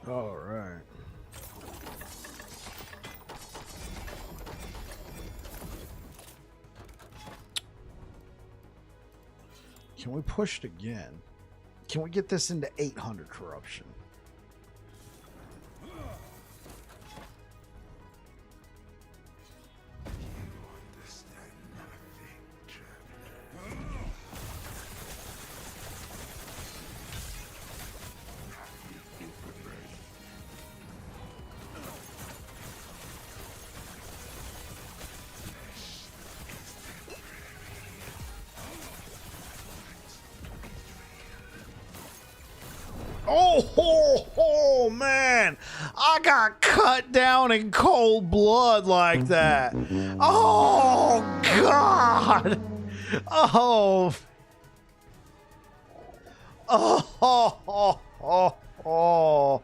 All right. Can we push it again? Can we get this into 800 corruption? Oh, man. I got cut down in cold blood like that. Oh, God. Oh. Oh.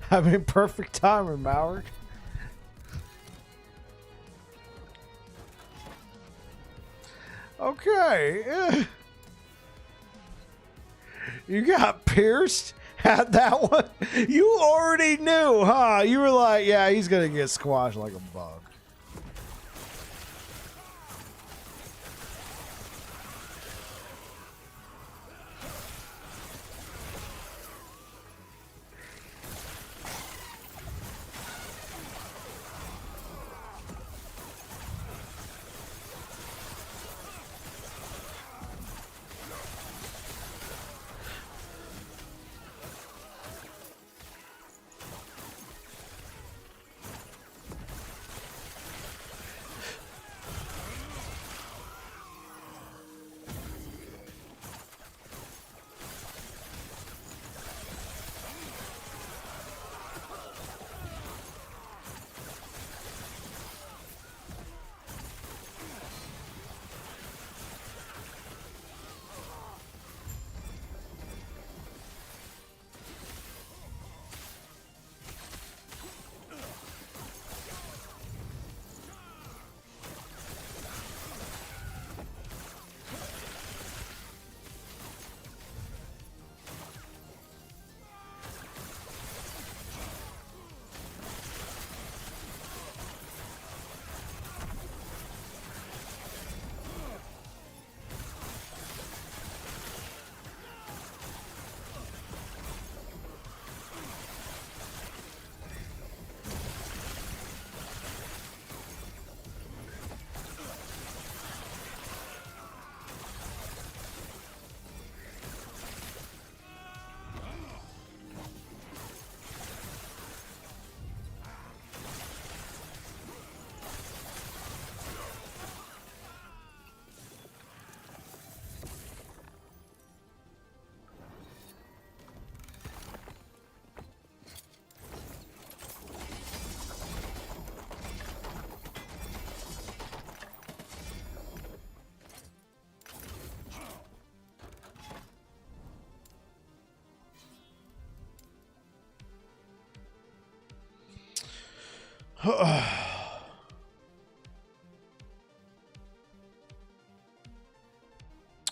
I mean, perfect timing, Mauer. Okay. You got pierced at that one? You already knew, huh? You were like, yeah, he's going to get squashed like a bug.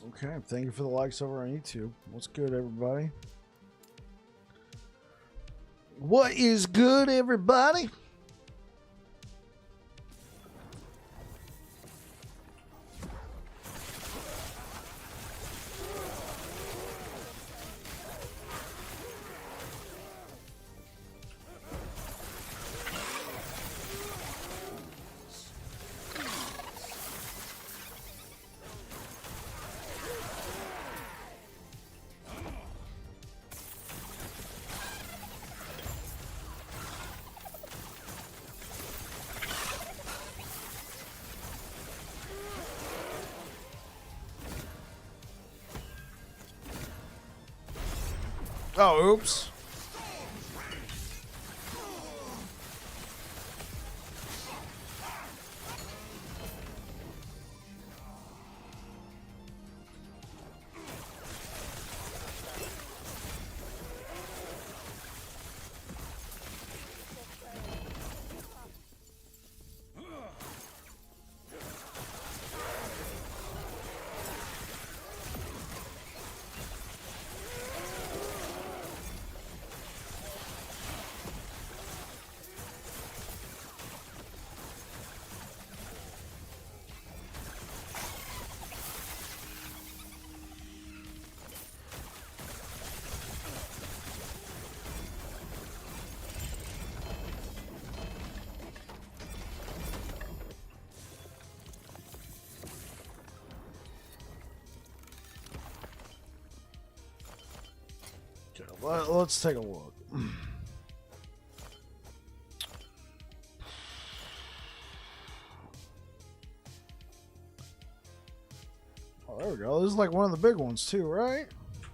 Okay, thank you for the likes over on YouTube. What's good, everybody? What is good, everybody? Oh, oops. Let's take a look. Oh, there we go. This is like one of the big ones too, right?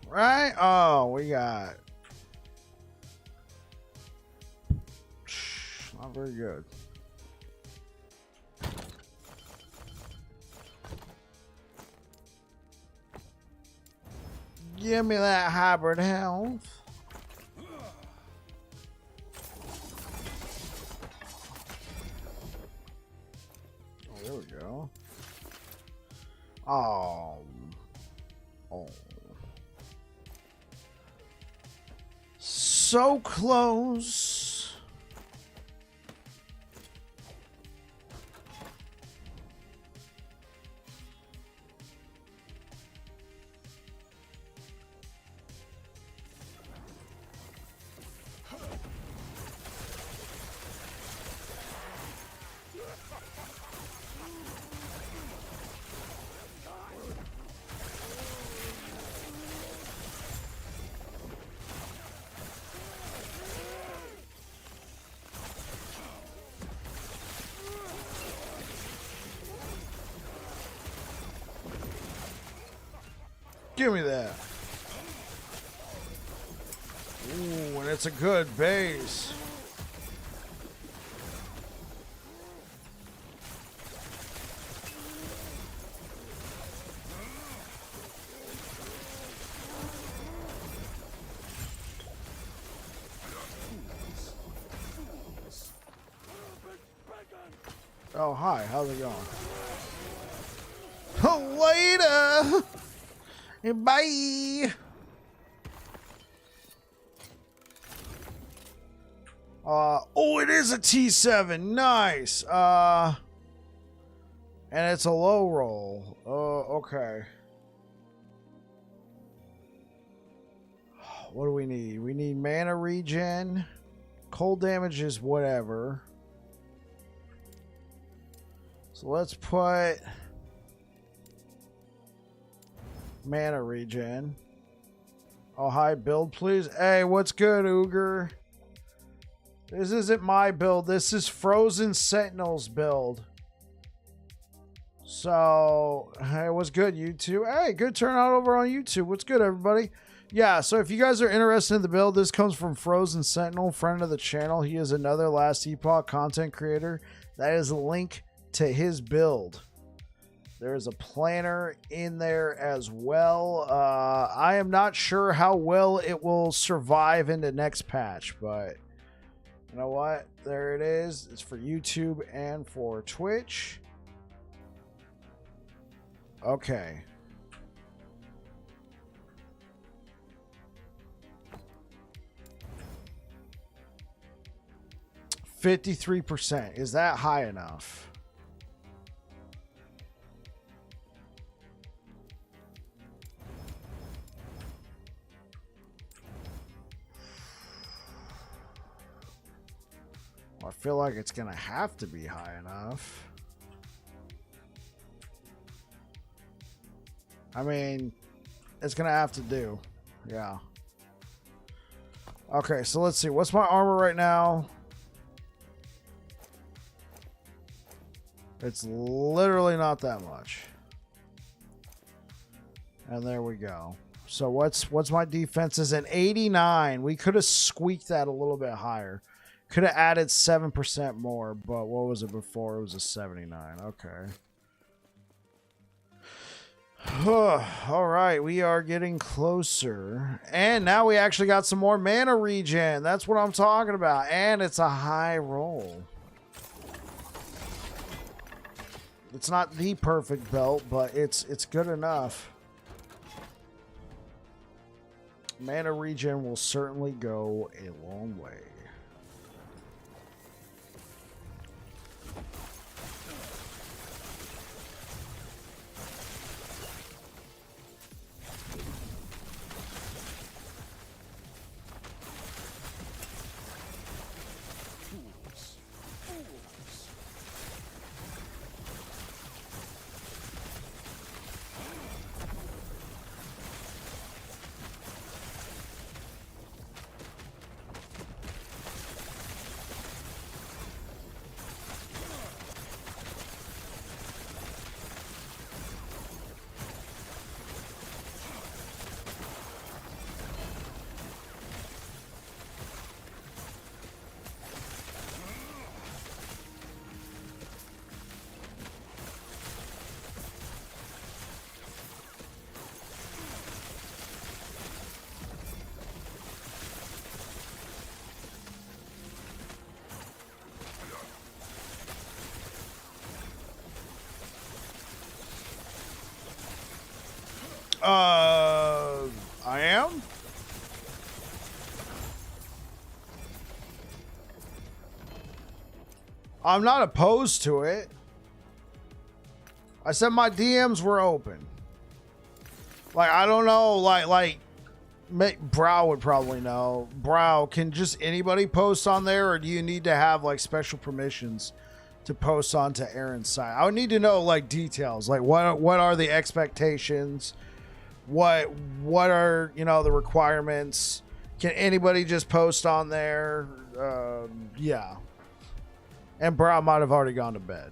Right? Oh, we got... Not very good. Give me that hybrid health. Oh, there we go. Oh. So close. Give me that. Ooh, and it's a good base. Oh, hi. How's it going? Later. Bye. Oh, it is a T7. Nice. And it's a low roll. Okay. What do we need? We need mana regen. Cold damage is whatever. So let's put mana regen. Oh, hi, build, please. Hey, what's good, Uger? This isn't my build. This is Frozen Sentinel's build. So, hey, what's good, YouTube? Hey, good turnout over on YouTube. What's good, everybody? Yeah, so if you guys are interested in the build, this comes from Frozen Sentinel, friend of the channel. He is another Last Epoch content creator. That is a link to his build. There's a planner in there as well. I am not sure how well it will survive into next patch, but you know what? There it is. It's for YouTube and for Twitch. Okay. %. Is that high enough? I feel like it's gonna have to be high enough. I mean, it's gonna have to do. Yeah. Okay, so let's see. What's my armor right now? It's literally not that much. And there we go. So what's my defense is an 89. We could have squeaked that a little bit higher. Could have added 7% more, but what was it before? It was a 79. Okay. All right, we are getting closer. And now we actually got some more mana regen. That's what I'm talking about. And it's a high roll. It's not the perfect belt, but it's good enough. Mana regen will certainly go a long way. I am. I'm not opposed to it. I said my DMs were open. Like, I don't know, Brow would probably know. Brow, can just anybody post on there, or do you need to have like special permissions to post onto Aaron's site? I would need to know like details, like what are the expectations, what are, you know, the requirements. Can anybody just post on there? Yeah. And Brow might have already gone to bed.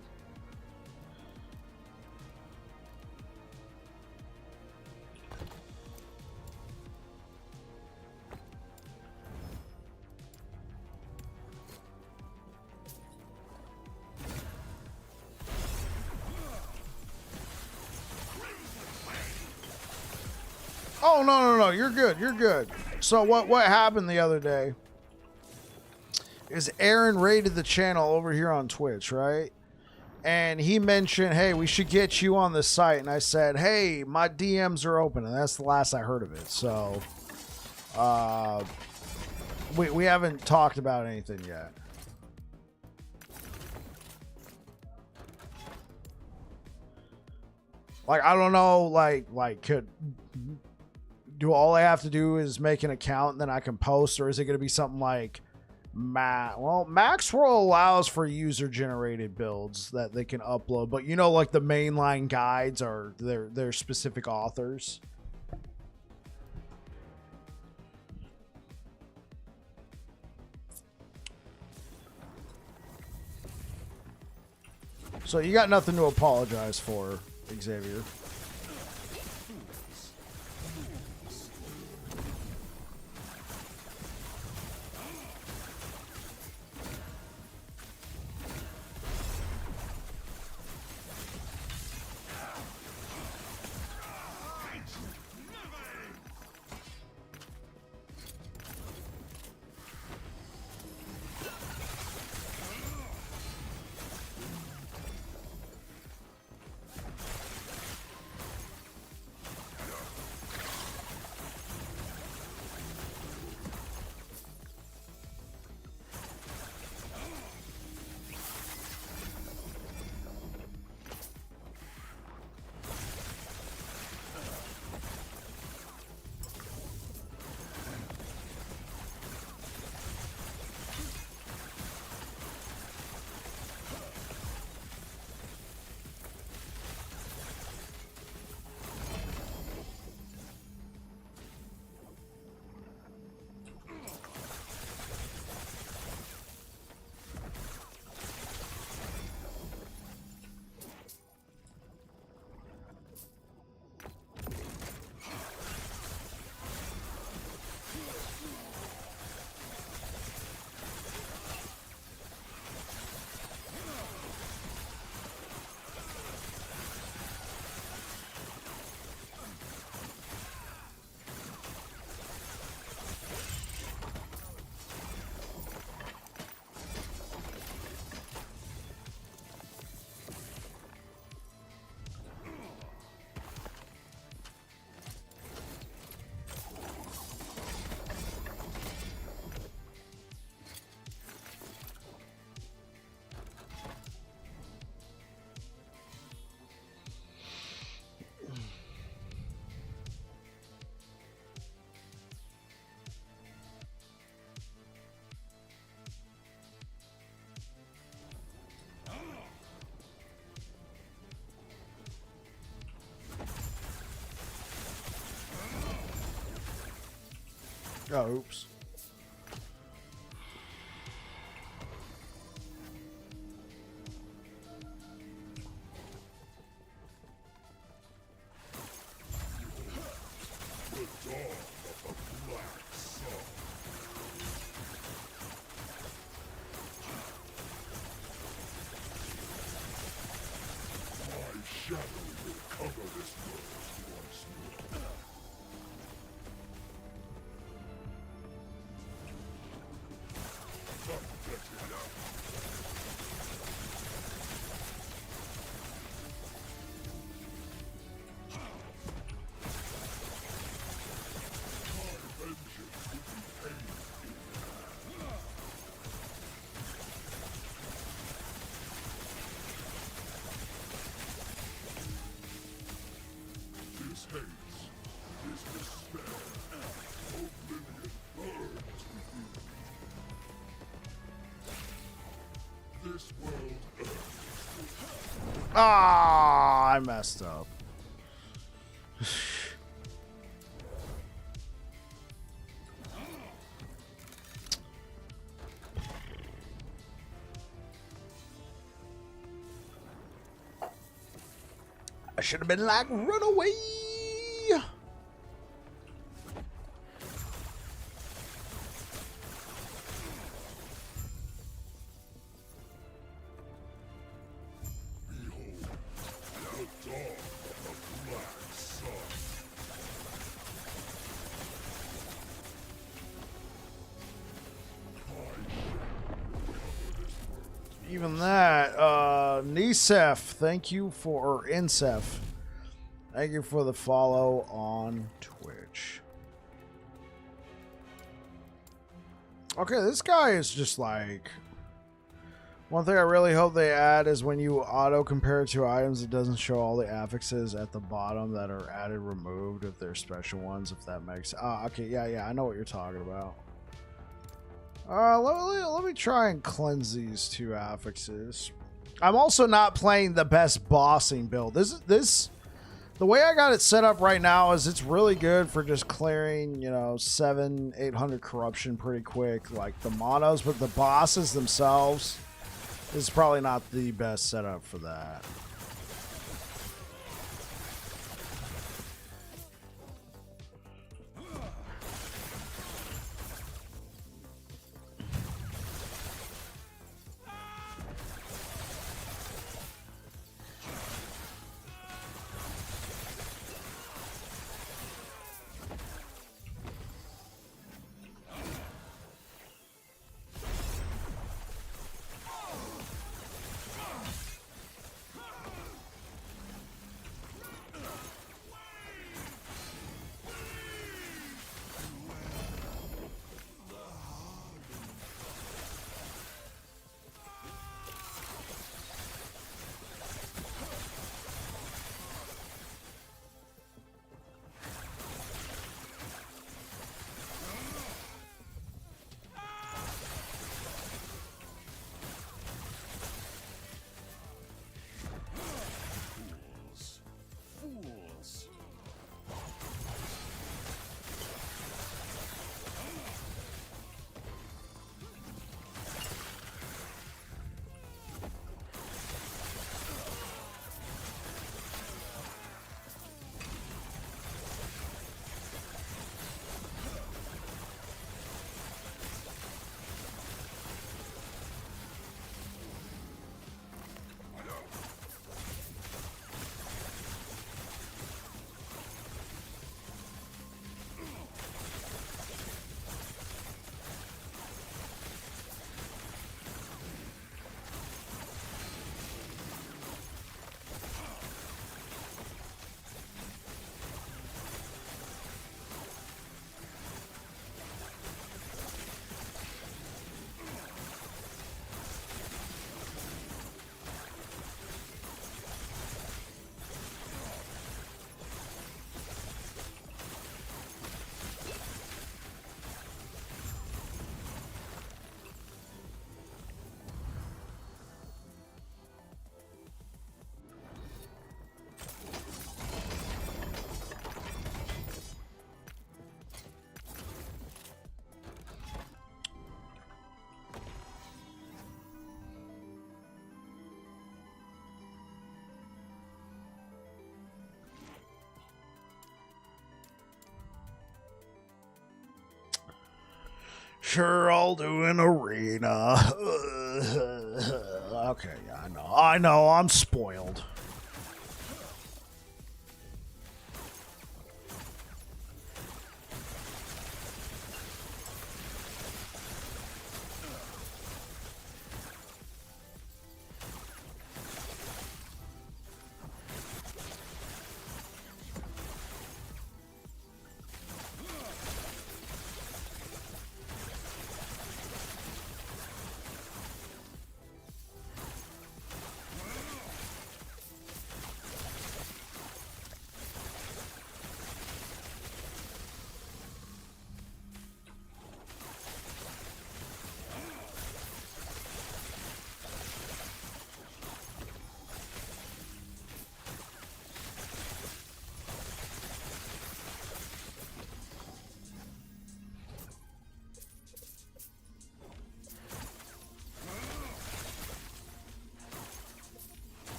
Oh, no, you're good, you're good. So what happened the other day is Aaron raided the channel over here on Twitch, right? And he mentioned, hey, we should get you on the site. And I said, hey, my DMs are open. And that's the last I heard of it. So we haven't talked about anything yet. Like, I don't know, like do all I have to do is make an account and then I can post, or is it going to be something like Maxwell allows for user generated builds that they can upload, but you know, like the mainline guides are their specific authors. So you got nothing to apologize for, Xavier. Oh, oops. Ah, I messed up. I should have been like, run away. Even that, Nisef, thank you for, or Insef, thank you for the follow on Twitch. Okay, this guy is just like, one thing I really hope they add is when you auto compare to items, it doesn't show all the affixes at the bottom that are added removed if they're special ones, if that makes, okay, yeah, I know what you're talking about. Let me try and cleanse these two affixes. I'm also not playing the best bossing build. This the way I got it set up right now is it's really good for just clearing, you know, 700-800 corruption pretty quick, like the monos, but the bosses themselves is probably not the best setup for that. Sure, I'll do an arena. Okay, yeah, I know, I'm spoiled.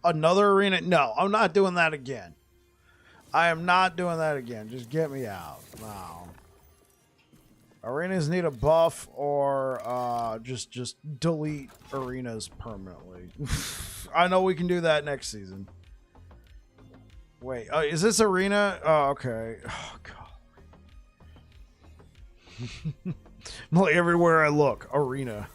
Another arena? No, I'm not doing that again. I am not doing that again. Just get me out. No. Arenas need a buff or just delete arenas permanently. I know we can do that next season. Wait, is this arena? Oh, okay. Oh, God. Like everywhere I look, arena.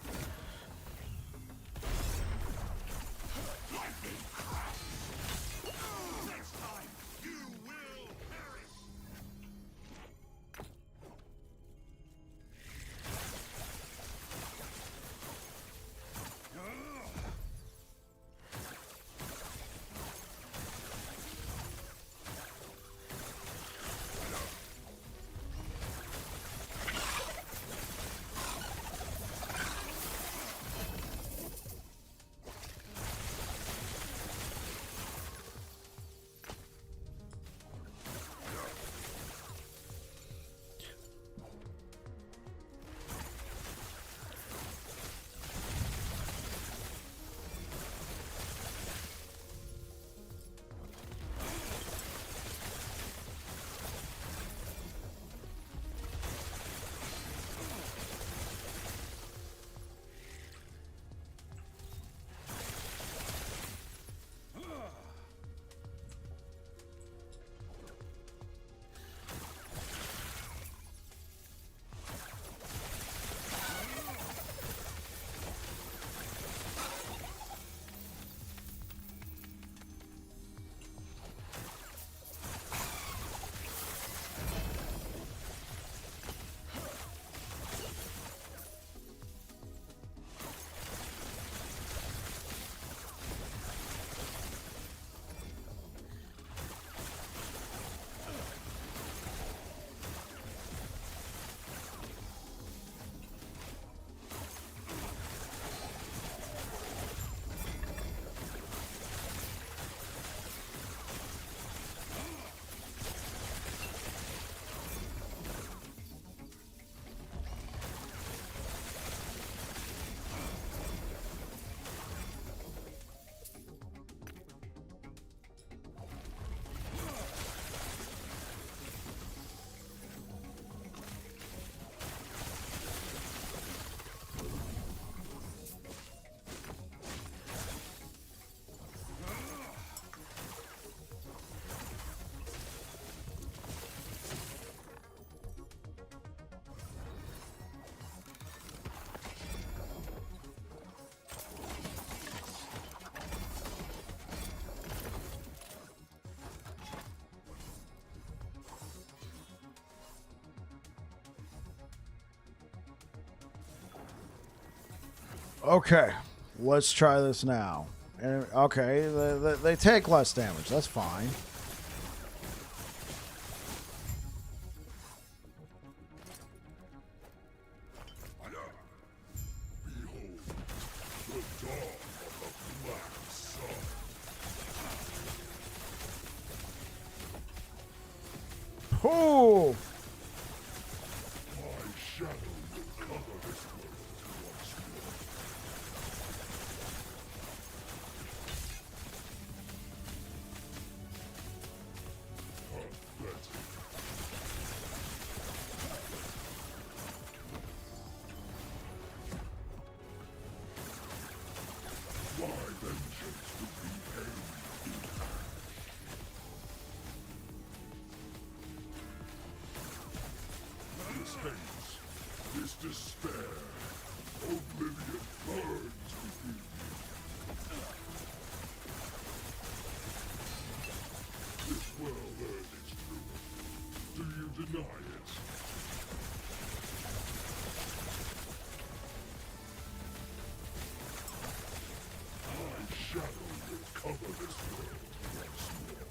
Okay, let's try this now. And okay, they take less damage. That's fine. Oh! This despair, oblivion burns within you. This world earned its truth. Do you deny it? My shadow will cover this world once more.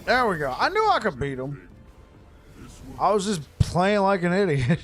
There we go. I knew I could beat him. I was just playing like an idiot.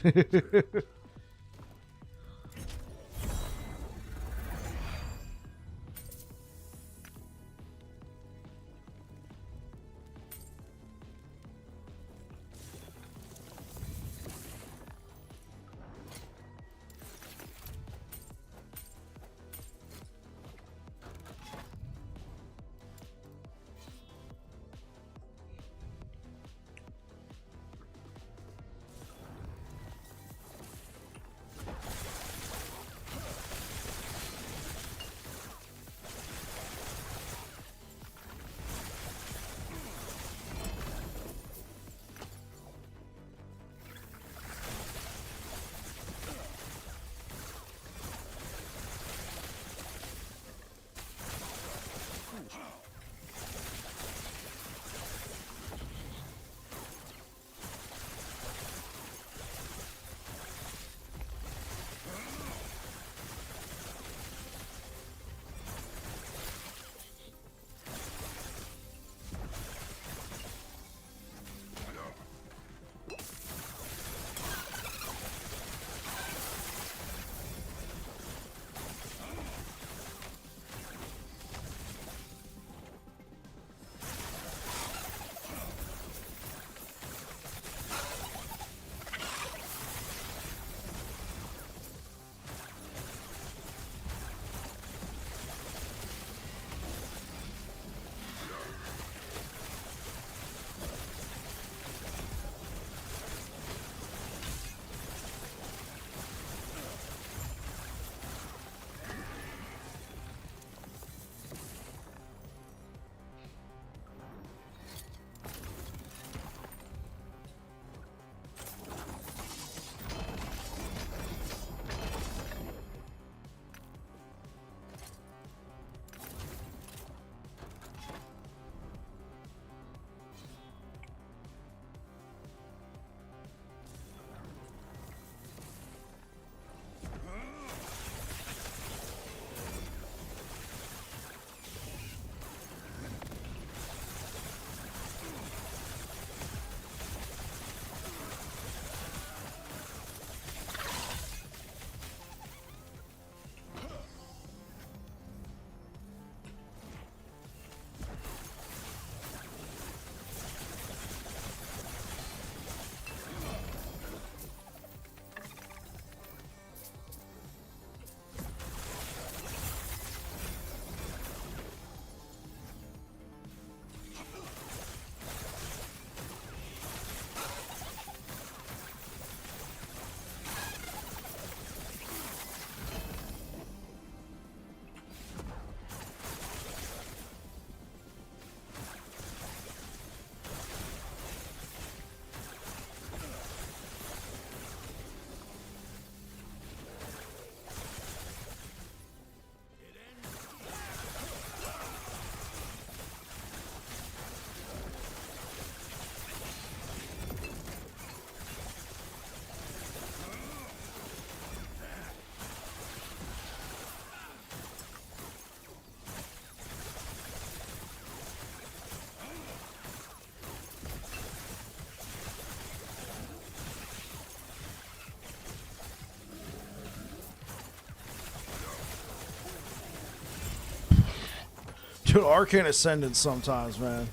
Dude, Arcane Ascendant sometimes, man.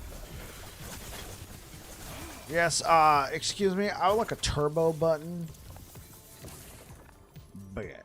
Yes, excuse me, I would like a turbo button. Bet.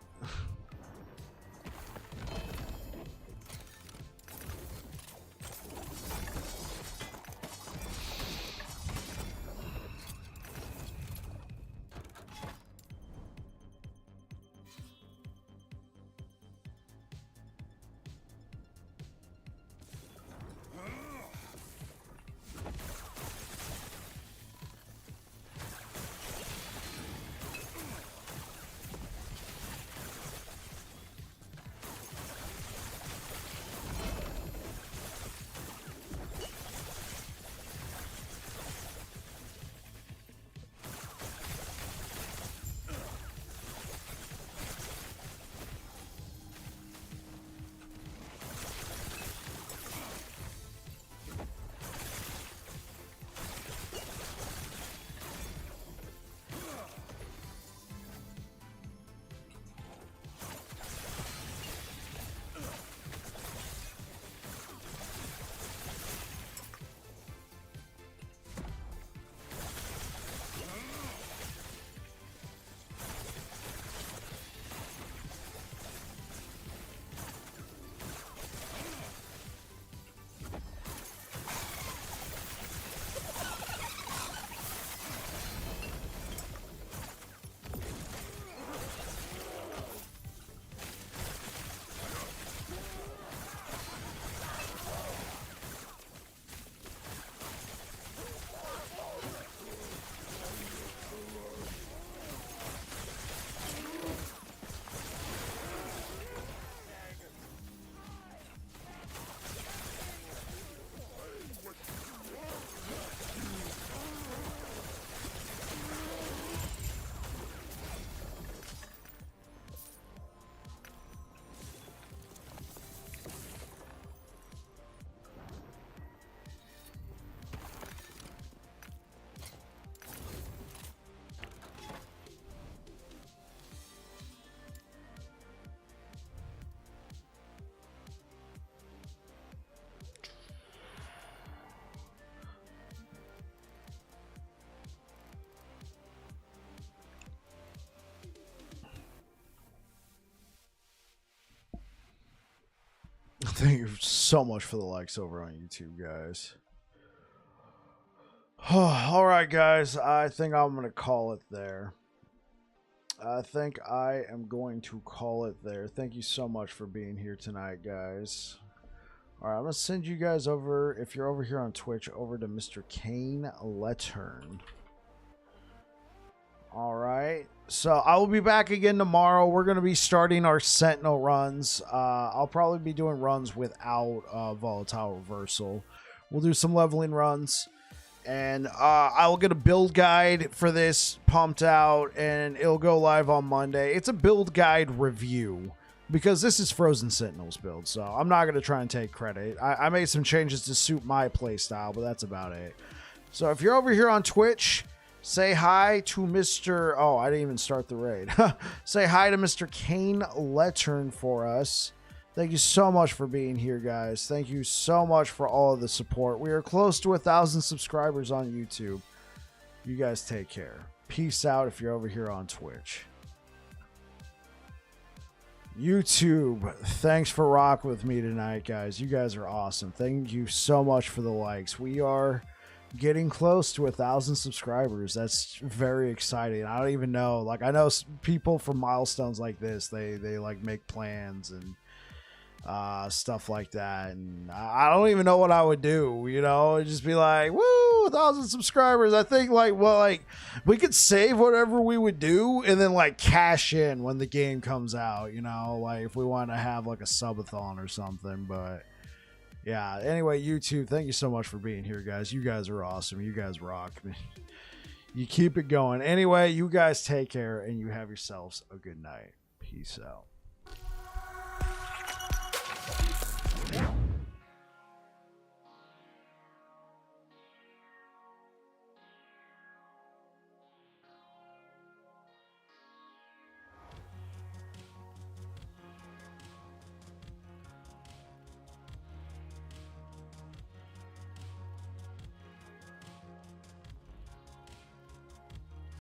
Thank you so much for the likes over on YouTube, guys. All right, guys. I think I'm going to call it there. Thank you so much for being here tonight, guys. All right, I'm going to send you guys over, if you're over here on Twitch, over to Mr. Kane Lettern. All right. So I will be back again tomorrow. We're going to be starting our Sentinel runs. I'll probably be doing runs without Volatile Reversal. We'll do some leveling runs. And I will get a build guide for this pumped out. And it'll go live on Monday. It's a build guide review. Because this is Frozen Sentinel's build. So I'm not going to try and take credit. I made some changes to suit my playstyle. But that's about it. So if you're over here on Twitch... say hi to Mr. Oh, I didn't even start the raid. Say hi to Mr. Kane Lettern for us. Thank you so much for being here, guys. Thank you so much for all of the support. We are close to 1,000 subscribers on YouTube. You guys take care. Peace out if you're over here on Twitch. YouTube, thanks for rocking with me tonight, guys. You guys are awesome. Thank you so much for the likes. We are... getting close to 1,000 subscribers. That's very exciting. I don't even know, like, I know people from milestones like this, they like make plans and stuff like that, and I don't even know what I would do, you know. It'd just be like, woo, 1,000 subscribers. I think, like, well, like, we could save whatever we would do and then like cash in when the game comes out, you know, like if we want to have like a subathon or something. But yeah, anyway, YouTube, thank you so much for being here, guys. You guys are awesome. You guys rock. You keep it going. Anyway, you guys take care, and you have yourselves a good night. Peace out.